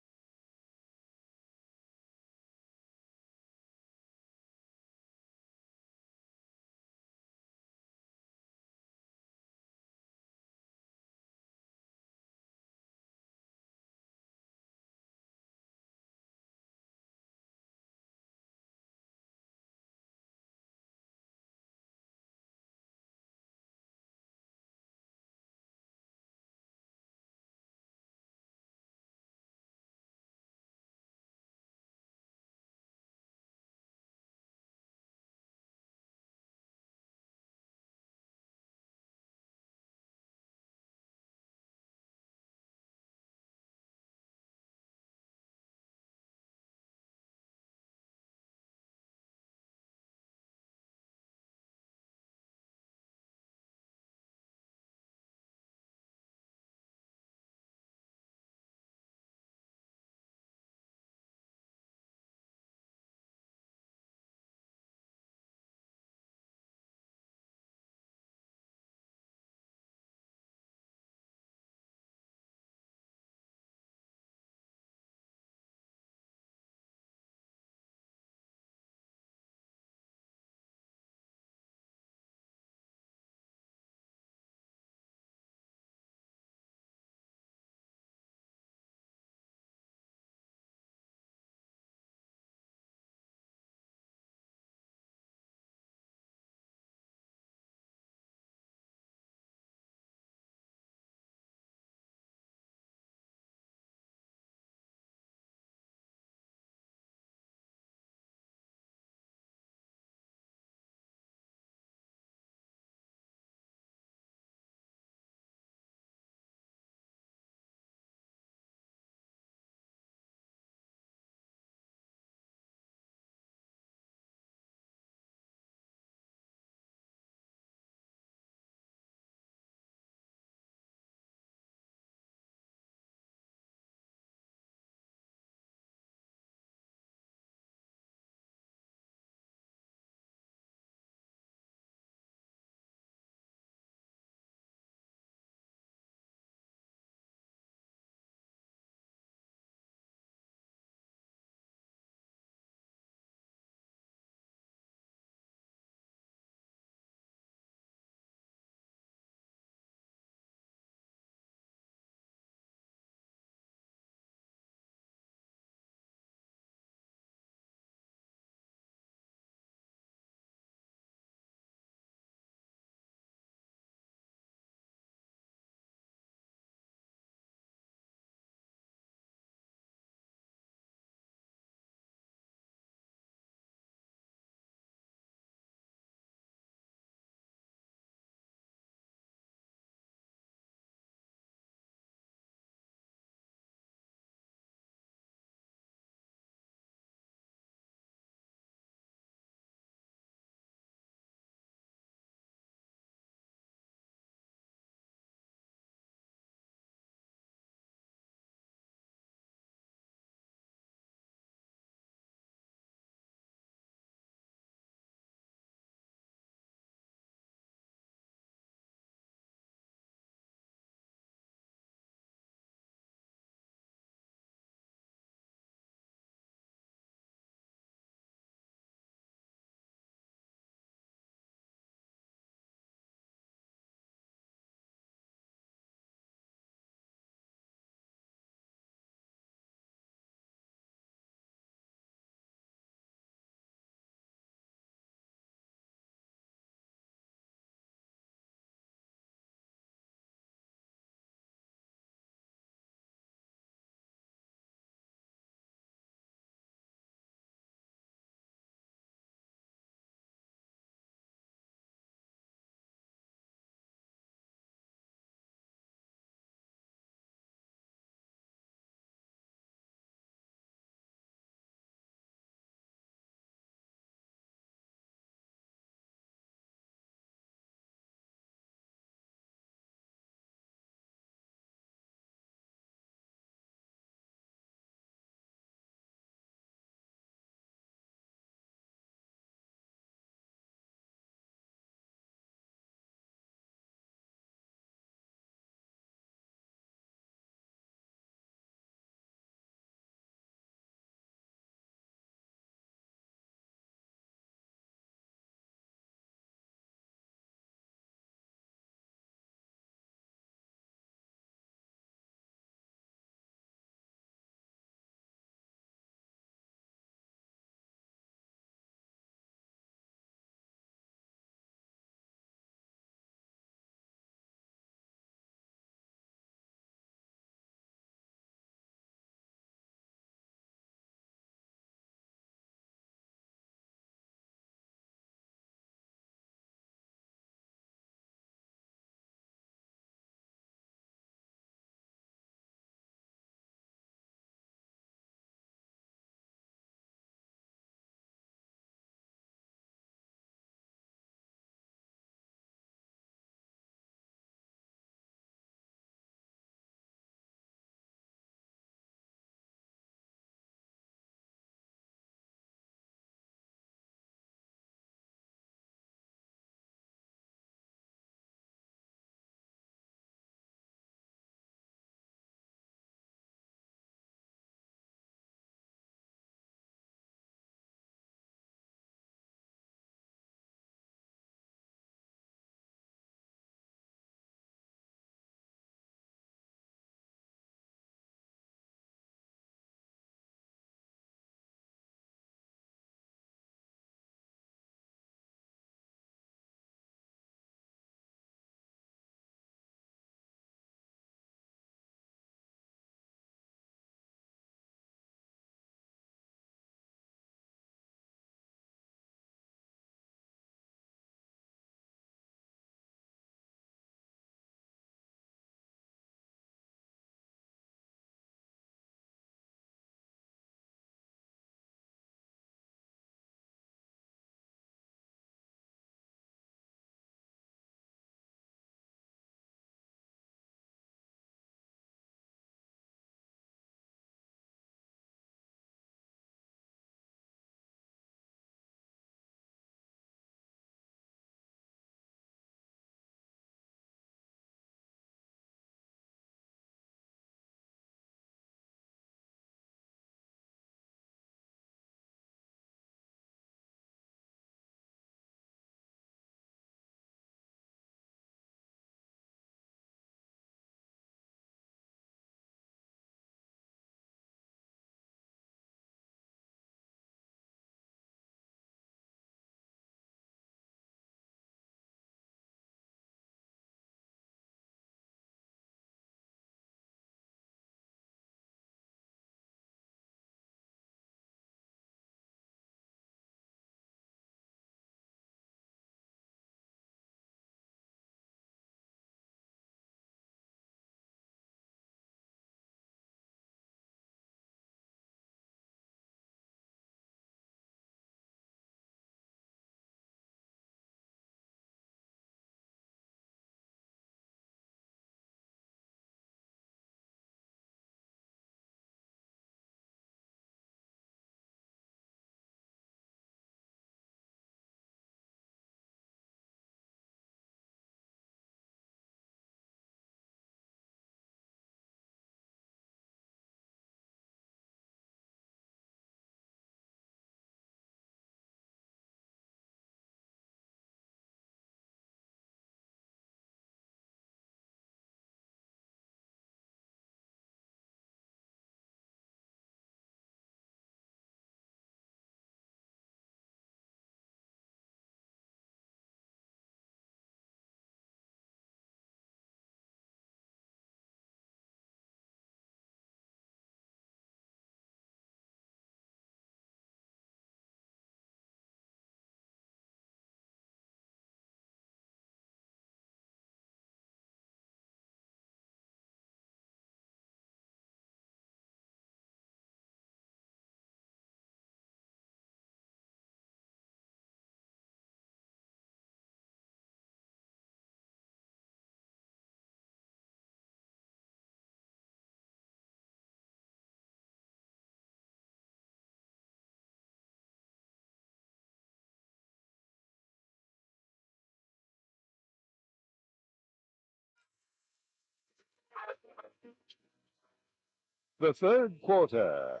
The third quarter,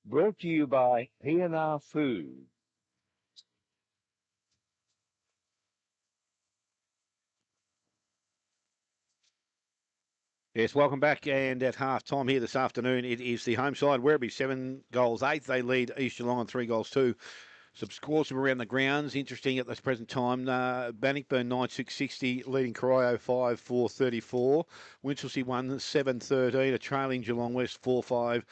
brought to you by P&R Food. Yes, welcome back. And at half time here this afternoon, it is the home side. Werribee 7 goals 8. They lead East Geelong on 3 goals 2. Some scores from around the grounds. Interesting at this present time. Bannockburn 9-6-60, leading Corio 5-4-34. Winchelsea 1-7-13, a trailing Geelong West 4-5.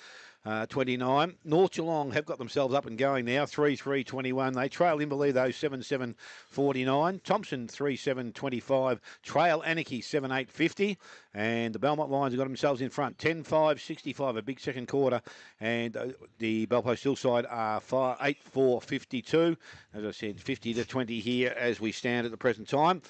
29. North Geelong have got themselves up and going now, 3-3-21. They trail Inverleigh, though, 7-7-49. Thompson, 3-7-25. Trail Anarchy, 7-8-50. And the Belmont Lions have got themselves in front, 10-5-65, a big second quarter. And the Belpost Hillside are 8-4-52. As I said, 50-20 here as we stand at the present time.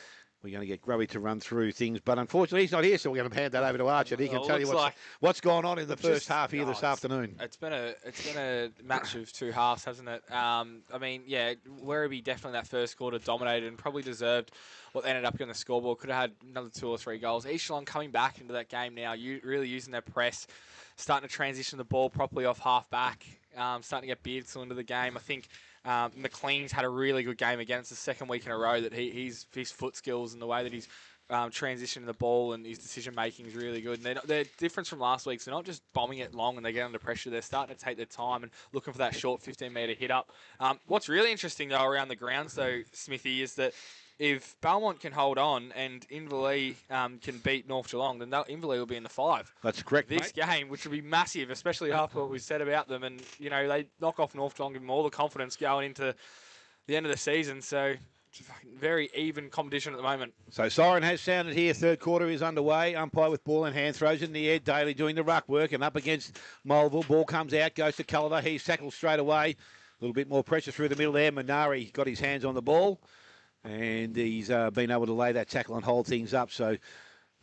We're going to get Grubby to run through things, but unfortunately he's not here, so we're going to hand that over to Archer. He can tell you what's gone on in the first half here this afternoon. It's been a match of two halves, hasn't it? I mean, yeah, Werribee definitely that first quarter dominated and probably deserved what ended up on the scoreboard. Could have had another 2 or 3 goals. East Geelong coming back into that game now, really using their press, starting to transition the ball properly off half back, starting to get Beardsall into the game. I think McLean's had a really good game again. It's the second week in a row that his foot skills and the way that he's transitioning the ball and his decision making is really good. And they're different from last week. So they're not just bombing it long and they get under pressure. They're starting to take their time and looking for that short 15-metre hit up. What's really interesting though around the grounds though, Smithy, is that if Belmont can hold on and Inverleigh can beat North Geelong, then Inverleigh will be in the 5. That's correct, this game, which will be massive, especially after what we said about them. And, you know, they knock off North Geelong, give them all the confidence going into the end of the season. So, it's a very even competition at the moment. So, siren has sounded here. Third quarter is underway. Umpire with ball in hand, throws it in the air. Daly doing the ruck work and up against Mulville. Ball comes out, goes to Culliver. He's tackled straight away. A little bit more pressure through the middle there. Minari got his hands on the ball. And he's been able to lay that tackle and hold things up. So if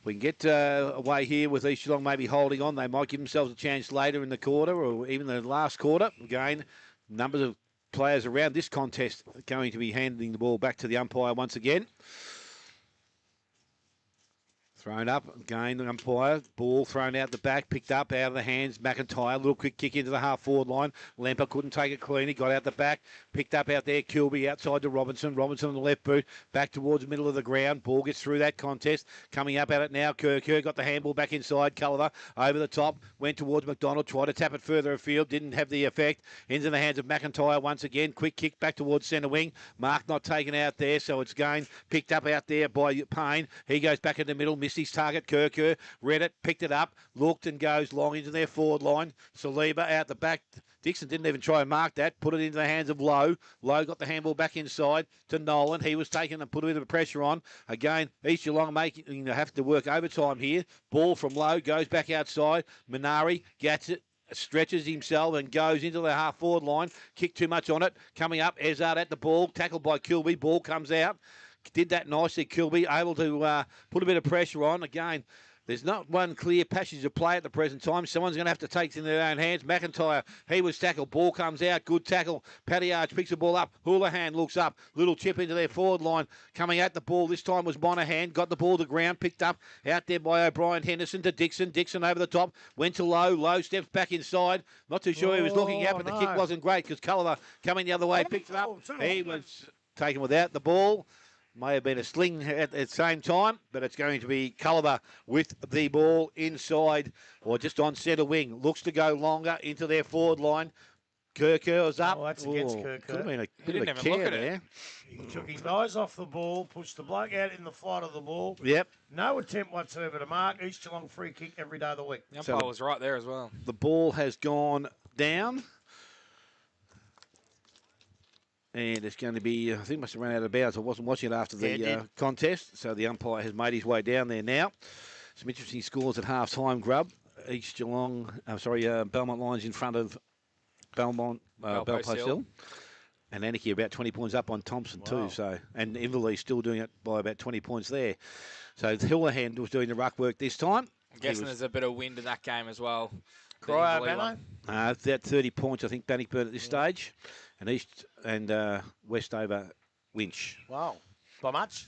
we can get away here with East Geelong maybe holding on, they might give themselves a chance later in the quarter or even the last quarter. Again, numbers of players around this contest are going to be handing the ball back to the umpire once again. Thrown up, again, the umpire. Ball thrown out the back, picked up out of the hands. McIntyre, little quick kick into the half-forward line. Lemper couldn't take it clean. He got out the back, picked up out there. Kilby outside to Robinson. Robinson on the left boot, back towards the middle of the ground. Ball gets through that contest. Coming up at it now, Kerr got the handball back inside. Culliver over the top, went towards McDonald, tried to tap it further afield, didn't have the effect. Into the hands of McIntyre once again. Quick kick back towards centre wing. Mark not taken out there, so it's again picked up out there by Payne. He goes back in the middle, missed his target. Kerr read it, picked it up, looked and goes long into their forward line. Saliba out the back. Dixon didn't even try and mark that. Put it into the hands of Lowe. Lowe got the handball back inside to Nolan. He was taken and put a bit of pressure on. Again, East Geelong have to work overtime here. Ball from Lowe goes back outside. Minari gets it. Stretches himself and goes into the half-forward line. Kicked too much on it. Coming up, Ezard at the ball. Tackled by Kilby. Ball comes out. Did that nicely, Kilby, able to put a bit of pressure on. Again, there's not one clear passage of play at the present time. Someone's going to have to take it in their own hands. McIntyre, he was tackled. Ball comes out. Good tackle. Paddy Arch picks the ball up. Houlihan looks up. Little chip into their forward line. Coming at the ball this time was Monahan. Got the ball to ground. Picked up out there by O'Brien. Henderson to Dixon. Dixon over the top. Went to Lowe. Lowe steps back inside. Not too sure he was looking out, but the kick wasn't great because Culliver coming the other way. Picked it up. He was taken without the ball. May have been a sling at the same time, but it's going to be Culliver with the ball inside or just on centre wing. Looks to go longer into their forward line. Kerr was up. Oh, that's against Kerr. Could have been a bit of a care there. He took his eyes off the ball, pushed the bloke out in the flight of the ball. Yep. No attempt whatsoever to mark. East Geelong free kick every day of the week. The umpire was right there as well. The ball has gone down. And it's going to be, I think must have run out of bounds. I wasn't watching it after the contest. So the umpire has made his way down there now. Some interesting scores at half-time, Grub. East Geelong, Belmont Lions in front of Belpost Hill. And Anarchy about 20 points up on Thompson too. So, and Inverleigh still doing it by about 20 points there. So Houlihan was doing the ruck work this time. I'm guessing there's a bit of wind in that game as well. Cryo, Benno? About 30 points, I think, Bannockburn at this stage. And East and Westover Winch. Wow. By much?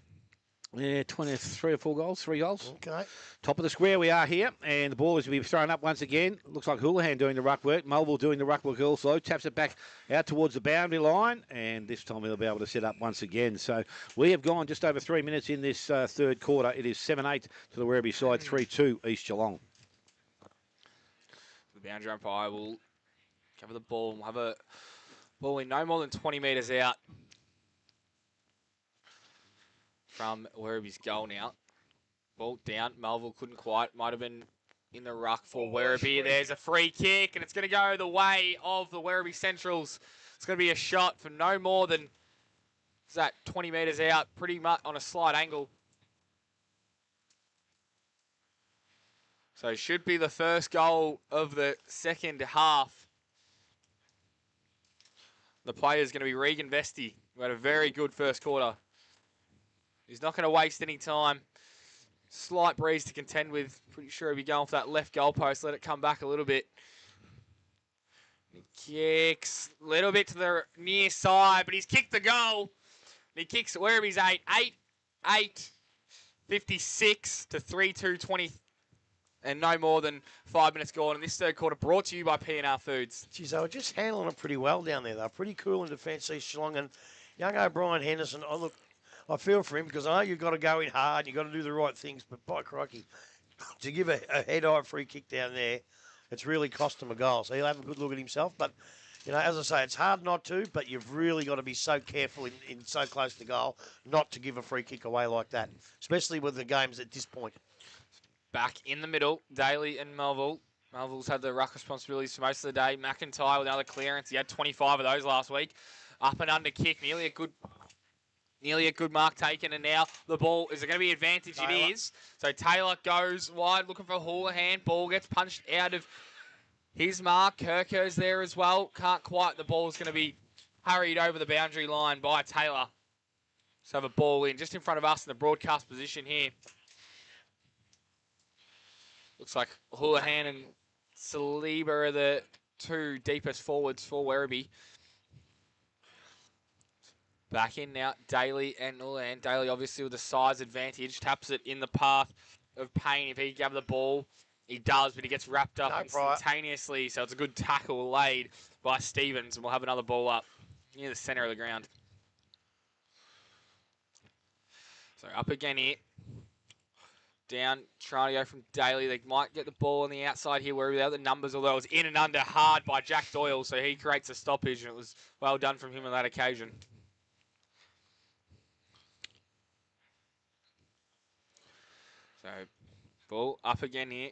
Yeah, 23 or 4 goals, 3 goals. Okay. Top of the square we are here, and the ball is to be thrown up once again. Looks like Houlihan doing the ruck work. Mulville doing the ruck work also. Taps it back out towards the boundary line, and this time he'll be able to set up once again. So we have gone just over 3 minutes in this third quarter. It is 7-8 to the Werribee side, 3-2 East Geelong. The boundary umpire will cover the ball. We'll have a ball in no more than 20 metres out from Werribee's goal now. Ball down. Melville couldn't quite. Might have been in the ruck for Werribee. There's a free kick, and it's going to go the way of the Werribee Centrals. It's going to be a shot for no more than, is that 20 metres out, pretty much on a slight angle. So it should be the first goal of the second half. The player is going to be Regan Vesti, who had a very good first quarter. He's not going to waste any time. Slight breeze to contend with. Pretty sure he'll be going for that left goalpost. Let it come back a little bit. He kicks a little bit to the near side, but he's kicked the goal. He kicks Werribee's 56 to 3-2-20. And no more than 5 minutes gone. And this third quarter brought to you by P&R Foods. Geez, they were just handling it pretty well down there. They were pretty cool in defence, East Geelong. And young O'Brien Henderson, I feel for him because I know you've got to go in hard and you've got to do the right things. But by crikey, to give a head-eye free kick down there, it's really cost him a goal. So he'll have a good look at himself. But, you know, as I say, it's hard not to, but you've really got to be so careful in so close to goal not to give a free kick away like that, especially with the games at this point. Back in the middle, Daly and Melville. Melville's had the ruck responsibilities for most of the day. McIntyre with another clearance. He had 25 of those last week. Up and under kick, nearly a good mark taken, and now the ball, is it going to be advantage? Taylor. It is. So Taylor goes wide, looking for Houlihan. Ball gets punched out of his mark. Kirko's there as well. Can't quite. The ball's going to be hurried over the boundary line by Taylor. So have a ball in just in front of us in the broadcast position here. Looks like Houlihan and Saliba are the two deepest forwards for Werribee. Back in now, Daly and Houlihan. Daly obviously with the size advantage. Taps it in the path of Payne. If he can have the ball, he does, but he gets wrapped up instantaneously. So it's a good tackle laid by Stevens, and we'll have another ball up near the centre of the ground. So up again here. Down, trying to go from Daly. They might get the ball on the outside here where without the numbers, although it was in and under hard by Jack Doyle, so he creates a stoppage, and it was well done from him on that occasion. So, ball up again here.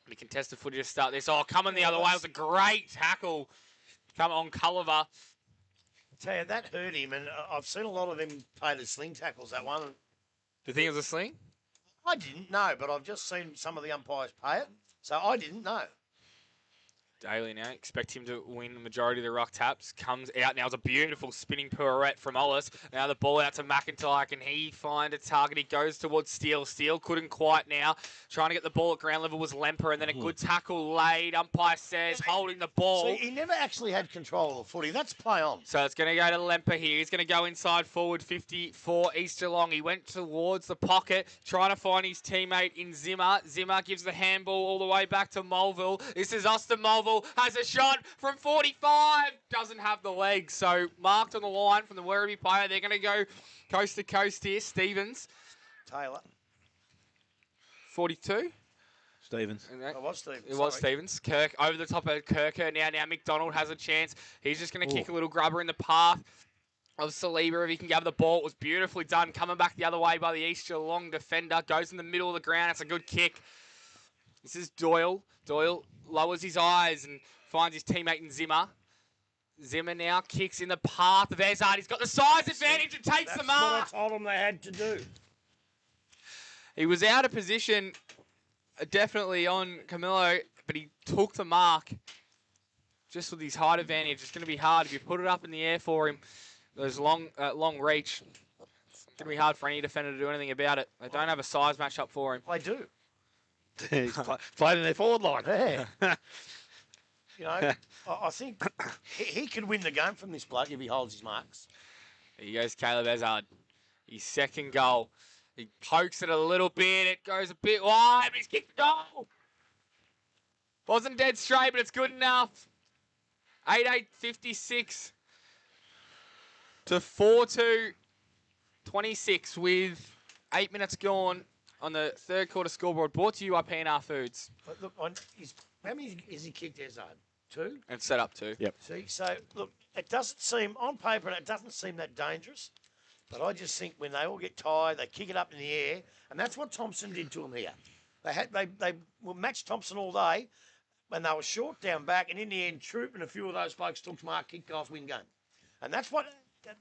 The contested footage to start this. Oh, coming the other way. It was a great tackle. Come on, Culliver. Tell you, that hurt him, and I've seen a lot of them play the sling tackles, that one. Do you think it was a sling? I didn't know, but I've just seen some of the umpires pay it, so I didn't know. Daly now, expect him to win the majority of the ruck taps. Comes out now. It's a beautiful spinning pirouette from Ollis. Now the ball out to McIntyre. Can he find a target? He goes towards Steele. Steele couldn't quite now. Trying to get the ball at ground level was Lemper, and then a good tackle laid. Umpire says holding the ball. See, he never actually had control of the footy. That's play on. So it's going to go to Lemper here. He's going to go inside forward 50 for East Geelong. He went towards the pocket, trying to find his teammate in Zimmer. Zimmer gives the handball all the way back to Mulville. This is Austin Mulville. Has a shot from 45. Doesn't have the legs. So marked on the line from the Werribee player. They're going to go coast to coast here. Stevens. Taylor. 42. Stevens. It was Stevens. It was Stevens. Kirk over the top of Kirker. Now McDonald has a chance. He's just going to kick a little grubber in the path of Saliba. If he can gather the ball, it was beautifully done. Coming back the other way by the East Geelong defender. Goes in the middle of the ground. It's a good kick. This is Doyle. Doyle lowers his eyes and finds his teammate in Zimmer. Zimmer now kicks in the path of Ezard. He's got the size advantage and takes the mark. That's what I told them they had to do. He was out of position, definitely on Camillo, but he took the mark just with his height advantage. It's going to be hard if you put it up in the air for him. Those long reach. It's going to be hard for any defender to do anything about it. They don't have a size match up for him. They do. He's played in their forward line. Yeah. You know, I think he could win the game from this bloke if he holds his marks. Here goes Caleb Ezard. His second goal. He pokes it a little bit. It goes a bit wide, but he's kicked the goal. Wasn't dead straight, but it's good enough. 8-8-56 to 4-2-26 with 8 minutes gone on the third quarter scoreboard. Brought to you by P&R Foods. But look, how many has he kicked, Ezard? 2? And set up 2. Yep. See, so look, it doesn't seem, on paper, it doesn't seem that dangerous. But I just think when they all get tired, they kick it up in the air, and that's what Thompson did to them here. They were matched Thompson all day, and they were short down back, and in the end, Troop and a few of those folks took mark, kicked off, win game. And that's what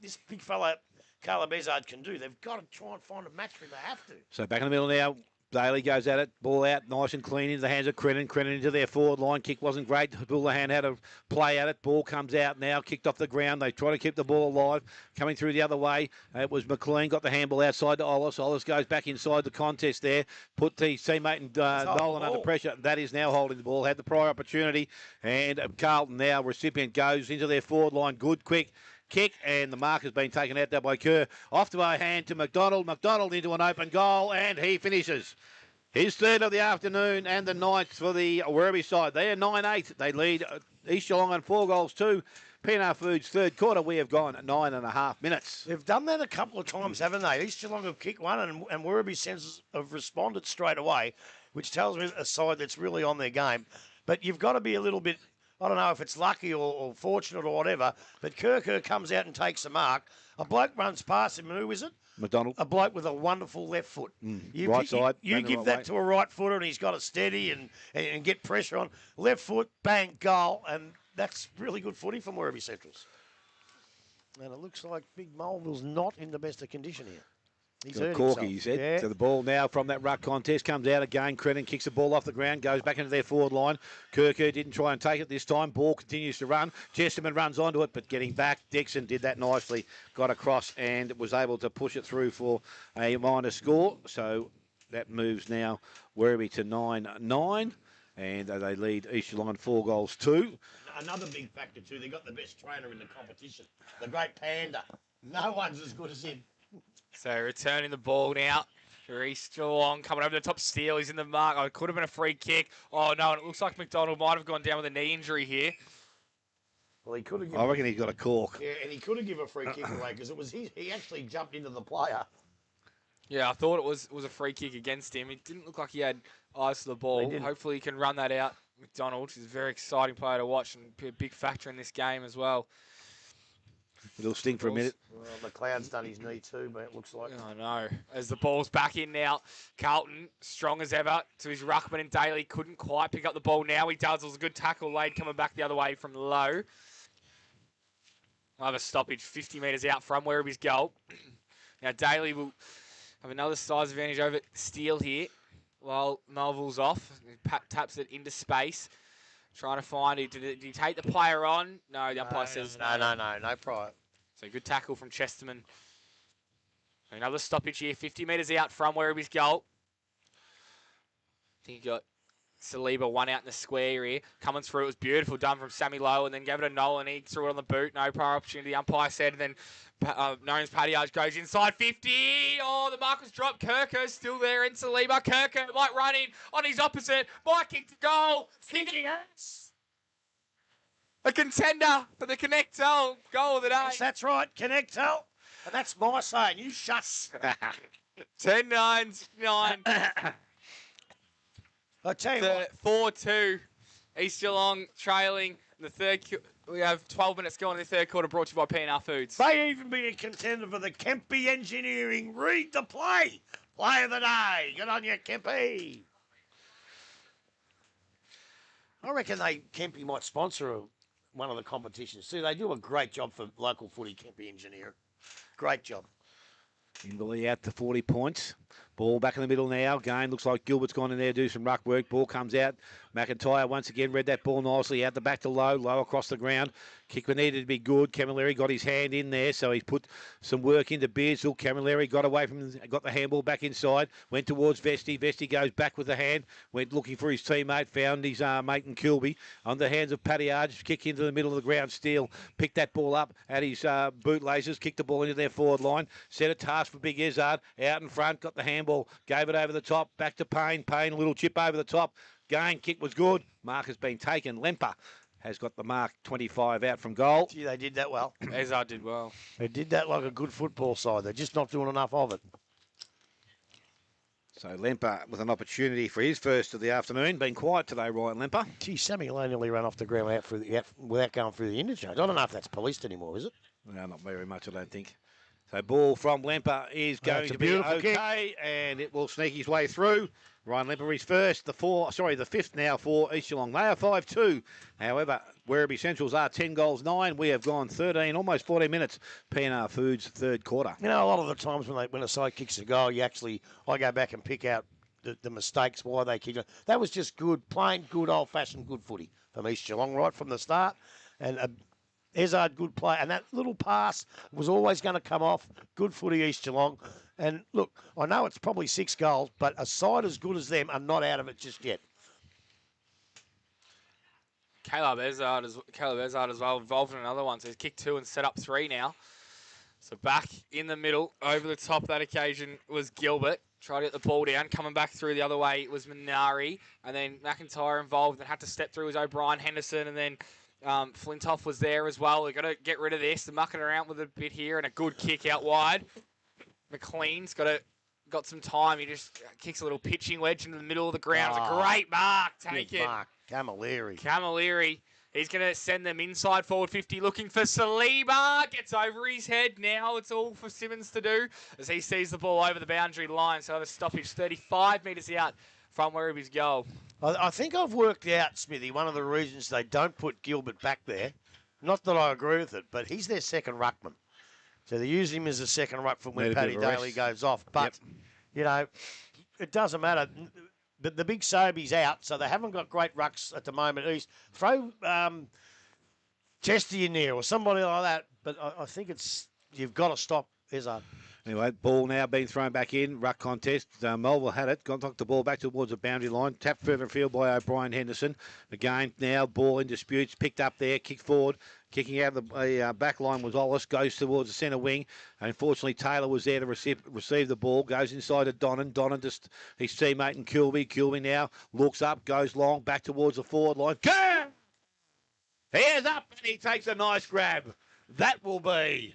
this big fella, Caleb Ezard, can do. They've got to try and find a match where they have to. So back in the middle now. Daly goes at it, ball out, nice and clean into the hands of Crennan. Crennan into their forward line. Kick wasn't great. Houlihan had a play at it. Ball comes out now, kicked off the ground. They try to keep the ball alive. Coming through the other way, it was McLean, got the handball outside to Ollis. Ollis goes back inside the contest there. Put the teammate and Nolan under pressure. That is now holding the ball. Had the prior opportunity. And Carlton now, recipient goes into their forward line. Good, quick kick, and the mark has been taken out there by Kerr. Off to our hand to McDonald. McDonald into an open goal, and he finishes. His third of the afternoon and the ninth for the Werribee side. They are 9-8. They lead East Geelong on 4-2. P&R Foods third quarter. We have gone 9.5 minutes. They've done that a couple of times, haven't they? East Geelong have kicked one, and Werribee Centres have responded straight away, which tells me a side that's really on their game. But you've got to be a little bit, I don't know if it's lucky or fortunate or whatever, but Kerr comes out and takes a mark. A bloke runs past him, and who is it? McDonald. A bloke with a wonderful left foot. Right side. You give that to a right footer, and he's got to steady and get pressure on. Left foot, bang, goal, and that's really good footy from Werribee Centrals. And it looks like Big Mulville's not in the best of condition here. He's hurt Corky, himself. he said. Yeah. So the ball now from that ruck contest comes out again. Crennan kicks the ball off the ground, goes back into their forward line. Kerr didn't try and take it this time. Ball continues to run. Chesterman runs onto it, but getting back. Dixon did that nicely. Got across and was able to push it through for a minor score. So that moves now Werribee to 9-9. And they lead East Geelong 4-2. Another big factor, too, they got the best trainer in the competition. The great Panda. No one's as good as him. So returning the ball now for East Geelong, coming over the top steal. He's in the mark. Oh, it could have been a free kick. Oh, no, and it looks like McDonald might have gone down with a knee injury here. Well, he could have. I reckon he's got a cork. Yeah, and he could have given a free kick away because it was he actually jumped into the player. Yeah, I thought it was a free kick against him. It didn't look like he had eyes for the ball. Hopefully he can run that out. McDonald is a very exciting player to watch and be a big factor in this game as well. It'll sting for a minute. Well, McLeod's done his knee too, but it looks like. I know. As the ball's back in now, Carlton, strong as ever, to his ruckman and Daly. Couldn't quite pick up the ball now. He does. It was a good tackle laid coming back the other way from low. We'll have a stoppage 50 metres out from Werribee's goal. Now Daly will have another size advantage over Steele here while Melville's off. He taps it into space. Trying to find it. Did he take the player on? No, the umpire says no prior. So good tackle from Chesterman. Another stoppage here, 50 metres out from Werribee's goal. I think he got Saliba one out in the square here. Coming through, it was beautiful done from Sammy Lowe, and then gave it to Nolan. He threw it on the boot. No prior opportunity, the umpire said. And then Nolan's Padiage goes inside 50. Oh, the mark was dropped. Kirker's still there in Saliba. Kirker might run in on his opposite. Might kick to goal. Thinking a contender for the Connectel goal of the day. Yes, that's right, Connectel. And that's my saying. You shut. 10-9. I tell you what. 4-2. East Geelong trailing in the third. We have 12 minutes going in the third quarter, brought to you by P&R Foods. May even be a contender for the Kempy Engineering. Read the play. Play of the day. Good on you, Kempy. I reckon Kempy might sponsor one of the competitions too. They do a great job for local footy, Kempy Engineering. Great job. Kimberley out to 40 points. Ball back in the middle now. Again, looks like Gilbert's gone in there to do some ruck work. Ball comes out. McIntyre once again read that ball nicely out the back to low across the ground. Kick needed to be good. Camilleri got his hand in there, so he's put some work into Beardsville. Camilleri got away from, got the handball back inside, went towards Vesti. Vesti goes back with the hand, went looking for his teammate, found his mate in Kilby. On the hands of Paddy Arge, kick into the middle of the ground. Steele picked that ball up at his bootlaces, kicked the ball into their forward line, set a task for Big Izzard out in front, got the handball, gave it over the top, back to Payne. Payne, a little chip over the top. Gain, kick was good. Mark has been taken. Lemper has got the mark 25 out from goal. Gee, they did that well. Izzard did well. They did that like a good football side. They're just not doing enough of it. So Lemper with an opportunity for his first of the afternoon. Been quiet today, Ryan Lemper. Gee, Sammy Lane nearly ran off the ground without going through the interchange. I don't know if that's policed anymore, is it? No, not very much, I don't think. So ball from Lemper is going to be okay, and it will sneak his way through. Ryan Lemper is first, the fifth now for East Geelong. They are 5-2. However, Werribee Centrals are 10 goals, 9. We have gone 13, almost 14 minutes. PNR Foods, third quarter. You know, a lot of the times when a side kicks a goal, I go back and pick out the mistakes, why they kick it. That was just good, plain good, old-fashioned good footy from East Geelong right from the start. And Izzard, good play. And that little pass was always going to come off. Good footy, East Geelong. And look, I know it's probably 6 goals, but a side as good as them are not out of it just yet. Caleb Izzard as well, involved in another one. So he's kicked 2 and set up 3 now. So back in the middle, over the top that occasion was Gilbert. Tried to get the ball down. Coming back through the other way it was Minari. And then McIntyre involved and had to step through was O'Brien Henderson. And then Flintoff was there as well. We've got to get rid of this. They're mucking around with a bit here and a good kick out wide. McLean's got some time. He just kicks a little pitching wedge into the middle of the ground. It's a great mark. Take it. Mark. Camilleri. He's going to send them inside forward 50, looking for Saliba. Gets over his head. Now it's all for Simmons to do as he sees the ball over the boundary line. So the stoppage 35 metres out from Werribee's goal. I think I've worked out, Smithy, one of the reasons they don't put Gilbert back there. Not that I agree with it, but he's their second ruckman. So they use him as a second ruck from when Paddy Daly goes off. But, you know, it doesn't matter. But the big Sobe's out, so they haven't got great rucks at the moment. Throw Chesty in there or somebody like that. But I think you've got to stop Izzard. Anyway, ball now being thrown back in. Ruck contest. Melville had it. Knocked the ball back towards the boundary line. Tapped further field by O'Brien Henderson. Again, now ball in disputes. Picked up there. Kicked forward. Kicking out of the back line was Ollis. Goes towards the centre wing. Unfortunately, Taylor was there to receive the ball. Goes inside to Donnan. Donnan just his teammate in Kilby. Kilby now looks up. Goes long. Back towards the forward line. Go! Here's up. And he takes a nice grab. That will be...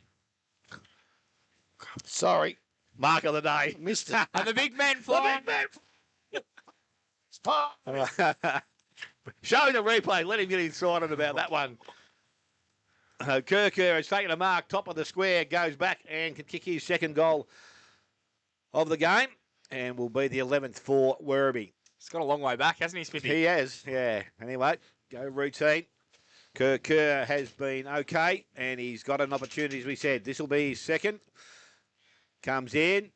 Sorry. Mark of the day. Missed it. And the big man flying. Showing the replay. Let him get excited about that one. Kirker has taken a mark. Top of the square. Goes back and can kick his second goal of the game. And will be the 11th for Werribee. He's got a long way back, hasn't he, Smithy? He has, yeah. Anyway, go routine. Kerr has been okay. And he's got an opportunity, as we said. This will be his second. Comes in,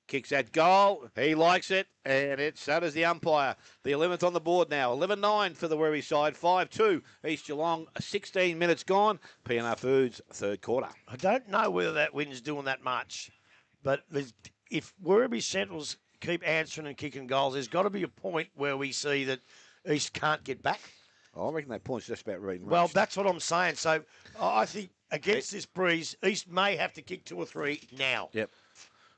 kicks that goal. He likes it, and so does the umpire. The 11th on the board now. 11-9 for the Werribee side. 5-2. East Geelong, 16 minutes gone. PNR Foods, third quarter. I don't know whether that wind's doing that much, but if Werribee Centrals keep answering and kicking goals, there's got to be a point where we see that East can't get back. I reckon that point's just about reading. Well, that's what I'm saying. So I think against this breeze, East may have to kick 2 or 3 now. Yep.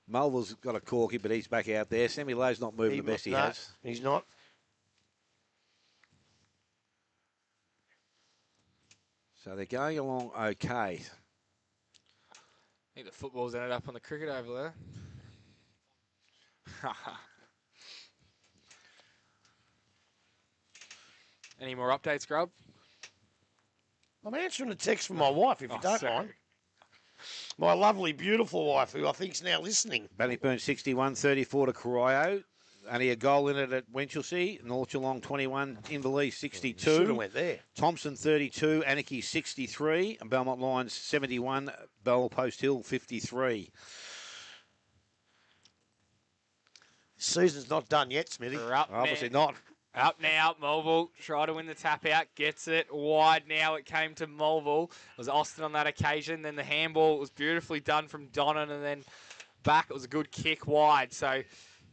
Mulville's got a corky, but he's back out there. Sammy Lowe's not moving the best he has. He's not. So they're going along okay. I think the football's ended up on the cricket over there. Any more updates, Grub? I'm answering a text from my wife, if you don't mind. My lovely, beautiful wife, who I think's now listening. Bannockburn 61-34 to Corio. Only a goal in it at Winchelsea. North Geelong 21, Inverleigh 62. Should have went there. Thompson 32, Anarchy 63, and Belmont Lions 71, Bell Post Hill 53. Season's not done yet, Smithy. They're up Obviously now. not. Up now, Mulville try to win the tap out, gets it wide now. It came to Mulville. It was Austin on that occasion. Then the handball was beautifully done from Donnan, and then back. It was a good kick wide. So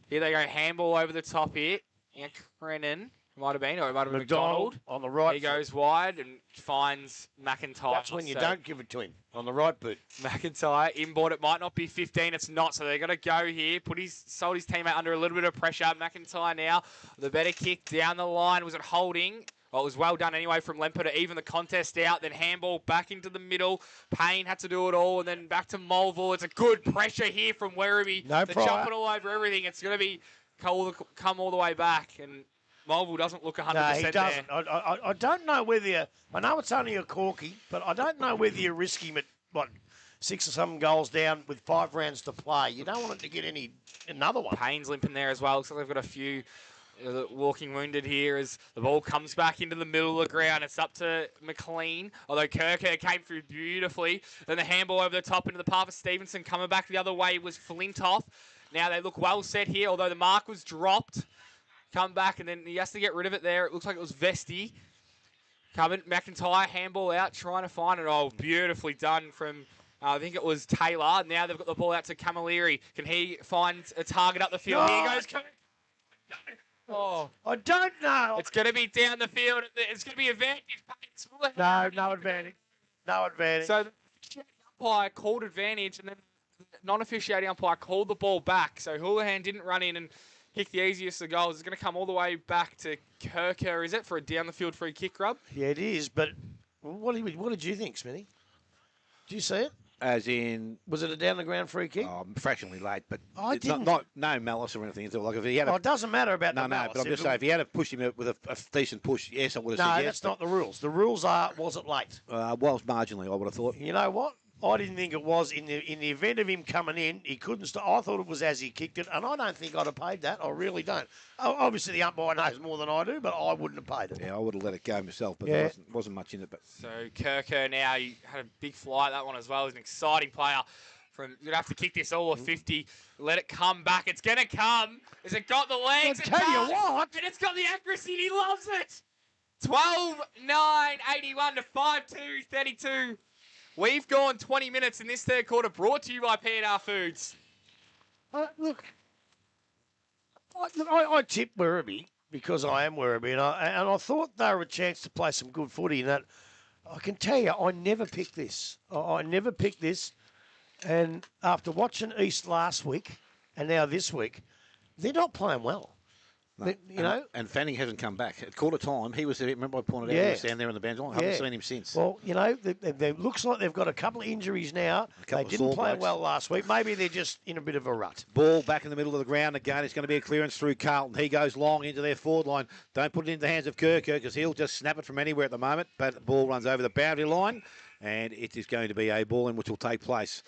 here they go, handball over the top here. And Crennan might have been, or it might have been McDonald. On the right. He goes wide and finds McIntyre. That's when you don't give it to him, on the right boot. McIntyre inboard. It might not be 15. It's not. So they're going to go here. Sold his teammate under a little bit of pressure. McIntyre now, the better kick down the line. Was it holding? Well, it was well done anyway from Lemper to even the contest out. Then handball back into the middle. Payne had to do it all. And then back to Mulville. It's a good pressure here from Werribee. No They're prior. jumping all over everything. It's going to be come all the way back. And Mulville doesn't look 100% No, he there. doesn't. I don't know whether you... I know it's only a corky, but I don't know whether you risk him at, 6 or 7 goals down with 5 rounds to play. You don't want him to get another one. Payne's limping there as well. Looks like they've got a few walking wounded here as the ball comes back into the middle of the ground. It's up to McLean, although Kirker came through beautifully. Then the handball over the top into the path of Stevenson. Coming back the other way was Flintoff. Now they look well set here, although the mark was dropped. Come back, and then he has to get rid of it there. It looks like it was Vesti. Coming, McIntyre, handball out, trying to find it. Oh, beautifully done from, I think it was Taylor. Now they've got the ball out to Camilleri. Can he find a target up the field? No. Here goes. Oh, I don't know. it's going to be down the field. It's going to be advantage. No advantage. No advantage. So the officiating umpire called advantage, and then the non-officiating umpire called the ball back. So Houlihan didn't run in and kick the easiest of goals. It's going to come all the way back to Kirker, is it, for a down-the-field free kick, Rub? Yeah, it is, but what did you think, Smithy? Did you see it? As in, Was it a down-the-ground free kick? fractionally late, but I it's didn't. no malice or anything. It's all like if he had It doesn't matter about no, the no, malice. but I'm just saying, if he had pushed him with a decent push, yes, I would have No, said yes. that's not the rules. The rules are, was it late? Was marginally, I would have thought. You know what? I didn't think it was. In the event of him coming in, he couldn't stop. I thought it was as he kicked it, and I don't think I'd have paid that. I really don't. Obviously, the umpire knows more than I do, but I wouldn't have paid it. Yeah, I would have let it go myself, but Yeah. there wasn't much in it. But So Kirker now, he had a big flight, that one as well. He's an exciting player. You're going to have to kick this all of 50. Let it come back. It's going to come. Has it got the legs? I'll tell you what. And it's got the accuracy, and he loves it. 12-9-81 to 5-2-32. We've gone 20 minutes in this third quarter, brought to you by P&R Foods. Look, I tipped Werribee because I am Werribee, and I thought they were a chance to play some good footy. And that I can tell you, I never picked this. I never picked this. And after watching East last week and now this week, they're not playing well. no. And Fanning hasn't come back. At quarter time, he was there. Remember I pointed out he was down there on the bench. I haven't seen him since. Well, they looks like they've got a couple of injuries now. couple They of didn't sore play blokes. well last week. Maybe they're just in a bit of a rut. Ball back in the middle of the ground again. It's going to be a clearance through Carlton. He goes long into their forward line. Don't put it into the hands of Kirker because he'll just snap it from anywhere at the moment. But the ball runs over the boundary line, and it is going to be a ball in which will take place.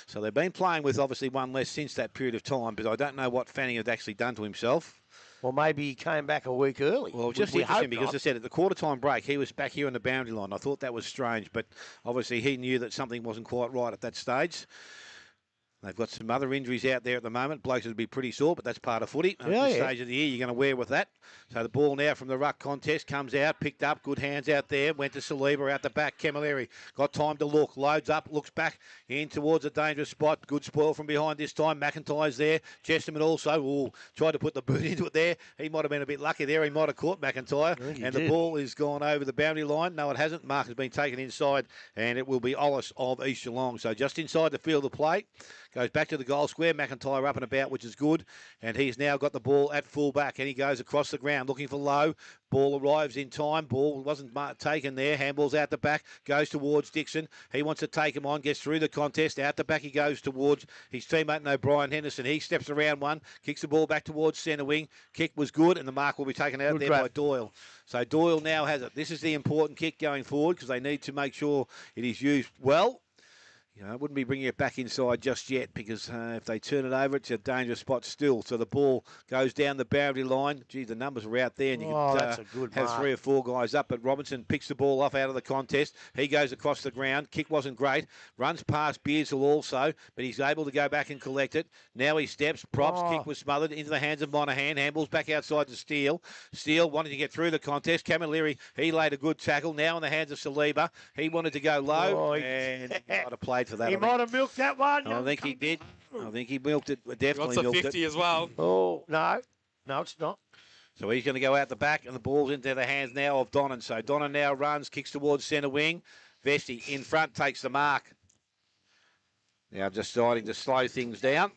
So they've been playing with obviously one less since that period of time, but I don't know what Fanning had actually done to himself. Well, maybe he came back a week early. Well, it's just We interesting hope because not. I said at the quarter-time break, he was back here on the boundary line. I thought that was strange, but obviously he knew that something wasn't quite right at that stage. They've got some other injuries out there at the moment. Blokes would be pretty sore, but that's part of footy. At this stage of the year, you're going to wear with that. So the ball now from the ruck contest comes out, picked up, good hands out there, went to Saliba out the back. Camilleri got time to look, loads up, looks back in towards a dangerous spot. Good spoil from behind this time. McIntyre's there. Chesterman also tried to put the boot into it there. He might have been a bit lucky there. He might have caught McIntyre. And the ball is gone over the boundary line. No, it hasn't. Mark has been taken inside, and it will be Ollis of East Geelong. So just inside the field of play. Goes back to the goal square. McIntyre up and about, which is good. And he's now got the ball at full back. And he goes across the ground looking for Lowe. Ball arrives in time. Ball wasn't taken there. Handball's out the back. Goes towards Dixon. He wants to take him on. Gets through the contest. Out the back he goes towards his teammate O'Brien Henderson. He steps around one. Kicks the ball back towards centre wing. Kick was good. And the mark will be taken out there by Doyle. So Doyle now has it. This is the important kick going forward because they need to make sure it is used well. I wouldn't be bringing it back inside just yet because if they turn it over, it's a dangerous spot still. So the ball goes down the boundary line. Gee, the numbers are out there, and you could that's a good have mark. 3 or 4 guys up. But Robinson picks the ball off out of the contest. He goes across the ground. Kick wasn't great. Runs past Beardsall also, but he's able to go back and collect it. Now he steps. Props. Kick was smothered into the hands of Monaghan. Handballs back outside to Steele. Steele wanted to get through the contest. Camilleri, he laid a good tackle. Now in the hands of Saliba. He wanted to go low, and might have played for that. He might have milked that one. I think he did. I think he milked it. Definitely What's a milked 50 it. as well? Oh, no, it's not. So he's going to go out the back, and the ball's into the hands now of Donnan. So Donnan now runs, kicks towards centre wing. Vesti in front takes the mark. Now just starting to slow things down.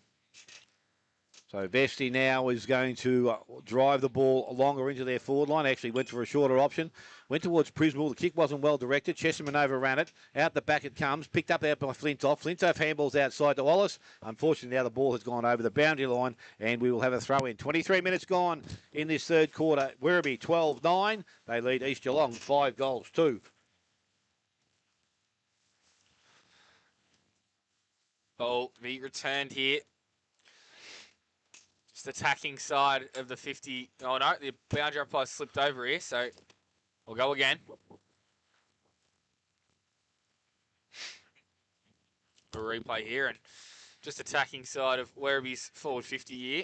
So Vesti now is going to drive the ball longer into their forward line. Actually went for a shorter option. Went towards Prismal. The kick wasn't well directed. Chesterman overran it. Out the back it comes. Picked up out by Flintoff. Flintoff handballs outside to Wallace. Unfortunately, now the ball has gone over the boundary line, and we will have a throw in. 23 minutes gone in this third quarter. Werribee 12-9. They lead East Geelong 5-2. Ball be returned here. Just attacking side of the 50. Oh, no, the boundary umpire slipped over here, so we'll go again. A replay here, and just attacking side of Werribee's forward 50 here.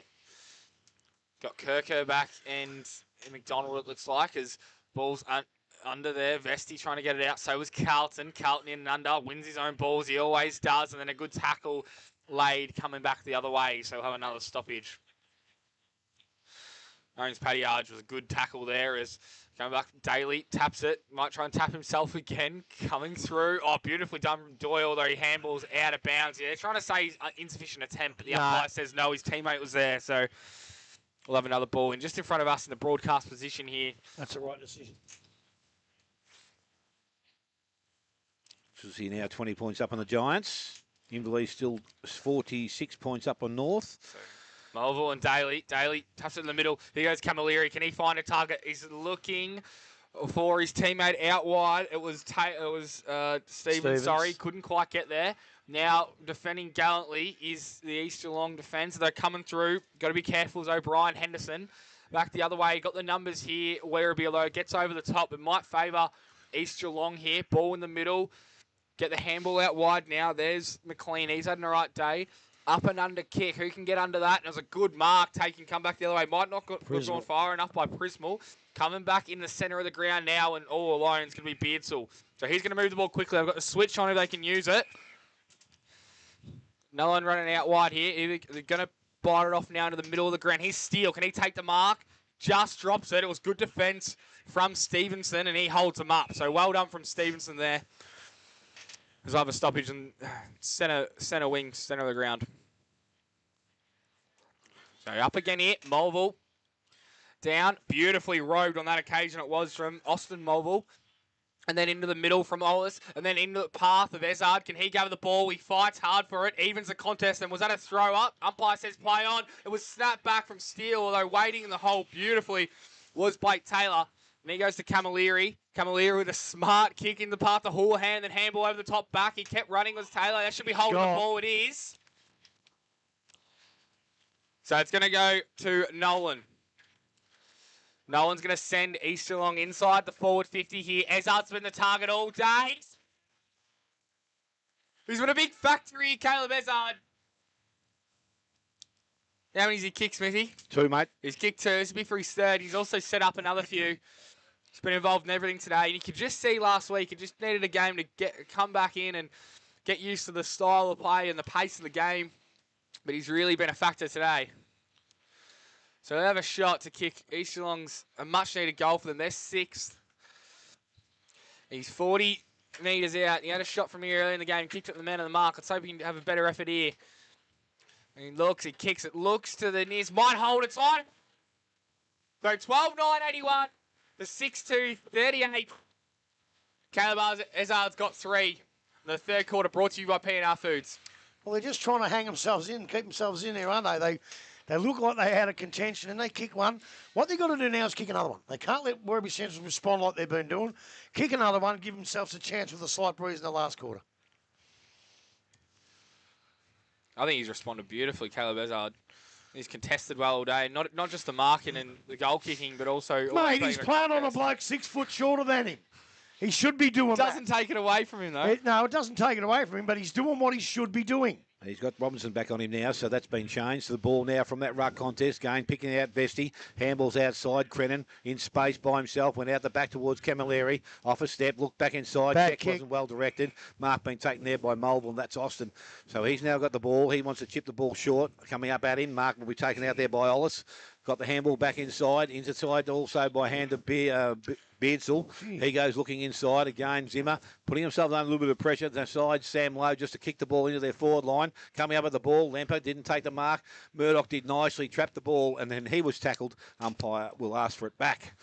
Got Kirko back and McDonald, it looks like, as ball's under there. Vesti trying to get it out. So was Carlton. Carlton in and under. Wins his own balls. He always does. And then a good tackle laid coming back the other way. So we'll have another stoppage. Owens Paddy Arge was a good tackle there as coming back. Daly taps it. Might try and tap himself again. Coming through. Oh, beautifully done from Doyle, though he handballs out of bounds. Yeah, they're trying to say insufficient attempt, but the umpire says no, his teammate was there. So we'll have another ball in just in front of us in the broadcast position here. That's the right decision. See now 20 points up on the Giants. Inverleigh still 46 points up on North. Mulville and Daly. Daly taps it in the middle. Here goes Camilleri. Can he find a target? He's looking for his teammate out wide. It was Stevens. Sorry, couldn't quite get there. Now defending gallantly is the East Geelong defence. They're coming through. Got to be careful as O'Brien Henderson. Back the other way. Got the numbers here. Werribee, although gets over the top, it might favour East Geelong here. Ball in the middle. Get the handball out wide now. There's McLean. He's had an alright day. Up and under kick. Who can get under that? And it was a good mark. Come back the other way. Might not got gone far enough by Prismal. Coming back in the centre of the ground now, and all alone is going to be Beardsall. So he's going to move the ball quickly. I've got the switch on if they can use it. No one running out wide here. They're going to bite it off now into the middle of the ground. Here's Steele. Can he take the mark? Just drops it. It was good defence from Stevenson, and he holds them up. So well done from Stevenson there. There's other stoppage in centre wing, centre of the ground. So up again here, Mulville. Down, beautifully robed on that occasion it was from Austin Mulville. And then into the middle from Ollis, and then into the path of Ezard. Can he gather the ball? He fights hard for it, evens the contest, and was that a throw up? Umpire says play on. It was snapped back from Steele, although waiting in the hole beautifully was Blake Taylor. And he goes to Camilleri. Camilleri with a smart kick in the path to Houlihan, then handball over the top back. He kept running with Taylor. That should be holding the ball. It is. So it's going to go to Nolan. Nolan's going to send East Geelong inside the forward 50 here. Ezard's been the target all day. He's been a big factor here, Caleb Ezard. How many has he kicked, Smithy? 2, mate. He's kicked 2. This will be for his 3rd. He's also set up another few. He's been involved in everything today. And you could just see last week, he just needed a game to come back in and get used to the style of play and the pace of the game. But he's really been a factor today. So they have a shot to kick East Geelong's a much-needed goal for them. They're 6th. He's 40 metres out. He had a shot from here early in the game. Kicked at the man of the mark. Let's hope he can have a better effort here. And he looks, he kicks it, looks to the nearest. Might hold its on. So 12-9-81. The 6-2-38. Caleb Ezard's got 3. The third quarter brought to you by P&R Foods. Well, they're just trying to hang themselves in, keep themselves in there, aren't they? They look like they had a contention and they kick one. What they've got to do now is kick another one. They can't let Werribee Central respond like they've been doing. Kick another one, give themselves a chance with a slight breeze in the last quarter. I think he's responded beautifully, Caleb Ezard. He's contested well all day. Not just the marking and the goal kicking, but also... Mate, he's playing on a bloke 6 foot shorter than him. He should be doing that. Doesn't take it away from him, though. No, it doesn't take it away from him, but he's doing what he should be doing. He's got Robinson back on him now, so that's been changed. So the ball now from that ruck contest. Gain picking out Vesty. Handballs outside. Crennan in space by himself. Went out the back towards Camilleri. Off a step. Looked back inside. Bad Check kick. wasn't well directed. Mark being taken there by Mulville. That's Austin. So he's now got the ball. He wants to chip the ball short. Coming up at him. Mark will be taken out there by Ollis. Got the handball back inside. Inside also by hand of Beardsall. He goes looking inside again. Zimmer putting himself under a little bit of pressure. The side, Sam Lowe just to kick the ball into their forward line. Coming up with the ball. Lemper didn't take the mark. Murdoch did nicely, trapped the ball, and then he was tackled. Umpire will ask for it back.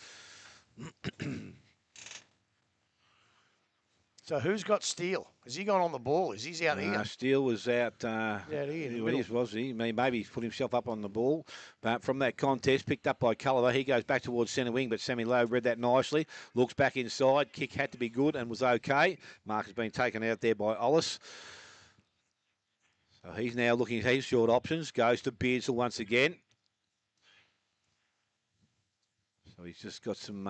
So who's got Steele? Has he gone on the ball? Is he out here? Steele was out. Here in the He middle. was he? Maybe he's put himself up on the ball. But from that contest, picked up by Culliver. He goes back towards centre wing, but Sammy Lowe read that nicely. Looks back inside. Kick had to be good and was okay. Mark has been taken out there by Ollis. So he's now looking at his short options. Goes to Beardsall once again. So he's just got some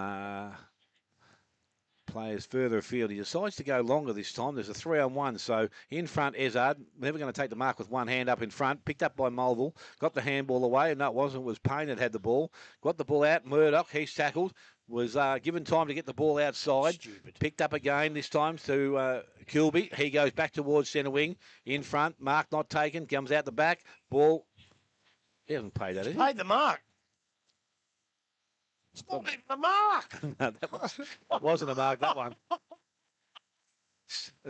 players further afield. He decides to go longer this time. There's a 3-on-1. So in front, Ezard, never going to take the mark with one hand up in front. Picked up by Mulville. Got the handball away. And no, it wasn't. It was Payne that had the ball. Got the ball out. Murdoch, he's tackled. Was given time to get the ball outside. Stupid. Picked up again this time to Kilby. He goes back towards centre wing. In front. Mark not taken. Comes out the back. Ball. He hasn't paid that, has he? Paid the mark. It's not even the mark. No, that wasn't a mark, that one.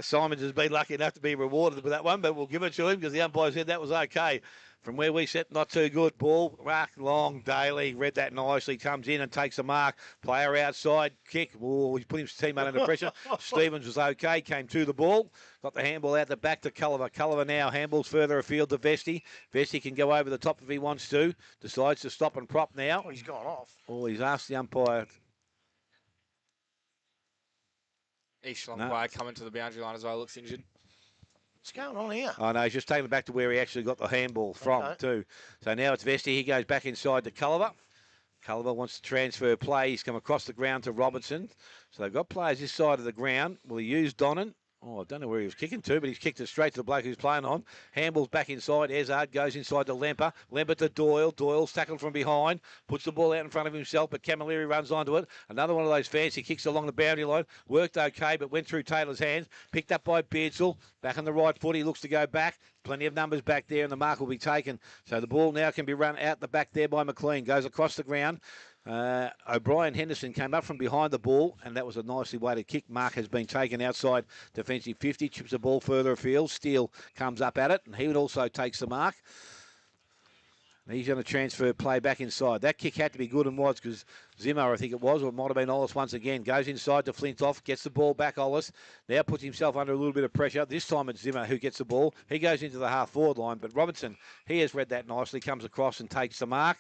Simons has been lucky enough to be rewarded with that one, but we'll give it to him because the umpire said that was okay. From where we sit, not too good. Ball, rack, long, Daly, read that nicely, comes in and takes a mark. Player outside, kick. Oh, he's put his teammate under pressure. Stevens was okay, came to the ball. Got the handball out the back to Culliver. Culliver now handballs further afield to Vesty. Vesty can go over the top if he wants to. Decides to stop and prop now. Oh, he's gone off. Oh, he's asked the umpire. Geelong No. player coming to the boundary line as well. Looks injured. What's going on here? Oh, no, he's just taking it back to where he actually got the handball from, Okay. too. So now it's Vesty. He goes back inside to Culliver. Culliver wants to transfer play. He's come across the ground to Robertson. So they've got players this side of the ground. Will he use Donnan? Oh, I don't know where he was kicking to, but he's kicked it straight to the bloke who's playing on. Handball's back inside. Ezard goes inside to Lemper. Lemper to Doyle. Doyle's tackled from behind. Puts the ball out in front of himself, but Camilleri runs onto it. Another one of those fancy kicks along the boundary line. Worked okay, but went through Taylor's hands. Picked up by Beardsall. Back on the right foot. He looks to go back. Plenty of numbers back there, and the mark will be taken. So the ball now can be run out the back there by McLean. Goes across the ground. O'Brien Henderson came up from behind the ball, and that was a nicely weighted kick. Mark has been taken outside defensive 50, chips the ball further afield. Steele comes up at it, and he would also takes the mark. And he's going to transfer play back inside. That kick had to be good and was because Zimmer, I think it was, or it might have been Ollis once again, goes inside to Flintoff, gets the ball back, Ollis. Now puts himself under a little bit of pressure. This time it's Zimmer who gets the ball. He goes into the half-forward line, but Robertson, he has read that nicely, comes across and takes the mark.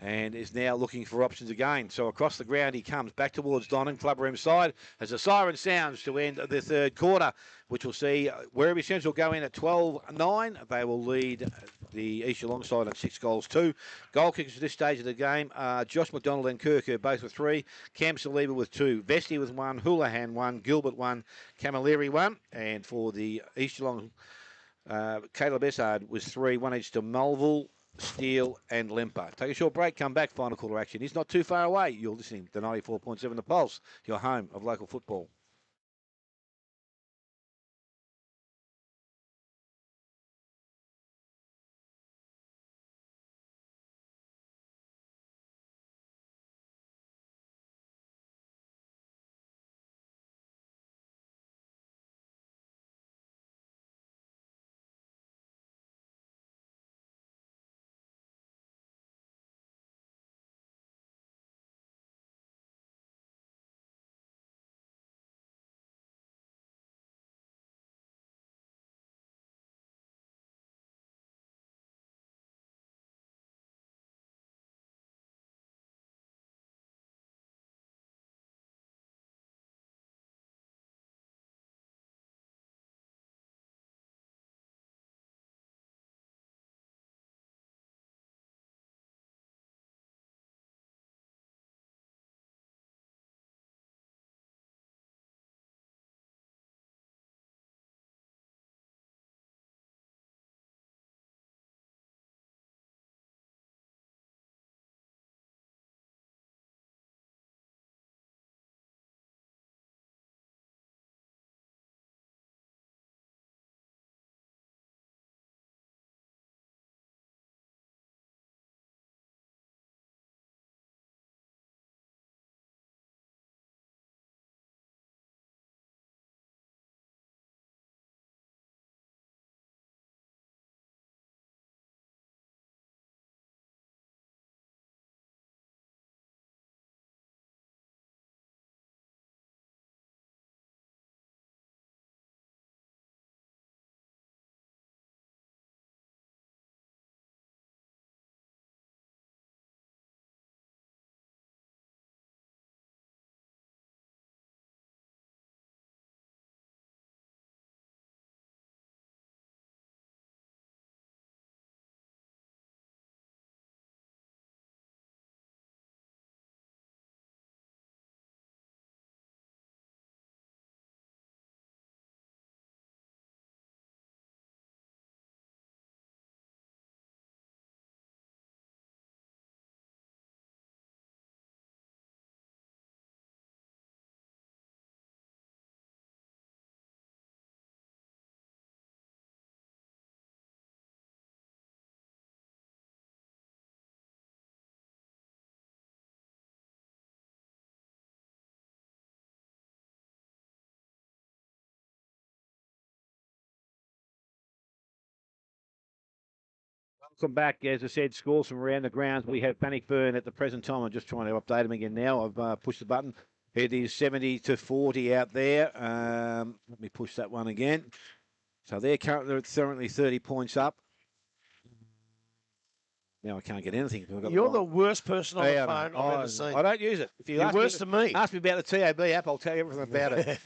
And is now looking for options again. So across the ground he comes back towards Donnan, clubroom side, as the siren sounds to end the third quarter, which will see Werribee Central go in at 12-9. They will lead the East Geelong side at 6-2. Goal kickers at this stage of the game are Josh McDonald and Kirker, both with 3. Cam Saliba with 2. Vesty with 1. Houlihan 1. Gilbert 1. Camilleri 1. And for the East Geelong, Caleb Essard was 3. 1 each to Melville, Steele and Lemper. Take a short break, come back, final quarter action. He's not too far away. You're listening to 94.7 The Pulse, your home of local football. Welcome back. As I said, scores from around the grounds. We have Bannockburn at the present time. I'm just trying to update them again now. I've pushed the button. It is 70-40 out there. Let me push that one again. So they're currently 30 points up. Now I can't get anything. You're the worst person on the phone I've ever seen. I don't use it. If You're worse than me. Ask me about the TAB app. I'll tell you everything about it.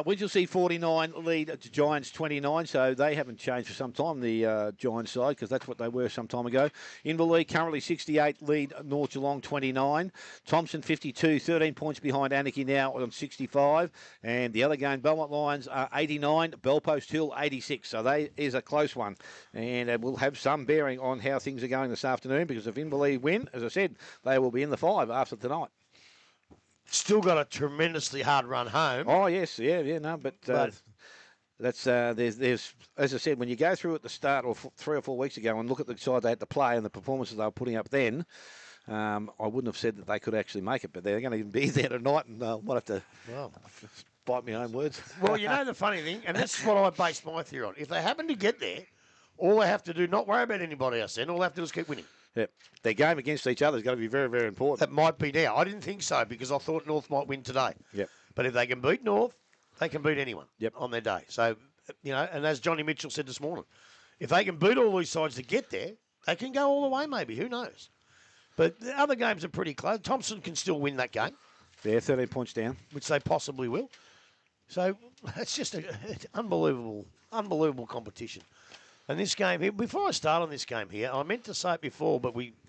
Winchelsea 49 lead to Giants 29, so they haven't changed for some time, the Giants side, because that's what they were some time ago. Inverleigh currently 68 lead North Geelong 29. Thompson 52, 13 points behind Anarchy now on 65. And the other game, Belmont Lions are 89, Bellpost Hill 86. So they is a close one. And it will have some bearing on how things are going this afternoon, because if Inverleigh win, as I said, they will be in the 5 after tonight. Still got a tremendously hard run home. Oh yes, no, but that's there's as I said, when you go through at the start or 3 or 4 weeks ago and look at the side they had to play and the performances they were putting up then, I wouldn't have said that they could actually make it, but they're going to be there tonight, and might have to bite my own words. Well, you know the funny thing, and this is what I based my theory on. If they happen to get there, all they have to do, not worry about anybody else then, all they have to do is keep winning. Yep. Their game against each other is going to be very, very important. That might be now. I didn't think so because I thought North might win today. Yep. But if they can beat North, they can beat anyone Yep. on their day. So, and as Johnny Mitchell said this morning, if they can beat all these sides to get there, they can go all the way maybe. Who knows? But the other games are pretty close. Thompson can still win that game. They're 13 points down. Which they possibly will. So it's just it's unbelievable competition. And this game here, before I start on this game here, I meant to say it before,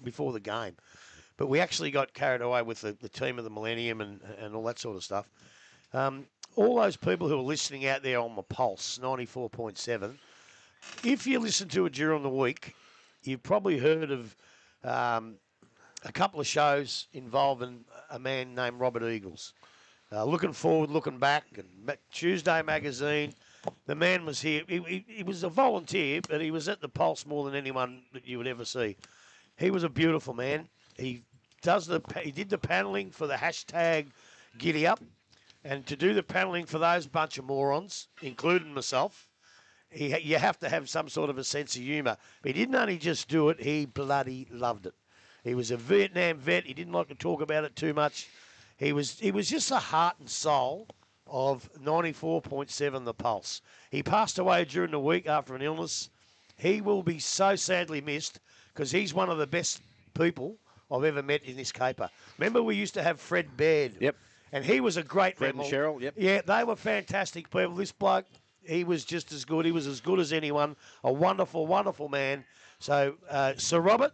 before the game, but we actually got carried away with the team of the Millennium and all that sort of stuff. All those people who are listening out there on the Pulse, 94.7, if you listen to it during the week, you've probably heard of a couple of shows involving a man named Robert Eagles. Looking forward, looking back, and Tuesday Magazine. The man was here. He was a volunteer, but he was at the Pulse more than anyone that you would ever see. He was a beautiful man. He did the paneling for the hashtag Giddy Up, and to do the paneling for those bunch of morons, including myself, you have to have some sort of a sense of humour. But he didn't only just do it; he bloody loved it. He was a Vietnam vet. He didn't like to talk about it too much. He was just the heart and soul of 94.7 The Pulse. He passed away during the week after an illness. He will be so sadly missed because he's one of the best people I've ever met in this caper. Remember we used to have Fred Baird? Yep. And he was a great Fred mammal. and Cheryl, yep. Yeah, they were fantastic people. This bloke, he was just as good. He was as good as anyone. A wonderful, wonderful man. So, Sir Robert,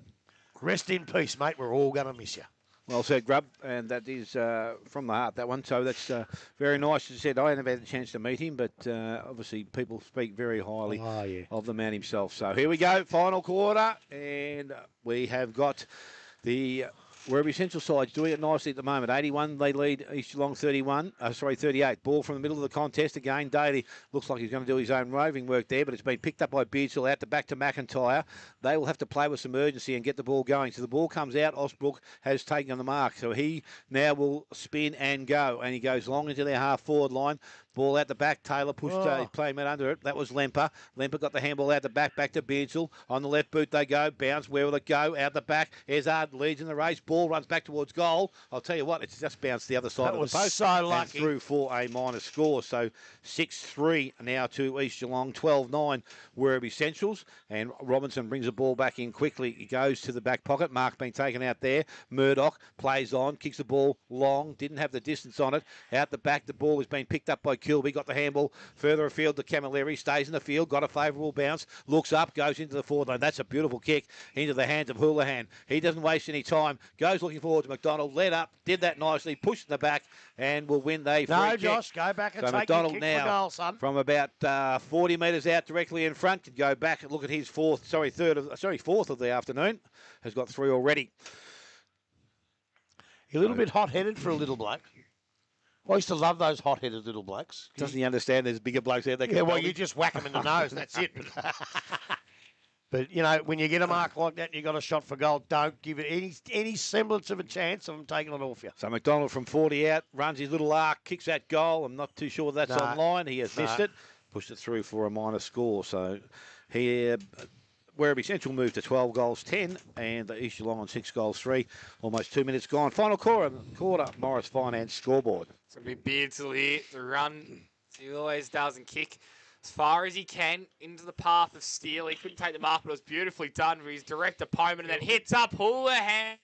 rest in peace, mate. We're all going to miss you. Well said, Grub, and that is from the heart, that one. So that's very nice. As I said, I never had a chance to meet him, but obviously people speak very highly of the man himself. So here we go, final quarter, and we have got the Werribee Central side's doing it nicely at the moment. 81, they lead East Geelong 38. Ball from the middle of the contest again. Daly looks like he's going to do his own roving work there, but it's been picked up by Beardsall out to back to McIntyre. They will have to play with some urgency and get the ball going. So the ball comes out. Osbrook has taken the mark. So he now will spin and go, and he goes long into their half-forward line. Ball out the back. Taylor pushed his playmate under it. That was Lemper. Lemper got the handball out the back to Beardsall. On the left boot they go. Bounce. Where will it go? Out the back. Ezard leads in the race. Ball runs back towards goal. I'll tell you what, it's just bounced the other side of the post. So lucky. And through for a minus score. So 6-3 now to East Geelong. 12-9 Werribee Centrals. And Robinson brings the ball back in quickly. He goes to the back pocket. Mark being taken out there. Murdoch plays on. Kicks the ball long. Didn't have the distance on it. Out the back, the ball has been picked up by Kilby. Got the handball further afield to Camilleri. Stays in the field. Got a favourable bounce. Looks up. Goes into the forward line. That's a beautiful kick into the hands of Houlihan. He doesn't waste any time. Goes looking forward to McDonald. Led up. Did that nicely. Pushed in the back and will win the free kick. Josh, go back and so take McDonald your kick now for goal, son. From about 40 metres out directly in front. Can go back and look at his fourth of the afternoon. Has got 3 already. You're a little bit hot-headed for a little bloke. I used to love those hot-headed little blokes. Doesn't he understand there's bigger blokes out there? Yeah, well, you just whack them in the nose, and that's it. But, you know, when you get a mark like that and you got a shot for goal, don't give it any semblance of a chance of them taking it off you. So McDonald from 40 out, runs his little arc, kicks that goal. I'm not too sure that's online. He has missed it. Pushed it through for a minor score. So here, Werribee Central moved to 12 goals 10, and East Geelong on 6 goals 3. Almost 2 minutes gone. Final quarter Morris Finance scoreboard. It's going to be Beardsley here to run. He always does and kick as far as he can into the path of Steele. He couldn't take the mark, but it was beautifully done for his direct opponent, and then hits up Houlihan.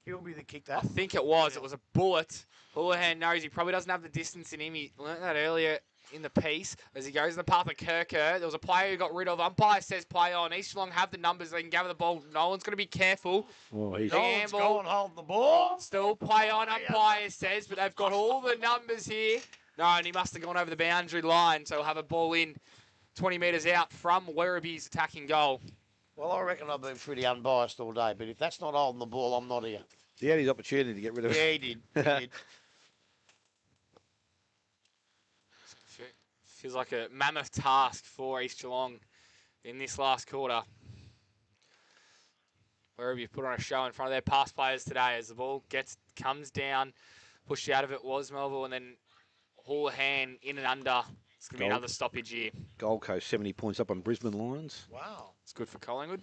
Kilby that kicked I that. think it was. It was a bullet. Houlihan knows he probably doesn't have the distance in him. He learnt that earlier in the piece as he goes in the path of Kirker. There was a player who got rid of. Umpire says play on. East Geelong have the numbers. They can gather the ball. Nolan's going to be careful. Nolan's going hold the ball. Still play on, umpire says, but they've got all the numbers here. No, and he must have gone over the boundary line, so he'll have a ball in 20 metres out from Werribee's attacking goal. Well, I reckon I've been pretty unbiased all day, but if that's not holding the ball, I'm not here. He had his opportunity to get rid of it. Yeah, he did. He did. Feels like a mammoth task for East Geelong in this last quarter. Werribee put on a show in front of their pass players today as the ball comes down, pushed out of it was Melville, and then Houlihan in and under. It's going to be another stoppage here. Gold Coast 70 points up on Brisbane Lions. Wow. It's good for Collingwood.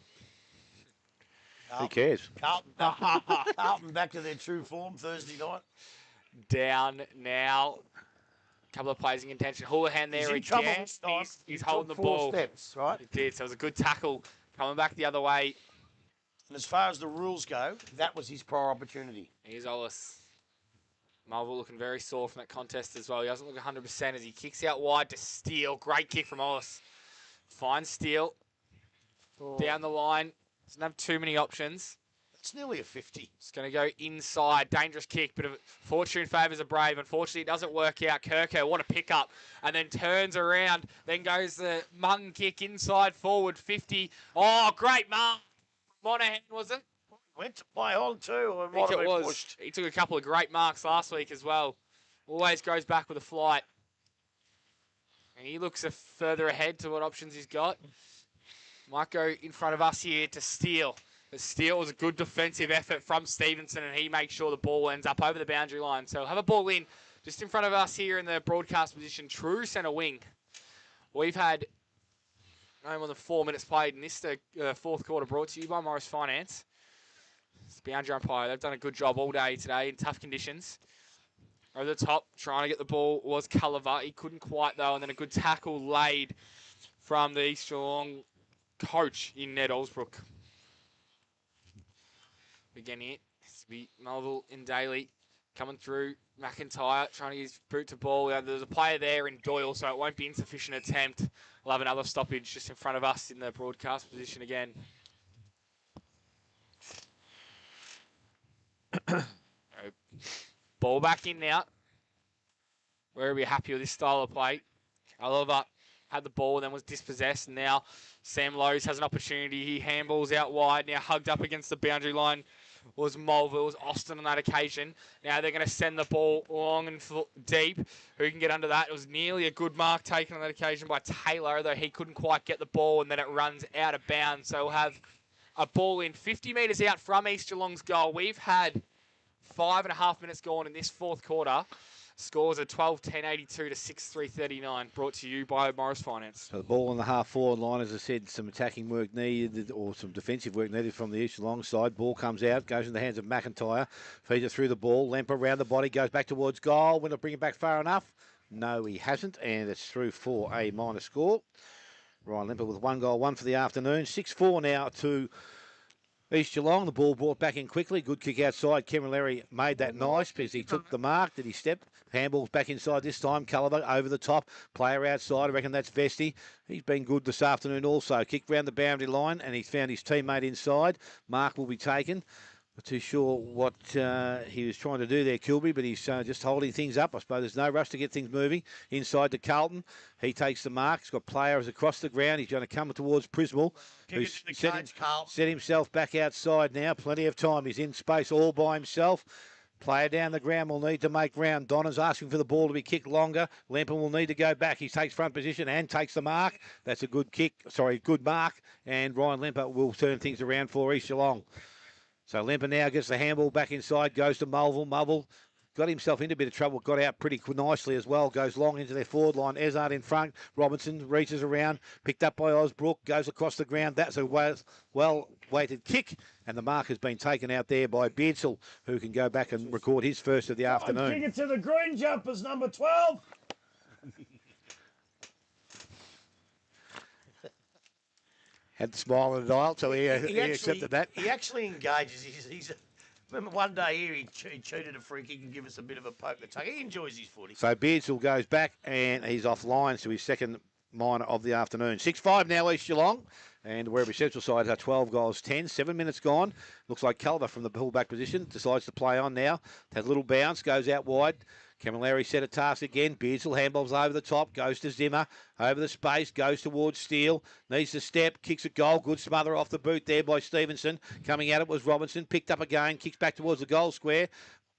Who cares? Carlton back to their true form Thursday night. Down now. A couple of players in contention. Houlihan there He's in again. trouble this time. He's He holding the took ball. 4 steps, right? He did. So it was a good tackle coming back the other way. And as far as the rules go, that was his prior opportunity. Here's Ollis. Melville looking very sore from that contest as well. He doesn't look 100% as he kicks out wide to Steele. Great kick from Ollis. Finds Steele. Down the line. Doesn't have too many options. It's nearly a 50. It's going to go inside. Dangerous kick, but fortune favours a Brave. Unfortunately, it doesn't work out. Kirko, what a pick-up. And then turns around. Then goes the mung kick inside forward. 50. Oh, great mark. Monahan, was it? Went to play on too. I think it was. Pushed. He took a couple of great marks last week as well. Always goes back with a flight. And he looks further ahead to what options he's got. Might go in front of us here to Steele. The Steele was a good defensive effort from Stevenson, and he makes sure the ball ends up over the boundary line. So have a ball in just in front of us here in the broadcast position, true centre wing. We've had no more than 4 minutes played in this fourth quarter, brought to you by Morris Finance. It's the boundary umpire. They've done a good job all day today in tough conditions. Over the top, trying to get the ball was Culliver. He couldn't quite, though, and then a good tackle laid from the East Geelong coach in Ned Olsbrook. Again here, it's be Melville and Daly coming through. McIntyre trying to use boot to ball. There's a player there in Doyle, so it won't be insufficient attempt. We'll have another stoppage just in front of us in the broadcast position again. Ball back in now. Werribee happy with this style of play. Oliver had the ball, then was dispossessed, and now Sam Lowe's has an opportunity. He handballs out wide, now hugged up against the boundary line was Mulville, was Austin on that occasion. Now they're going to send the ball long and deep. Who can get under that? It was nearly a good mark taken on that occasion by Taylor, though he couldn't quite get the ball, and then it runs out of bounds. So we'll have a ball in 50 metres out from East Geelong's goal. We've had 5.5 minutes gone in this fourth quarter. Scores are 12-10, 82 to 6-3, 39. Brought to you by Morris Finance. So the ball on the half-forward line, as I said, some attacking work needed or some defensive work needed from the East Geelong side. Ball comes out, goes in the hands of McIntyre. Feeds it through the ball. Lemper around the body, goes back towards goal. Will it bring it back far enough? No, he hasn't, and it's through for a minor score. Ryan Lemper with 1 goal, 1 for the afternoon. 6-4 now to East Geelong. The ball brought back in quickly. Good kick outside. Camilleri made that nice because he took the mark. Did he step? Handball's back inside this time. Culliver over the top. Player outside. I reckon that's Vesti. He's been good this afternoon also. Kick round the boundary line and he's found his teammate inside. Mark will be taken. Not too sure what he was trying to do there, Kilby, but he's just holding things up. I suppose there's no rush to get things moving. Inside to Carlton. He takes the mark. He's got players across the ground. He's going to come towards Prismal, who's set himself back outside now. Plenty of time. He's in space all by himself. Player down the ground will need to make ground. Donna's asking for the ball to be kicked longer. Lemper will need to go back. He takes front position and takes the mark. That's a good kick. Sorry, good mark. And Ryan Lemper will turn things around for East Geelong. So Lemper now gets the handball back inside, goes to Mulville. Mulville got himself into a bit of trouble, got out pretty nicely as well, goes long into their forward line. Ezard in front, Robinson reaches around, picked up by Osbrook, goes across the ground. That's a well-weighted kick, and the mark has been taken out there by Beardsall, who can go back and record his first of the afternoon. Kick it to the green jumpers, number 12. Had the smile on the dial, so he accepted that. He actually engages. Remember one day here he cheated a free kick and give us a bit of a poke the tongue. He enjoys his footy. So Beardsall goes back and he's off lines to his second minor of the afternoon. 6-5 now, East Geelong. And Werribee Central side are 12 goals 10. 7 minutes gone. Looks like Culver from the pullback position decides to play on now. Has a little bounce, goes out wide. Camilleri set a task again. Beardsall handballs over the top, goes to Zimmer, over the space, goes towards Steele, needs to step, kicks a goal, good smother off the boot there by Stevenson. Coming at it was Robinson, picked up again, kicks back towards the goal square.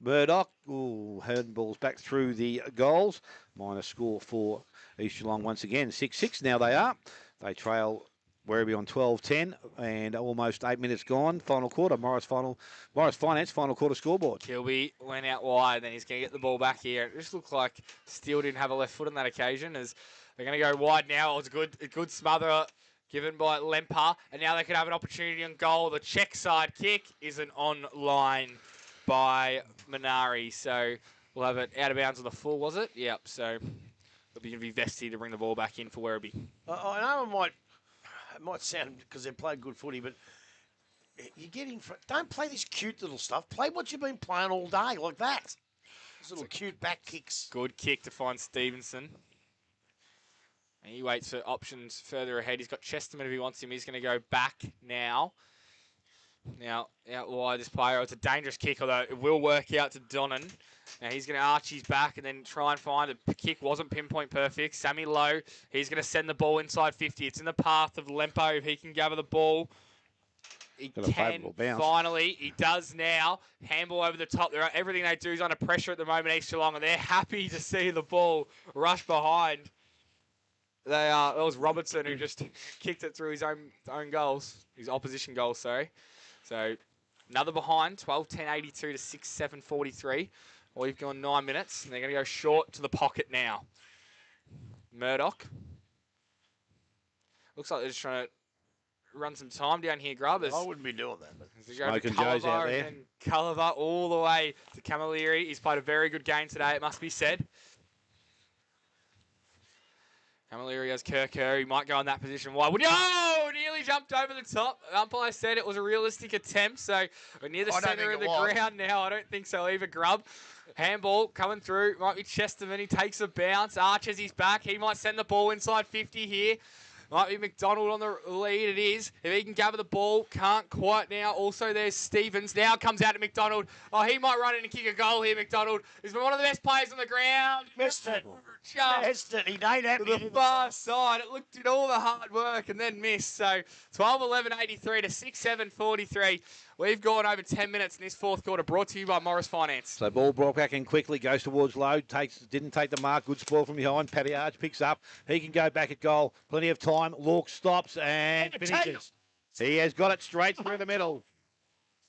Murdoch, handballs back through the goals. Minor score for East Geelong once again. 6-6 now they are. They trail Werribee on 12-10 and almost 8 minutes gone. Final quarter, Morris Finance final quarter scoreboard. Kilby went out wide, then he's going to get the ball back here. It just looked like Steele didn't have a left foot on that occasion, as they're going to go wide now. It was a good smother given by Lemper, and now they could have an opportunity on goal. The check side kick isn't on line by Minari, so we'll have it out of bounds on the full, was it? Yep, so it'll be going to be Vesti to bring the ball back in for Werribee. I know it might sound because they played good footy, but you get in front. Don't play this cute little stuff. Play what you've been playing all day, like that. These little cute back kicks. Good kick to find Stevenson. And he waits for options further ahead. He's got Chesterman if he wants him. He's going to go back now. Now, out wide, this player. It's a dangerous kick, although it will work out to Donnan. Now, he's going to arch his back and then try and find it. The kick wasn't pinpoint perfect. Sammy Lowe, he's going to send the ball inside 50. It's in the path of Lempo if he can gather the ball. He can finally. He does now. Handball over the top. Everything they do is under pressure at the moment, East Geelong, and they're happy to see the ball rush behind. That was Robertson who just kicked it through his own goals. His opposition goals, sorry. So, another behind, 12-10-82 to 6-7-43. We've gone 9 minutes, and they're going to go short to the pocket now. Murdoch. Looks like they're just trying to run some time down here, Grubbers. I wouldn't be doing that. Smoking Joe's out there. And Culliver all the way to Camilleri. He's played a very good game today, it must be said. Camilleri has Kerr. He might go in that position. Why would nearly jumped over the top. Umpire said it was a realistic attempt, so we're near the centre of the ground now. I don't think so either, Grubb. Handball coming through. Might be Chesterman. He takes a bounce. Arches his back. He might send the ball inside 50 here. Might be McDonald on the lead. It is. If he can gather the ball, can't quite now. Also, there's Stevens. Now comes out to McDonald. Oh, he might run in and kick a goal here, McDonald. He's been one of the best players on the ground. Missed it. Missed it. He ain't happy. To the far side. It looked at all the hard work and then missed. So 12-11-83 to 6-7-43. We've gone over 10 minutes in this fourth quarter, brought to you by Morris Finance. So ball brought back in quickly, goes towards Lowe, didn't take the mark, good spoil from behind. Paddy Arch picks up, he can go back at goal, plenty of time. Lork stops and finishes. He has got it straight through the middle.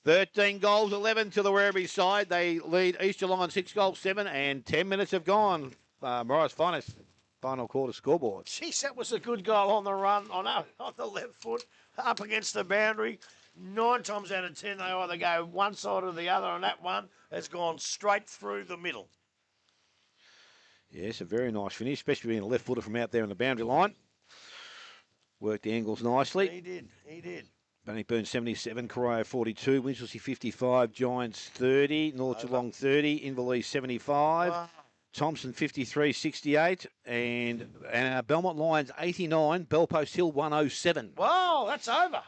13 goals, 11 to the Werribee side. They lead East Geelong on 6 goals, 7, and 10 minutes have gone. Morris Finance final quarter scoreboard. Jeez, that was a good goal on the run, on the left foot, up against the boundary. 9 times out of 10, they either go one side or the other, and that one has gone straight through the middle. Yes, a very nice finish, especially being a left footer from out there on the boundary line. Worked the angles nicely. He did. Bannockburn 77, Corio 42, Winchelsea 55, Giants 30, North Geelong 30, Inverleigh 75. Wow. Thompson 53-68 and Belmont Lions 89, Bellpost Hill 107. Wow, that's over.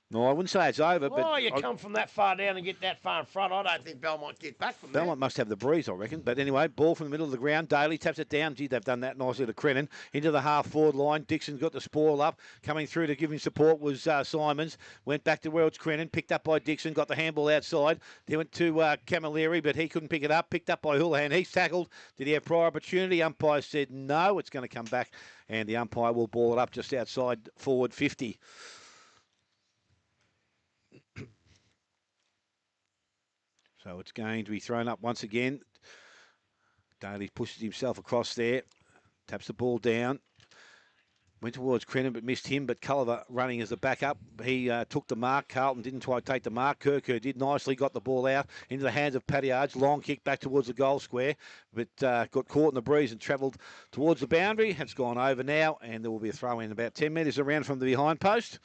No, I wouldn't say it's over, but... Oh, you come from that far down and get that far in front. I don't think Belmont get back from there. Belmont must have the breeze, I reckon. But anyway, ball from the middle of the ground. Daly taps it down. Gee, they've done that nicely to Crennan. Into the half-forward line. Dixon's got the spoil up. Coming through to give him support was Simons. Went back to where it's Crennan. Picked up by Dixon. Got the handball outside. They went to Camilleri, but he couldn't pick it up. Picked up by Houlihan. He's tackled. Did he have prior opportunity? Umpire said no. It's going to come back, and the umpire will ball it up just outside forward 50. So it's going to be thrown up once again. Daly pushes himself across there, taps the ball down. Went towards Crennan but missed him, but Culliver running as the backup. He took the mark. Carlton didn't try to take the mark. Kirker did nicely, got the ball out into the hands of Paddy Arge. Long kick back towards the goal square, but got caught in the breeze and travelled towards the boundary. It's gone over now, and there will be a throw in about 10 metres around from the behind post.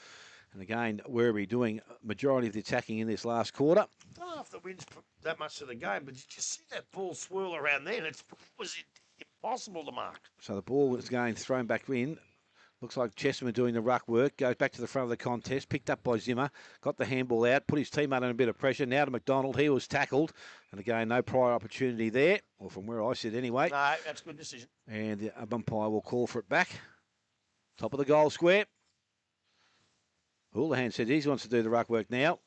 And again, Werribee doing majority of the attacking in this last quarter. I don't know if the wind's that much of the game, but did you see that ball swirl around there? It was impossible to mark. So the ball was going thrown back in. Looks like Chesterman doing the ruck work. Goes back to the front of the contest. Picked up by Zimmer. Got the handball out. Put his team under a bit of pressure. Now to McDonald. He was tackled. And again, no prior opportunity there. Or from where I sit anyway. No, that's a good decision. And the umpire will call for it back. Top of the goal square. Houlihan said he wants to do the ruck work now.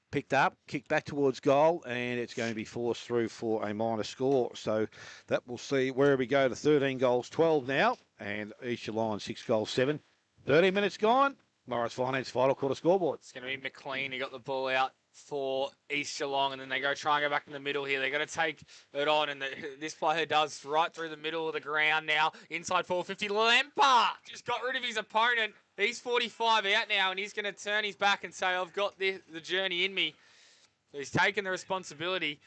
Picked up, kicked back towards goal, and it's going to be forced through for a minor score. So that will see where we go to 13 goals, 12 now, and East Geelong 6 goals, 7. 13 minutes gone. Morris Finance final quarter scoreboard. It's going to be McLean. He got the ball out for East Geelong, and then they try and go back in the middle here. They're going to take it on, and this player does right through the middle of the ground now. Inside 450, Lemper just got rid of his opponent. He's 45 out now, and he's going to turn his back and say, I've got the journey in me. So he's taken the responsibility.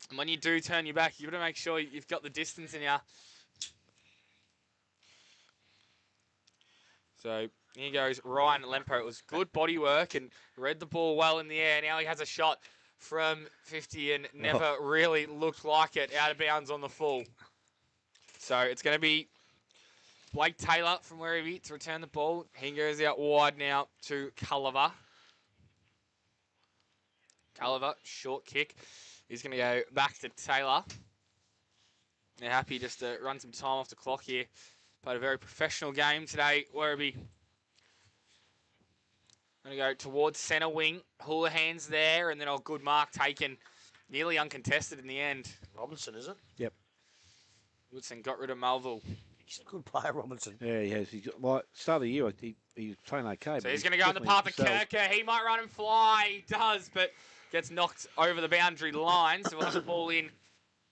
And when you do turn your back, you've got to make sure you've got the distance in you. So here goes Ryan Lempo. It was good body work and read the ball well in the air. Now he has a shot from 50 and never really looked like it. Out of bounds on the full. So it's going to be Blake Taylor from Werribee to return the ball. He goes out wide now to Culliver. Culliver, short kick. He's going to go back to Taylor. They're happy just to run some time off the clock here. Played a very professional game today, Werribee. Going to go towards centre wing. Houlihan's there, and then a good mark taken. Nearly uncontested in the end. Robinson, is it? Yep. Woodson got rid of Melville. He's a good player, Robinson. Yeah, he has. Well, start of the year, he was playing okay. So he's going to go on the path of Kirker. He might run and fly. He does, but gets knocked over the boundary line. So we'll have the ball in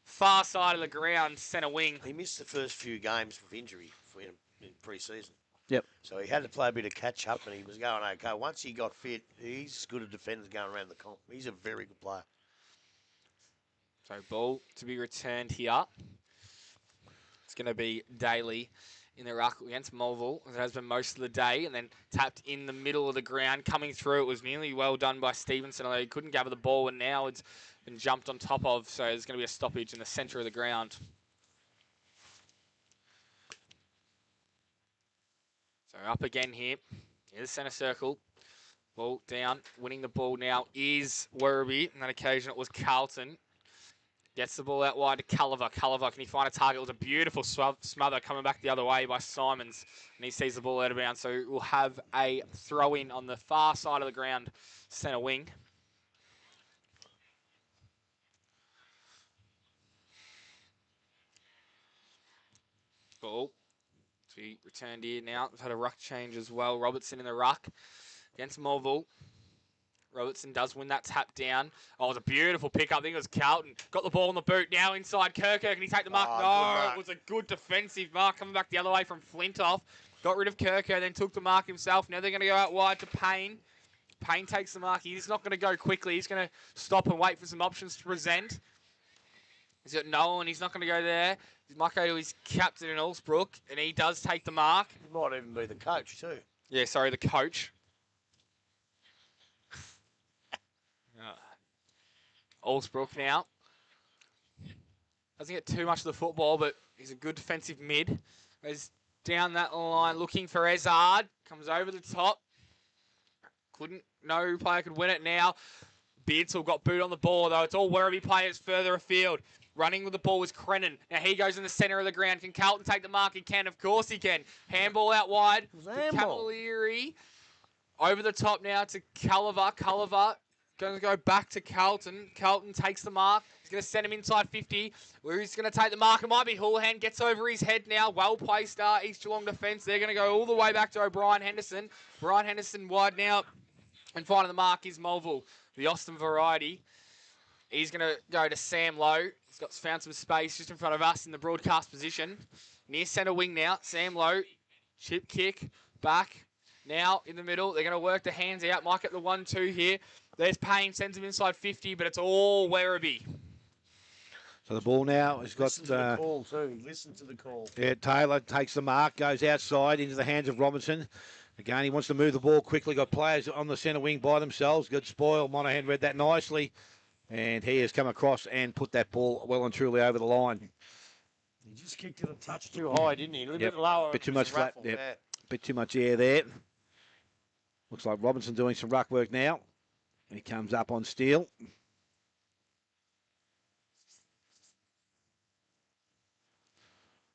far side of the ground, centre wing. He missed the first few games with injury for him in pre-season. Yep. So he had to play a bit of catch-up, and he was going okay. Once he got fit, he's as good a defender going around the comp. He's a very good player. So ball to be returned here. It's going to be Daly in the ruck against Mulville, as it has been most of the day, and then tapped in the middle of the ground. Coming through, it was nearly well done by Stevenson, although he couldn't gather the ball, and now it's been jumped on top of, so there's going to be a stoppage in the centre of the ground. So up again here. Here's the centre circle. Ball down. Winning the ball now is Werribee. On that occasion, it was Carlton. Gets the ball out wide to Culliver. Culliver, can he find a target? It was a beautiful smother coming back the other way by Simons. And he sees the ball out of bounds. So we'll have a throw-in on the far side of the ground, centre wing. Ball to be returned here now. We've had a ruck change as well. Robertson in the ruck against Morville. Robertson does win that tap down. Oh, it was a beautiful pickup. I think it was Carlton. Got the ball on the boot. Now inside Kirker. Can he take the mark? No, it was a good defensive mark coming back the other way from Flintoff. Got rid of Kirker, then took the mark himself. Now they're going to go out wide to Payne. Payne takes the mark. He's not going to go quickly. He's going to stop and wait for some options to present. He's got Nolan. He's not going to go there. He might go to his captain in Allsbrook, and he does take the mark. He might even be the coach too. Yeah, sorry, the coach. Allsbrook now. Doesn't get too much of the football, but he's a good defensive mid. Goes down that line looking for Ezard. Comes over the top. No player could win it now. Beardsall got boot on the ball, though. It's all Werribee players further afield. Running with the ball was Crennan. Now he goes in the centre of the ground. Can Carlton take the mark? He can. Of course he can. Handball out wide. Cavalieri. Over the top now to Culliver. Culliver going to go back to Carlton. Carlton takes the mark. He's going to send him inside 50. Where he's going to take the mark. It might be Houlihan. Gets over his head now. Well placed East Geelong defence. They're going to go all the way back to O'Brien Henderson. Brian Henderson wide now. And finding the mark is Mulville, the Austin variety. He's going to go to Sam Lowe. He's got found some space just in front of us in the broadcast position. Near centre wing now. Sam Lowe. Chip kick. Back. Now in the middle. They're going to work the hands out. Might get the 1-2 here. There's Payne. Sends him inside 50, but it's all Werribee. So the ball now has got... Listen to the call, too. Listen to the call. Yeah, Taylor takes the mark, goes outside into the hands of Robinson. Again, he wants to move the ball quickly. Got players on the centre wing by themselves. Good spoil. Monaghan read that nicely. And he has come across and put that ball well and truly over the line. He just kicked it a touch too high, didn't he? A little bit lower. Bit too much flat. Yep. Yeah. Bit too much air there. Looks like Robinson doing some ruck work now. He comes up on Steele.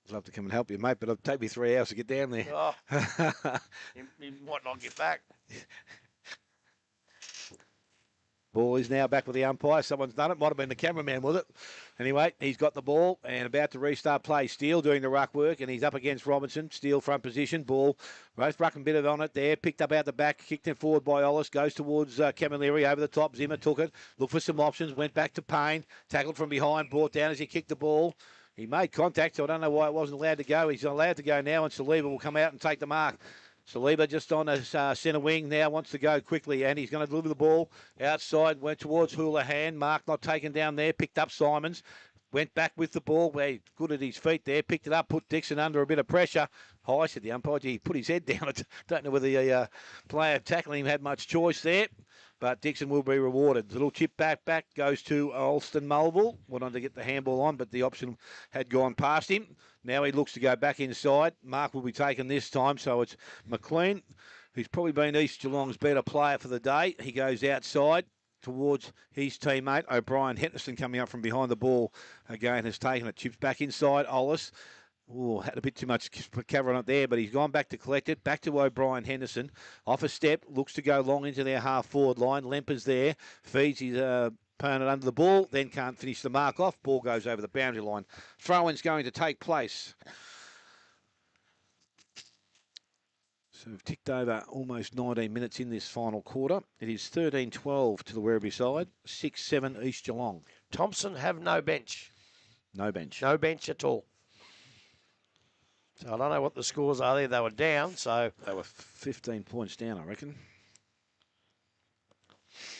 I'd love to come and help you, mate, but it'll take me 3 hours to get down there. Oh. He might not get back. Ball is now back with the umpire. Someone's done it. Might have been the cameraman with it. Anyway, he's got the ball and about to restart play. Steele doing the ruck work, and he's up against Robinson. Steele front position. Ball, both ruck and bit of on it there. Picked up out the back, kicked it forward by Ollis. Goes towards Camilleri over the top. Zimmer took it. Looked for some options. Went back to Payne. Tackled from behind. Brought down as he kicked the ball. He made contact, so I don't know why it wasn't allowed to go. He's allowed to go now, and Saliba will come out and take the mark. Saliba just on his centre wing now, wants to go quickly, and he's going to deliver the ball outside, went towards Houlihan. Mark not taken down there, picked up Simons, went back with the ball, where good at his feet there, picked it up, put Dixon under a bit of pressure. High, said the umpire, he put his head down. I don't know whether the player tackling him had much choice there. But Dixon will be rewarded. Little chip back goes to Alston Mulville. Went on to get the handball on, but the option had gone past him. Now he looks to go back inside. Mark will be taken this time, so it's McLean, who's probably been East Geelong's better player for the day. He goes outside towards his teammate, O'Brien. Henderson coming up from behind the ball again has taken it. Chips back inside, Ollis. Oh, had a bit too much cover on it there, but he's gone back to collect it. Back to O'Brien Henderson. Off a step, looks to go long into their half-forward line. Lemper's there, feeds his opponent under the ball, then can't finish the mark off. Ball goes over the boundary line. Throw-in's going to take place. So we've ticked over almost 19 minutes in this final quarter. It is 13-12 to the Werribee side, 6-7 East Geelong. Thompson have no bench. No bench. No bench at all. So I don't know what the scores are there. They were down, so... They were 15 points down, I reckon.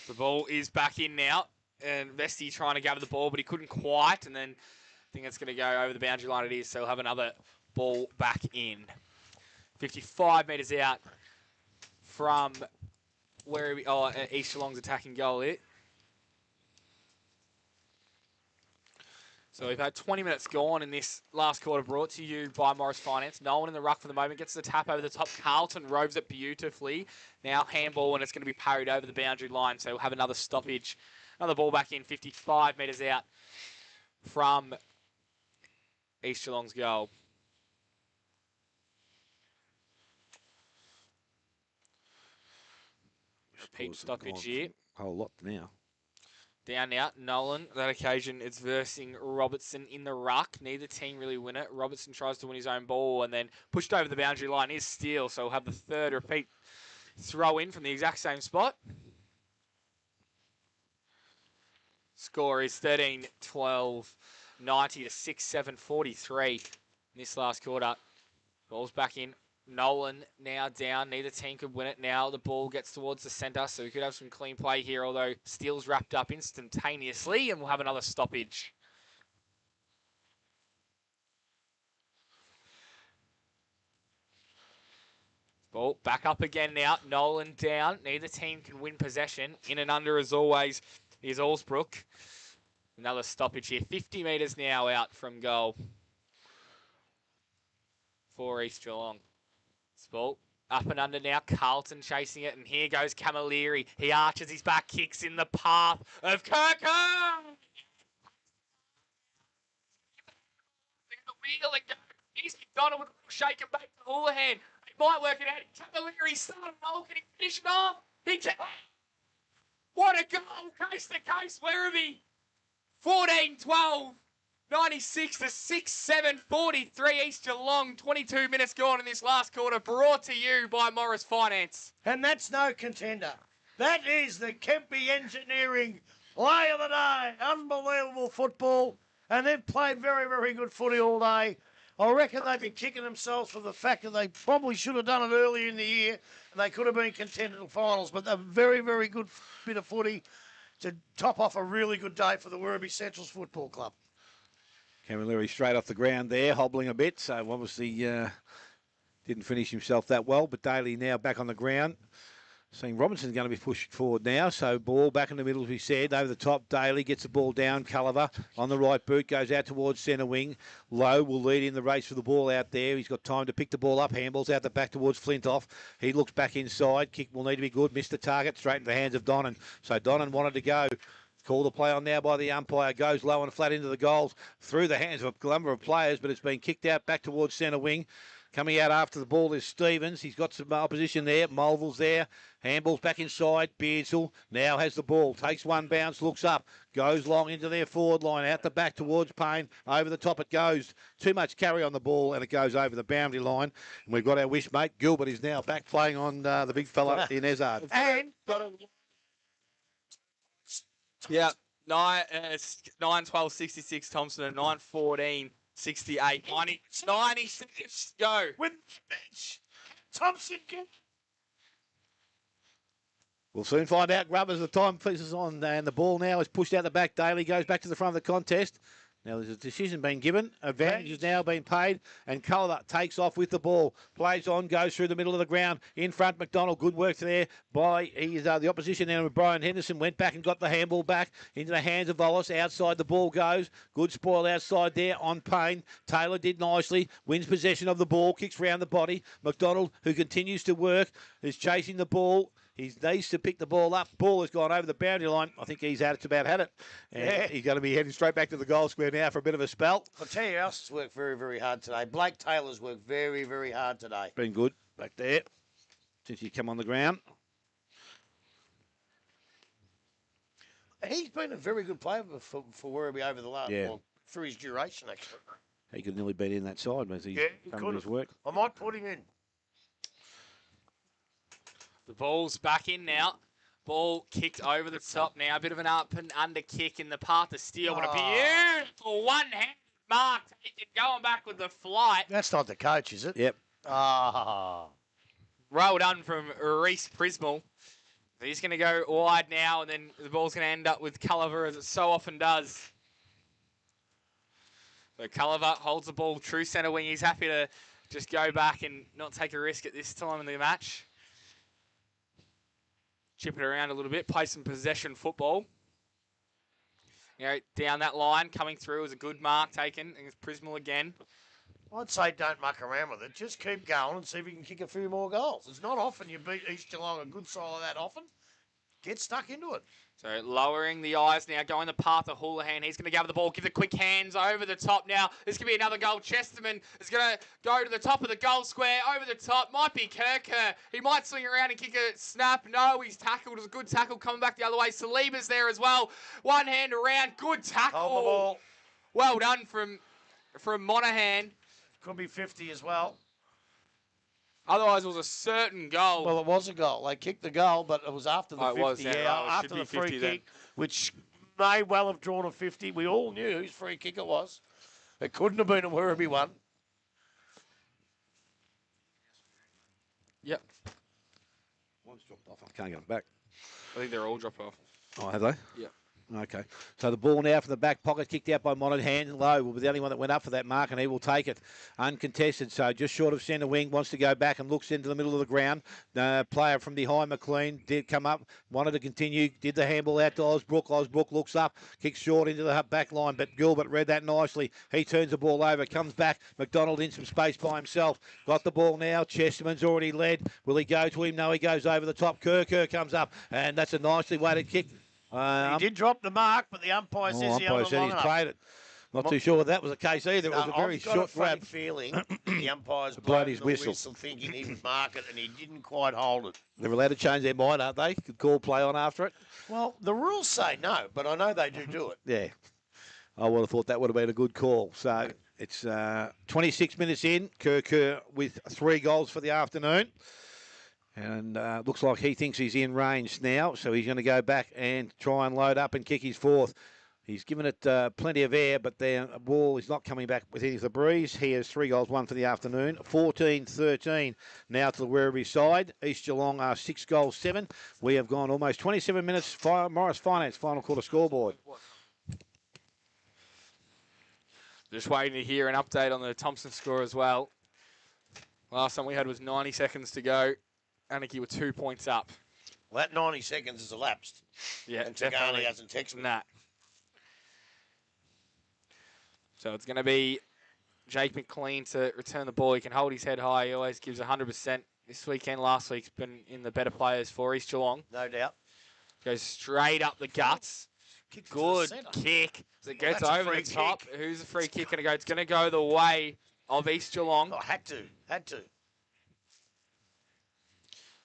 The ball is back in now. And Vesti trying to gather the ball, but he couldn't quite. And then I think it's going to go over the boundary line. It is, so he'll have another ball back in. 55 metres out from where East Geelong's attacking goal here. So we've had 20 minutes gone in this last quarter, brought to you by Morris Finance. No one in the ruck for the moment, gets the tap over the top. Carlton roves it beautifully. Now handball, and it's going to be parried over the boundary line, so we'll have another stoppage. Another ball back in, 55 metres out from East Geelong's goal. Repeat stoppage here. A whole lot now. Down now, Nolan. On that occasion, it's versing Robertson in the ruck. Neither team really win it. Robertson tries to win his own ball and then pushed over the boundary line is Steele. So we'll have the third repeat throw in from the exact same spot. Score is 13-12, 90 to 6-7, 43 in this last quarter. Ball's back in. Nolan now down. Neither team could win it. Now the ball gets towards the centre, so we could have some clean play here, although Steele's wrapped up instantaneously, and we'll have another stoppage. Ball back up again now. Nolan down. Neither team can win possession. In and under, as always, is Allsbrook. Another stoppage here. 50 metres now out from goal for East Geelong. Ball up and under now. Carlton chasing it, and here goes Camilleri. He arches his back, kicks in the path of Kirkham. Wheel and go. He's McDonald with a shake and bake to Houlihan. He might work it out. Camilleri started roll. Can he finish it off? He can. What a goal! Case to case, Werribee. 14-12. 96 to 6-7, 43 East Geelong. 22 minutes gone in this last quarter. Brought to you by Morris Finance. And that's no contender. That is the Kempy Engineering Play of the day. Unbelievable football. And they've played very, very good footy all day. I reckon they've been kicking themselves for the fact that they probably should have done it earlier in the year and they could have been contended in finals. But they're very, very good bit of footy to top off a really good day for the Werribee Centrals Football Club. Camilleri straight off the ground there, hobbling a bit. So obviously didn't finish himself that well. But Daly now back on the ground. Seeing Robinson's going to be pushed forward now. So ball back in the middle, as we said. Over the top, Daly gets the ball down. Culliver on the right boot, goes out towards centre wing. Lowe will lead in the race for the ball out there. He's got time to pick the ball up. Handballs out the back towards Flintoff. He looks back inside. Kick will need to be good. Missed the target. Straight into the hands of Donnan. So Donnan wanted to go. Call the play on now by the umpire. Goes low and flat into the goals. Through the hands of a number of players, but it's been kicked out back towards centre wing. Coming out after the ball is Stevens. He's got some opposition there. Mulville's there. Handball's back inside. Beardsall now has the ball. Takes one bounce, looks up. Goes long into their forward line. Out the back towards Payne. Over the top it goes. Too much carry on the ball and it goes over the boundary line. And we've got our wish mate. Gilbert is now back playing on the big fella in Ezard. And... Yeah, 9-12-66 Thompson and 9-14. 68, 90 seconds to go. With bench, Thompson can... We'll soon find out, Grubb, as the time pieces on, and the ball now is pushed out the back. Daly goes back to the front of the contest. Now there's a decision being given. Advantage has now been paid, and Culliver takes off with the ball. Plays on, goes through the middle of the ground. In front, McDonald. Good work there by the opposition now with Brian Henderson. Went back and got the handball back into the hands of Wallace. Outside the ball goes. Good spoil outside there on Payne. Taylor did nicely. Wins possession of the ball. Kicks round the body. McDonald, who continues to work, is chasing the ball. He needs to pick the ball up. Ball has gone over the boundary line. I think he's about had it. And he's going to be heading straight back to the goal square now for a bit of a spell. I'll tell you who else has worked very, very hard today. Blake Taylor's worked very, very hard today. Been good back there since he come on the ground. He's been a very good player for Werribee over the last, well, through his duration, actually. He could nearly been in that side as he's done his work. I might put him in. The ball's back in now. Ball kicked over the top now. A bit of an up and under kick in the path of steel. What a beautiful one-handed mark taken, going back with the flight. That's not the coach, is it? Yep. Ah. Well done from Reece Prismal. He's going to go wide now, and then the ball's going to end up with Culliver, as it so often does. So Culliver holds the ball true centre wing. He's happy to just go back and not take a risk at this time in the match. Chip it around a little bit, play some possession football. You know, down that line, coming through was a good mark taken. It's Prismal again. I'd say don't muck around with it. Just keep going and see if you can kick a few more goals. It's not often you beat East Geelong a good side that often. Get stuck into it. So lowering the eyes now, going the path of Houlihan. He's going to gather the ball, give the quick hands over the top now. This could be another goal. Chesterman is going to go to the top of the goal square, over the top. Might be Kirker. He might swing around and kick a snap. No, he's tackled. It was a good tackle coming back the other way. Saliba's there as well. One hand around. Good tackle. Hold the ball. Well done from Monahan. Could be 50 as well. Otherwise, it was a certain goal. Well, it was a goal. They kicked the goal, but it was after the 50. It was, after the free kick, which may well have drawn a 50. We all knew whose free kick it was. It couldn't have been a Werribee one. Yep. One's dropped off. I can't get them back. I think they're all dropped off. Oh, have they? Yeah. Okay. So the ball now from the back pocket, kicked out by Monahan. Low will be the only one that went up for that mark, and he will take it uncontested. So just short of centre wing, wants to go back and looks into the middle of the ground. Player from behind McLean did come up, wanted to continue, did the handball out to Osbrook. Osbrook looks up, kicks short into the back line, but Gilbert read that nicely. He turns the ball over, comes back. McDonald in some space by himself. Got the ball now. Chesterman's already led. Will he go to him? No, he goes over the top. Kirker comes up, and that's a nicely weighted kick. He did drop the mark, but the umpire says he held it long he's enough. played it. Not too sure that was the case either. It was a very short I've got a grab. feeling the umpire's Blown blown his the whistle. thinking he would mark it, and he didn't quite hold it. They're allowed to change their mind, aren't they? Could call play on after it. Well, the rules say no, but I know they do it. Yeah. I would have thought that would have been a good call. So it's 26 minutes in. Kerr with 3 goals for the afternoon. And looks like he thinks he's in range now, so he's going to go back and try and load up and kick his fourth. He's given it plenty of air, but the ball is not coming back with any of the breeze. He has 3 goals, 1 for the afternoon. 14-13 now to the Werribee side. East Geelong are 6 goals, 7. We have gone almost 27 minutes. Morris Finance final quarter scoreboard. Just waiting to hear an update on the Thompson score as well. Last time we had was 90 seconds to go. Anarchy were 2 points up. Well, that 90 seconds has elapsed. Yeah, And definitely. Tagani hasn't texted me. Nah. So it's going to be Jake McLean to return the ball. He can hold his head high. He always gives 100%. This weekend, last week's been in the better players for East Geelong. No doubt. Goes straight up the guts. Good kick. As it gets over the top. Who's the free kick going to go? It's going to go the way of East Geelong. Oh, had to.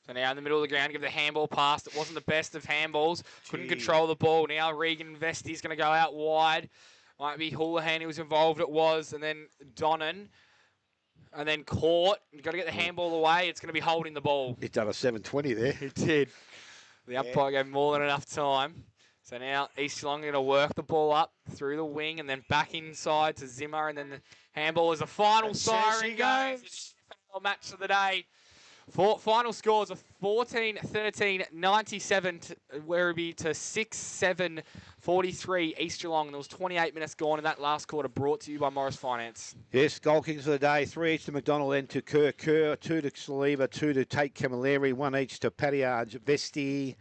So now in the middle of the ground, give the handball pass. It wasn't the best of handballs. Couldn't control the ball. Now Regan Vesti's going to go out wide. Might be Houlihan who was involved. It was. And then Donnan. And then caught. You've got to get the handball away. It's going to be holding the ball. He's done a 720 there. He did. The umpire gave more than enough time. So now East Geelong going to work the ball up through the wing and then back inside to Zimmer. And then the handball is a final siren goes. It's the final match of the day. Final scores of 14-13, 97 to Werribee to 6-7, 43 East Geelong. And there was 28 minutes gone in that last quarter, brought to you by Morris Finance. Yes, goal kickers of the day. 3 each to McDonald, then to Kerr, 2 to Saliva, 2 to Tate Camilleri, 1 each to Patiage, Vesti,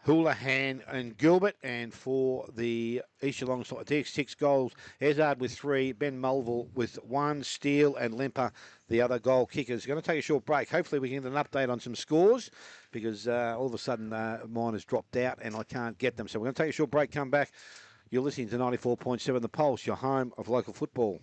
Houlihan and Gilbert. And for the East Geelong side, 6 goals. Ezard with 3, Ben Mulville with 1, Steele and Lemper, the other goal kickers. Going to take a short break. Hopefully we can get an update on some scores because all of a sudden mine has dropped out and I can't get them. So we're going to take a short break, come back. You're listening to 94.7 The Pulse, your home of local football.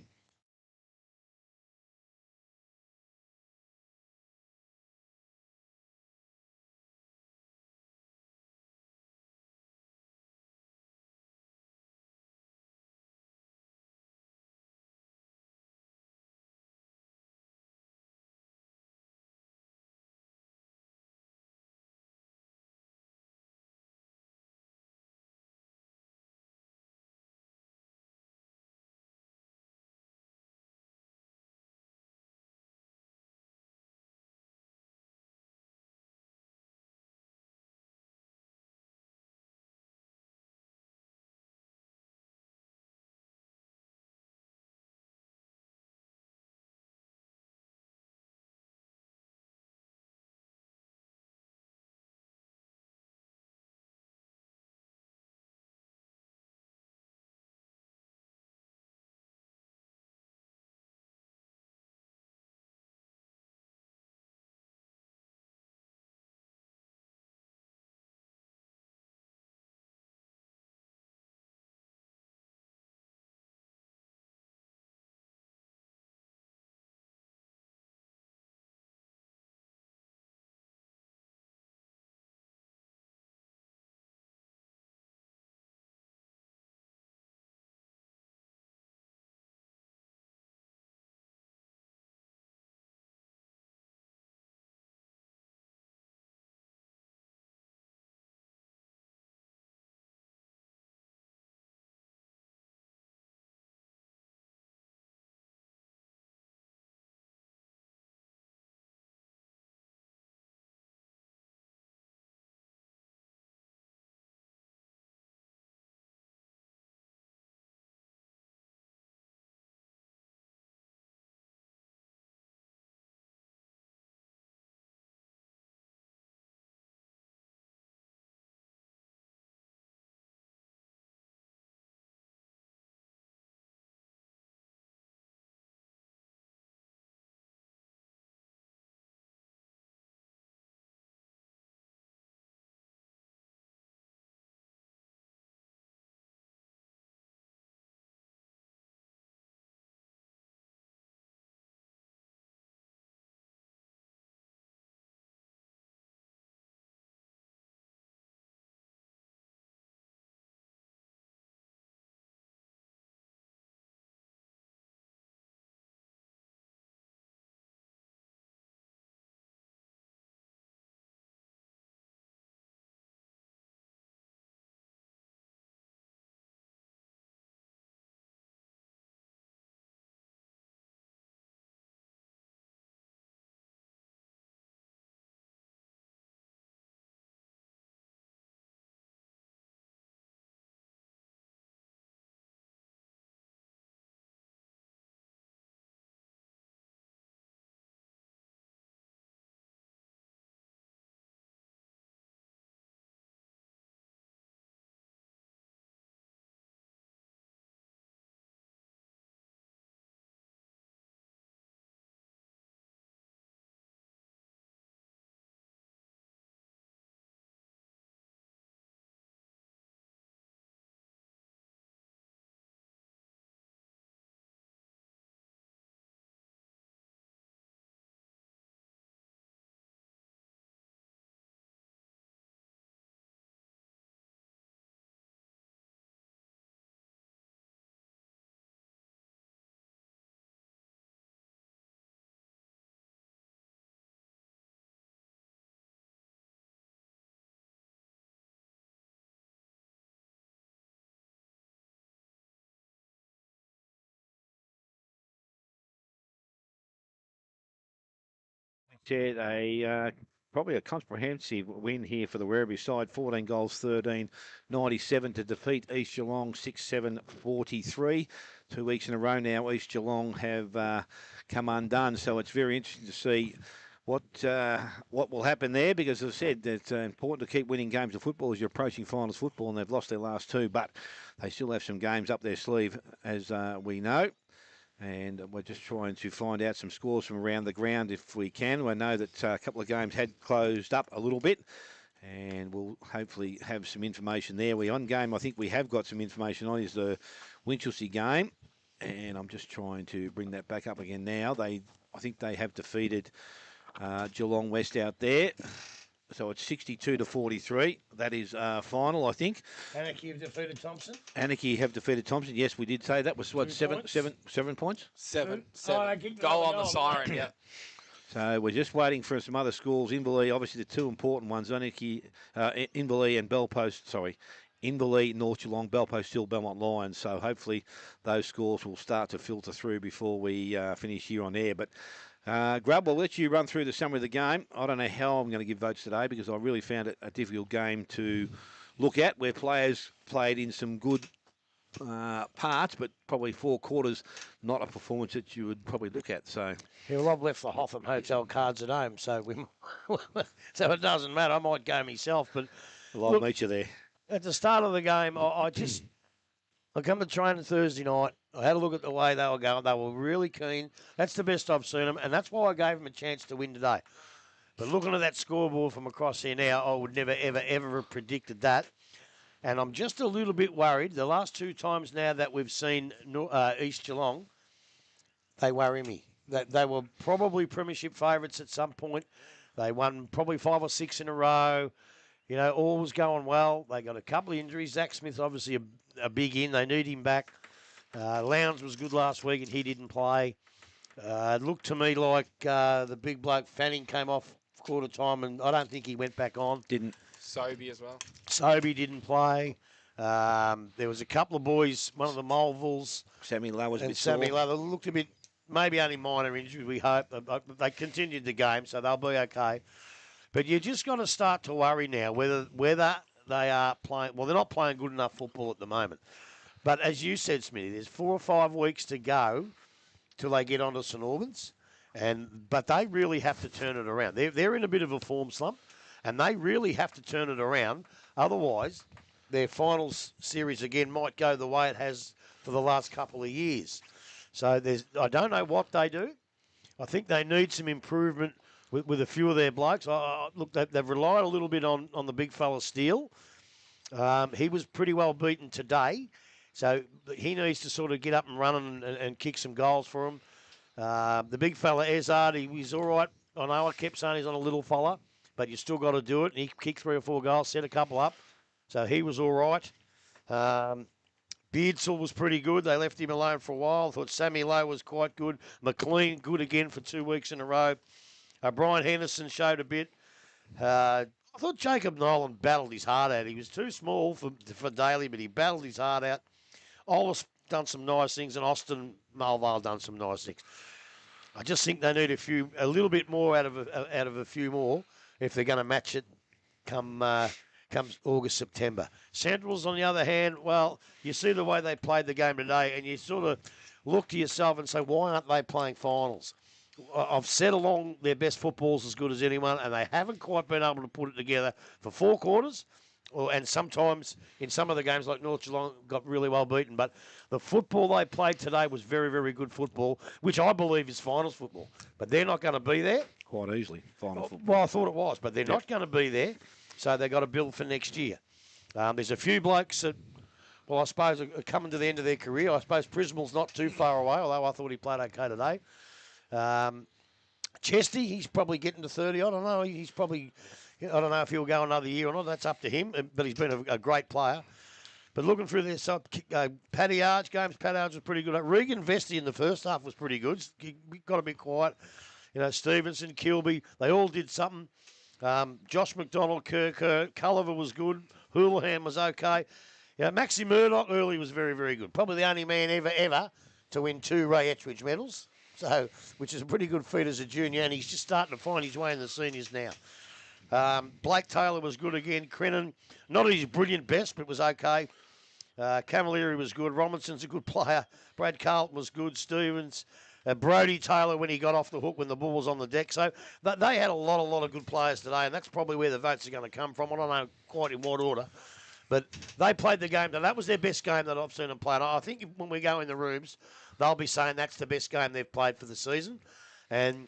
Probably a comprehensive win here for the Werribee side. 14 goals, 13, 97 to defeat East Geelong 6-7, 43. 2 weeks in a row now, East Geelong have come undone. So it's very interesting to see what will happen there, because as I said, it's important to keep winning games of football as you're approaching finals football, and they've lost their last two, but they still have some games up their sleeve, as we know. And we're just trying to find out some scores from around the ground if we can. I know that a couple of games had closed up a little bit, and we'll hopefully have some information there. One game I think we have got some information on is the Winchelsea game, and I'm just trying to bring that back up again now. I think they have defeated Geelong West out there. So it's 62 to 43. That is final, I think. Anarchy have defeated Thompson. Anarchy have defeated Thompson. Yes, we did say that was what, 7 points? Seven. Goal on the siren, yeah. So we're just waiting for some other schools. Inverleigh, obviously the two important ones. Anarchy, Inverleigh and Belpost. Sorry, Inverleigh, North Geelong, Belpost still Belmont Lions. So hopefully those scores will start to filter through before we finish here on air. But Grub, we'll let you run through the summary of the game. I don't know how I'm going to give votes today, because I really found it a difficult game to look at, where players played in some good parts, but probably 4 quarters, not a performance that you would probably look at. So, yeah, well, I've left the Hotham Hotel cards at home, so so it doesn't matter. I might go myself, but I'll meet you there. At the start of the game, I come to training Thursday night. I had a look at the way they were going. They were really keen. That's the best I've seen them, and that's why I gave them a chance to win today. But looking at that scoreboard from across here now, I would never, ever, ever have predicted that. And I'm just a little bit worried. The last 2 times now that we've seen East Geelong, they worry me. They were probably premiership favourites at some point. They won probably 5 or 6 in a row. You know, all was going well. They got a couple of injuries. Zach Smith, obviously a big in. They need him back. Lowndes was good last week and he didn't play. It looked to me like the big bloke Fanning came off quarter time, and I don't think he went back on. Didn't. Sobey as well. Sobey didn't play. There was a couple of boys, one of the Mulvilles. Sammy Lowe was a bit Sammy sore. Lowe looked a bit, maybe only minor injuries, we hope. They continued the game, so they'll be okay. But you just got to start to worry now whether they are playing. Well, they're not playing good enough football at the moment. But as you said, Smithy, there's 4 or 5 weeks to go till they get onto St Albans, but they really have to turn it around. They're in a bit of a form slump, and they really have to turn it around. Otherwise, their finals series again might go the way it has for the last couple of years. So I don't know what they do. I think they need some improvement with a few of their blokes. Look, they've relied a little bit on the big fella Steele. He was pretty well beaten today. So he needs to sort of get up and run and kick some goals for him. The big fella, Ezard, he's all right. I know I kept saying he's on a little fella, but you still got to do it. And he kicked 3 or 4 goals, set a couple up. So he was all right. Beardsall was pretty good. They left him alone for a while. I thought Sammy Lowe was quite good. McLean, good again for 2 weeks in a row. Brian Henderson showed a bit. I thought Jacob Nolan battled his heart out. He was too small for Daly, but he battled his heart out. Ollis done some nice things, and Austin Mulvale done some nice things. I just think they need a little bit more out of a few more if they're going to match it come August, September. Centrals, on the other hand, well, you see the way they played the game today, and you sort of look to yourself and say, why aren't they playing finals? I've said along their best football's as good as anyone, and they haven't quite been able to put it together for 4 quarters. And sometimes in some of the games like North Geelong got really well beaten. But the football they played today was very, very good football, which I believe is finals football. But they're not going to be there. Quite easily, final football. Well, I thought it was, but they're not going to be there. So they've got to build for next year. There's a few blokes that, well, I suppose are coming to the end of their career. I suppose Prismal's not too far away, although I thought he played okay today. Chesty, he's probably getting to 30. I don't know. He's probably... I don't know if he'll go another year or not. That's up to him. But he's been a great player. But looking through this, Paddy Arch games, Paddy Arch was pretty good. Regan Vesti in the first half was pretty good. He got a bit quiet. You know, Stevenson, Kilby, they all did something. Josh McDonald, Kirk, Culliver was good. Houlihan was okay. Yeah, Maxi Murdoch early was very, very good. Probably the only man ever to win 2 Ray Etridge medals. So, which is a pretty good feat as a junior, and he's just starting to find his way in the seniors now. Blake Taylor was good again. Crennan, not at his brilliant best, but was okay. Camilleri was good. Robinson's a good player. Brad Carlton was good. Stevens. Brody Taylor when he got off the hook when the ball was on the deck. So they had a lot of good players today, and that's probably where the votes are going to come from. I don't know quite in what order. But they played the game. That was their best game that I've seen them play. And I think when we go in the rooms, they'll be saying that's the best game they've played for the season. And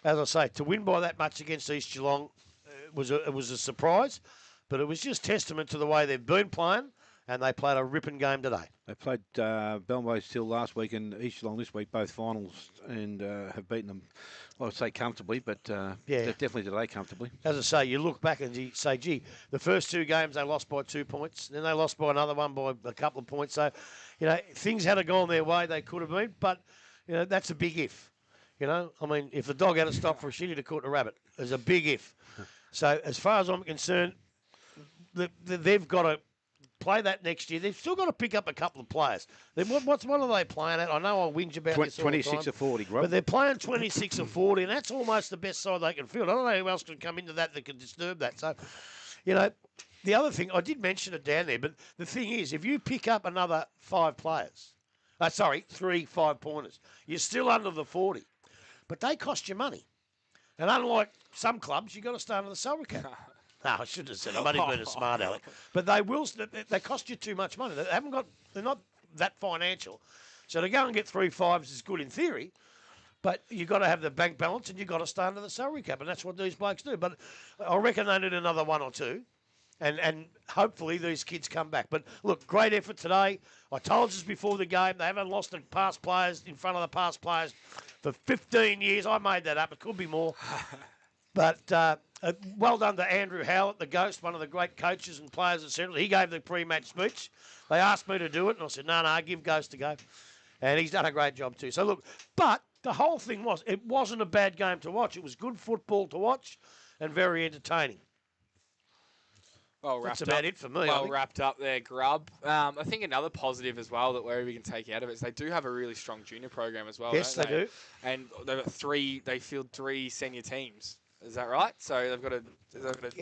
as I say, to win by that much against East Geelong, it was a surprise. But it was just testament to the way they've been playing, and they played a ripping game today. They played Belmont Hill last week and East Geelong this week, both finals, and have beaten them, I would say comfortably, but definitely today comfortably. As I say, you look back and you say, gee, the first two games they lost by 2 points, then they lost by another one by a couple of points. So, things had gone their way, they could have been, but, that's a big if. I mean, if the dog had to stop for a shit, he'd have caught a rabbit. There's a big if. So, as far as I'm concerned, they've got to play that next year. They've still got to pick up a couple of players. What are they playing at? I know I whinge about this all the time. 26 or 40, Rob. But they're playing 26 or 40, and that's almost the best side they can field. I don't know who else can come into that can disturb that. So, the other thing, I did mention it down there, but the thing is, if you pick up another 5 players, 3 5-pointers, you're still under the 40. But they cost you money. And unlike some clubs, you've got to stay under the salary cap. No, I shouldn't have said. I'm only being a smart aleck. But they will. They cost you too much money. They're not that financial. So to go and get 3 5s is good in theory, but you've got to have the bank balance and you've got to stay under the salary cap, and that's what these blokes do. But I reckon they need another 1 or 2, and hopefully these kids come back. But look, great effort today. I told you before the game, they haven't lost the past players in front of the past players for 15 years. I made that up. It could be more. But well done to Andrew Howlett, the Ghost, one of the great coaches and players at Central. He gave the pre-match speech. They asked me to do it, and I said, no, give Ghost a go. And he's done a great job too. So, look, but the whole thing it wasn't a bad game to watch. It was good football to watch and very entertaining. Well wrapped That's about up. it for me. Well wrapped up there, Grub. I think another positive as well that Werribee can take out of it is they do have a really strong junior program as well. Yes, don't they do. And they've got they field 3 senior teams. Is that right? So they've got a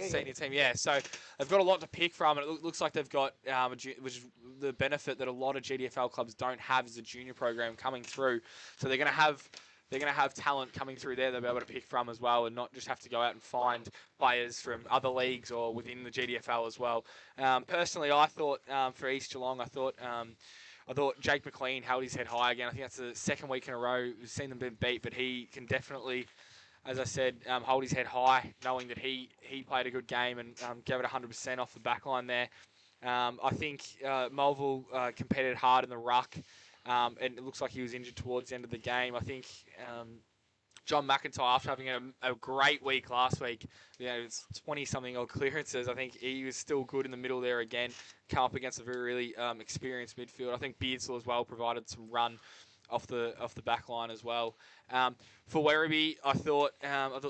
senior team. Yeah. So they've got a lot to pick from, and it looks like they've got which is the benefit that a lot of GDFL clubs don't have is a junior program coming through. So they're going to have talent coming through there they'll be able to pick from as well, and not just have to go out and find players from other leagues or within the GDFL as well. Personally, I thought for East Geelong, I thought Jake McLean held his head high again. I think that's the second week in a row we've seen them been beat, but he can definitely, as I said, hold his head high, knowing that he played a good game and gave it 100% off the back line there. I think Mulville competed hard in the ruck, and it looks like he was injured towards the end of the game. I think John McIntyre, after having a great week last week, it's 20-something odd clearances. I think he was still good in the middle there again, come up against a really experienced midfield. I think Beardsley as well provided some run off the back line as well. For Werribee, I thought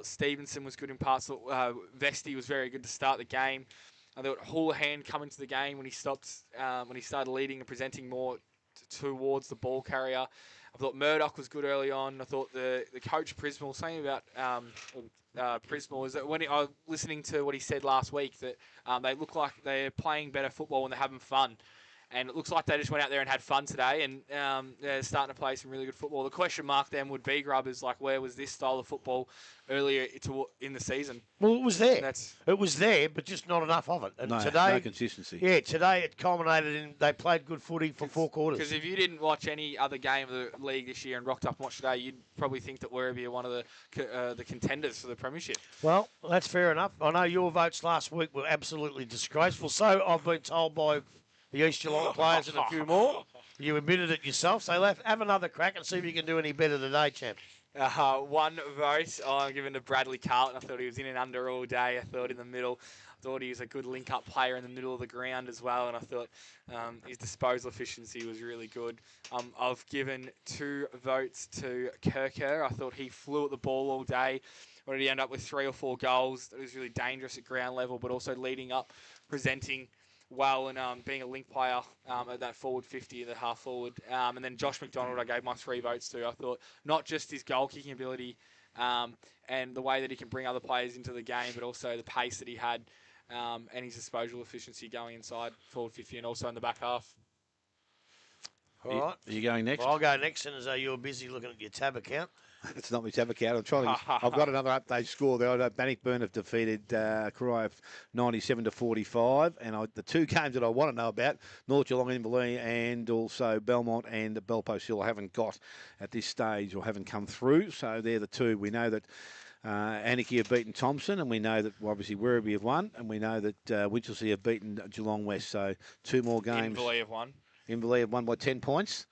Stevenson was good in parts. Vesti was very good to start the game. I thought Houlihan coming to the game when he started leading and presenting more towards the ball carrier. I thought Murdoch was good early on. I thought the coach Prismal, something about Prismal, is that when I was listening to what he said last week, that they look like they're playing better football when they're having fun. And it looks like they just went out there and had fun today, and they're starting to play some really good football. The question mark then would be, Grub, is like, where was this style of football earlier in the season? Well, it was there. It was there, but just not enough of it. And today, no consistency. Yeah, today it culminated in they played good footy for 4 quarters. Because if you didn't watch any other game of the league this year and rocked up and watched today, you'd probably think that Werribee are one of the contenders for the premiership. Well, that's fair enough. I know your votes last week were absolutely disgraceful. So I've been told by the East Geelong players and a few more. You admitted it yourself, so have another crack and see if you can do any better today, champ. 1 vote I'm giving to Bradley Carlton. I thought he was in and under all day. I thought in the middle. I thought he was a good link-up player in the middle of the ground as well, and I thought his disposal efficiency was really good. I've given 2 votes to Kirker. I thought he flew at the ball all day. What did he end up with? 3 or 4 goals. That was really dangerous at ground level, but also leading up, presenting well and being a link player at that forward 50, the half forward. And then Josh McDonald, I gave my 3 votes to. I thought not just his goal kicking ability and the way that he can bring other players into the game, but also the pace that he had and his disposal efficiency going inside forward 50 and also in the back half. All right. Are you going next? Well, I'll go next, and as though you're busy looking at your tab account. It's not my tab account. I'm trying to. I've got another update score there. I know Bannockburn have defeated Corio 97-45, and the 2 games that I want to know about, North Geelong and Inverleigh, and also Belmont and Belpost Hill, I haven't got at this stage or haven't come through. So they're the 2. We know that Anarchy have beaten Thompson, and we know that obviously Werribee have won, and we know that Winchelsea have beaten Geelong West. So 2 more games. Inverleigh have won. Inverleigh have won by 10 points.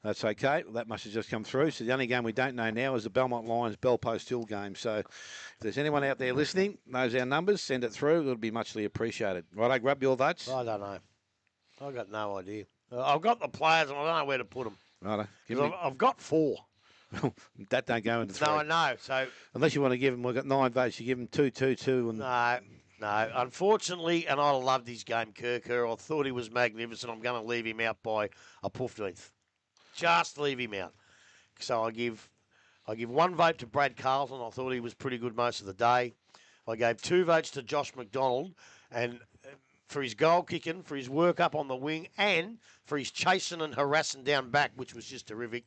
That's okay. Well, that must have just come through. So the only game we don't know now is the Belmont Lions Belpost Hill game. So if there's anyone out there listening, knows our numbers, send it through. It'll be muchly appreciated. Right, I grab your votes. I don't know. I've got no idea. I've got the players, and I don't know where to put them. Right, I've got 4. That don't go into 3. No, I know. So unless you want to give them, we've got 9 votes. You give them 2, 2, 2, and No. Unfortunately, and I loved his game, Kirker. I thought he was magnificent. I'm going to leave him out by a 15th. Just leave him out. So I give 1 vote to Brad Carlton. I thought he was pretty good most of the day. I gave 2 votes to Josh McDonald, and for his goal kicking, for his work up on the wing, and for his chasing and harassing down back, which was just terrific.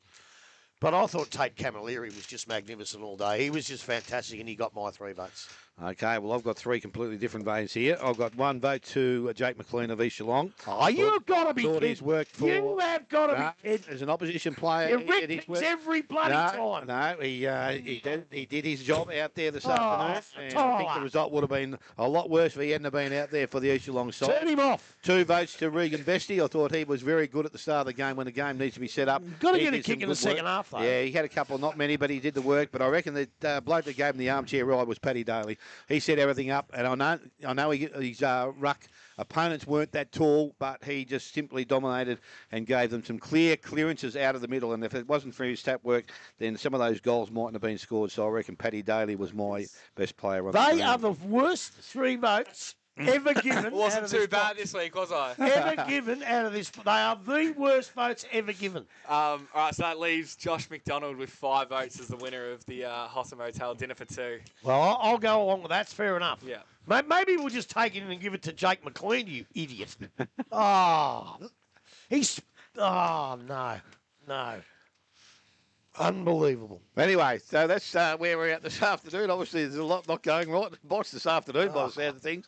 But I thought Tate Camilleri was just magnificent all day. He was just fantastic, and he got my 3 votes. Okay, well, I've got 3 completely different votes here. I've got 1 vote to Jake McLean of East Geelong. Oh, you've got to be kidding. He's worked for, you have got to be kidding. As an opposition player. You rip things every bloody time. No, he did his job out there this afternoon. And I think the result would have been a lot worse if he hadn't been out there for the East Geelong side. Turn him off. 2 votes to Regan Vesty. I thought he was very good at the start of the game when the game needs to be set up. Got to get a kick in the second half, though. Yeah, he had a couple, not many, but he did the work. But I reckon that bloke that gave him the armchair ride was Paddy Daly. He set everything up, and I know his ruck opponents weren't that tall, but he just simply dominated and gave them some clear clearances out of the middle. And if it wasn't for his tap work, then some of those goals mightn't have been scored. So I reckon Paddy Daly was my best player. They are the worst 3 votes ever given. It wasn't too bad this week, was I? Ever given out of this. They are the worst votes ever given. All right, so that leaves Josh McDonald with 5 votes as the winner of the Hossa Motel dinner for 2. Well, I'll go along with that. It's fair enough. Yeah. Maybe we'll just take it and give it to Jake McLean, you idiot. Oh, no. Unbelievable. Anyway, so that's where we're at this afternoon. Obviously, there's a lot not going right in the box this afternoon by the sound of things.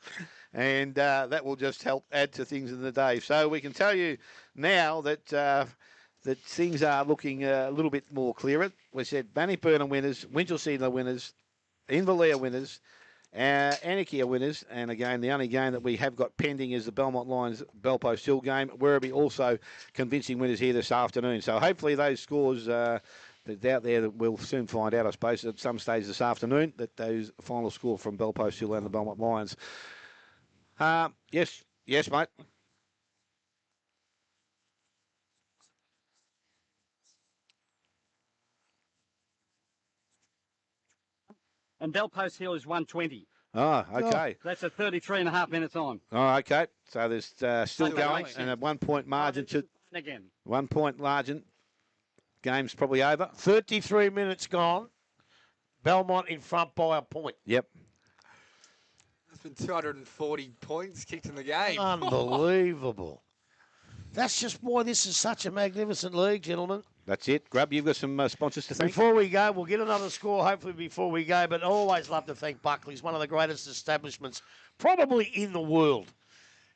And that will just help add to things in the day. So we can tell you now that that things are looking a little bit more clearer. We said Bannockburn are winners, Winchelsea are winners, Inverleigh are winners, Anarchy are winners. And again, the only game that we have got pending is the Belmont Lions Belpost Hill game. Werribee also convincing winners here this afternoon. So hopefully those scores that's out there that we'll soon find out, I suppose, at some stage this afternoon, that those final score from Belpost Hill and the Belmont Lions. Yes, mate. And Belpost Hill is 120. Oh, okay. That's a 33.5 minutes on. Oh, okay. So there's still going, and a 1 point margin to again. 1 point margin. Game's probably over. 33 minutes gone. Belmont in front by a point. Yep. There's been 240 points kicked in the game. Unbelievable. That's just why this is such a magnificent league, gentlemen. That's it. Grub, you've got some sponsors to thank. Before we go, we'll get another score hopefully before we go, but I always love to thank Buckley's, one of the greatest establishments probably in the world.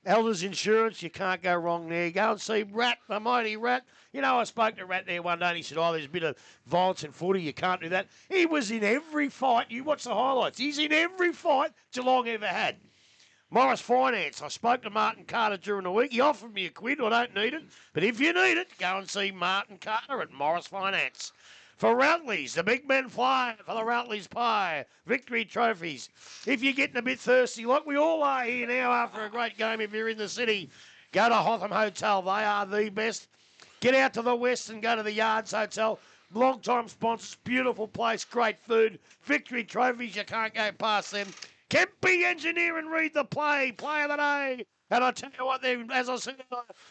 Elders Insurance, you can't go wrong there. Go and see Rat, the mighty Rat. You know, I spoke to Rat there one day and he said, there's a bit of violence in footy, you can't do that. He was in every fight. You watch the highlights. He's in every fight Geelong ever had. Morris Finance, I spoke to Martin Carter during the week. He offered me £1. I don't need it. But if you need it, go and see Martin Carter at Morris Finance. For Routleys, the big men fly for the Routleys pie. Victory trophies. If you're getting a bit thirsty, like we all are here now after a great game, if you're in the city, go to Hotham Hotel. They are the best. Get out to the west and go to the Yards Hotel. Long-time sponsors, beautiful place, great food. Victory trophies, you can't go past them. Kempy Engineer and read the play. Play of the day. And I tell you what, they're, as I said,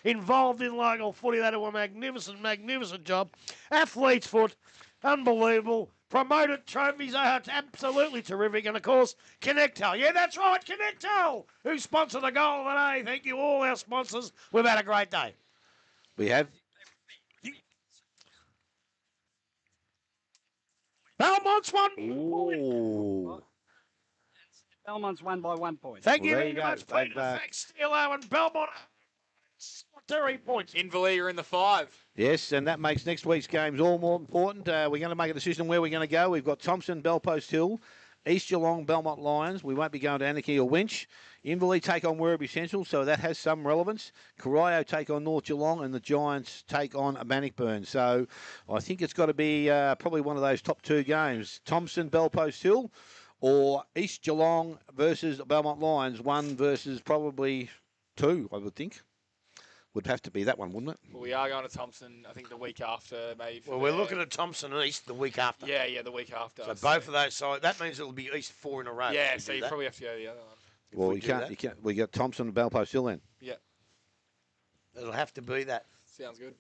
involved in local footy. They do a magnificent, magnificent job. Athlete's Foot, unbelievable. Promoted trophies are absolutely terrific. And, of course, Connectel. Yeah, that's right, Connectel, who sponsored the goal of the day. Thank you, all our sponsors. We've had a great day. We have. Belmont's won. Ooh. Belmont's won by 1 point. Thank Well, you there very you go. much, Peter. Thanks, Steelo and Belmont. 3 points. Inverleigh are in the 5. Yes, and that makes next week's games all more important. We're going to make a decision on where we're going to go. We've got Thompson, Bellpost Hill, East Geelong, Belmont Lions. We won't be going to Anarchy or Winch. Inverleigh take on Werribee Central, so that has some relevance. Corio take on North Geelong, and the Giants take on Bannockburn. So I think it's got to be probably one of those top 2 games. Thompson, Bellpost Hill, or East Geelong versus Belmont Lions. 1 versus probably 2, I would think. Would have to be that one, wouldn't it? Well, we are going to Thompson, I think, the week after, maybe. Well, we're looking at Thompson East the week after. Yeah, the week after. So both of those sides, that means it'll be East 4 in a row. Yeah, so you probably have to go to the other one. Well, we you do can't. that. You can't. We got Thompson and Bellpost Hill then. Yeah, It'll have to be that. sounds good.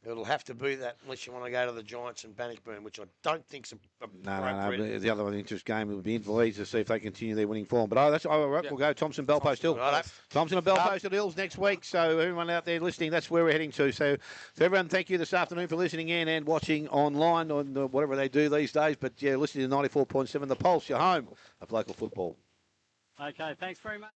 It'll have to be that unless you want to go to the Giants and Bannockburn, which I don't think's No. appropriate. The other interest game would be Inverleigh to see if they continue their winning form. But that's all right. Yeah. We'll go Thompson, Bellpost Hill. Righto. Thompson and Bellpost Hills next week. So everyone out there listening, that's where we're heading to. So everyone, thank you this afternoon for listening in and watching online on whatever they do these days. But yeah, listening to 94.7 The Pulse, your home of local football. Okay, thanks very much.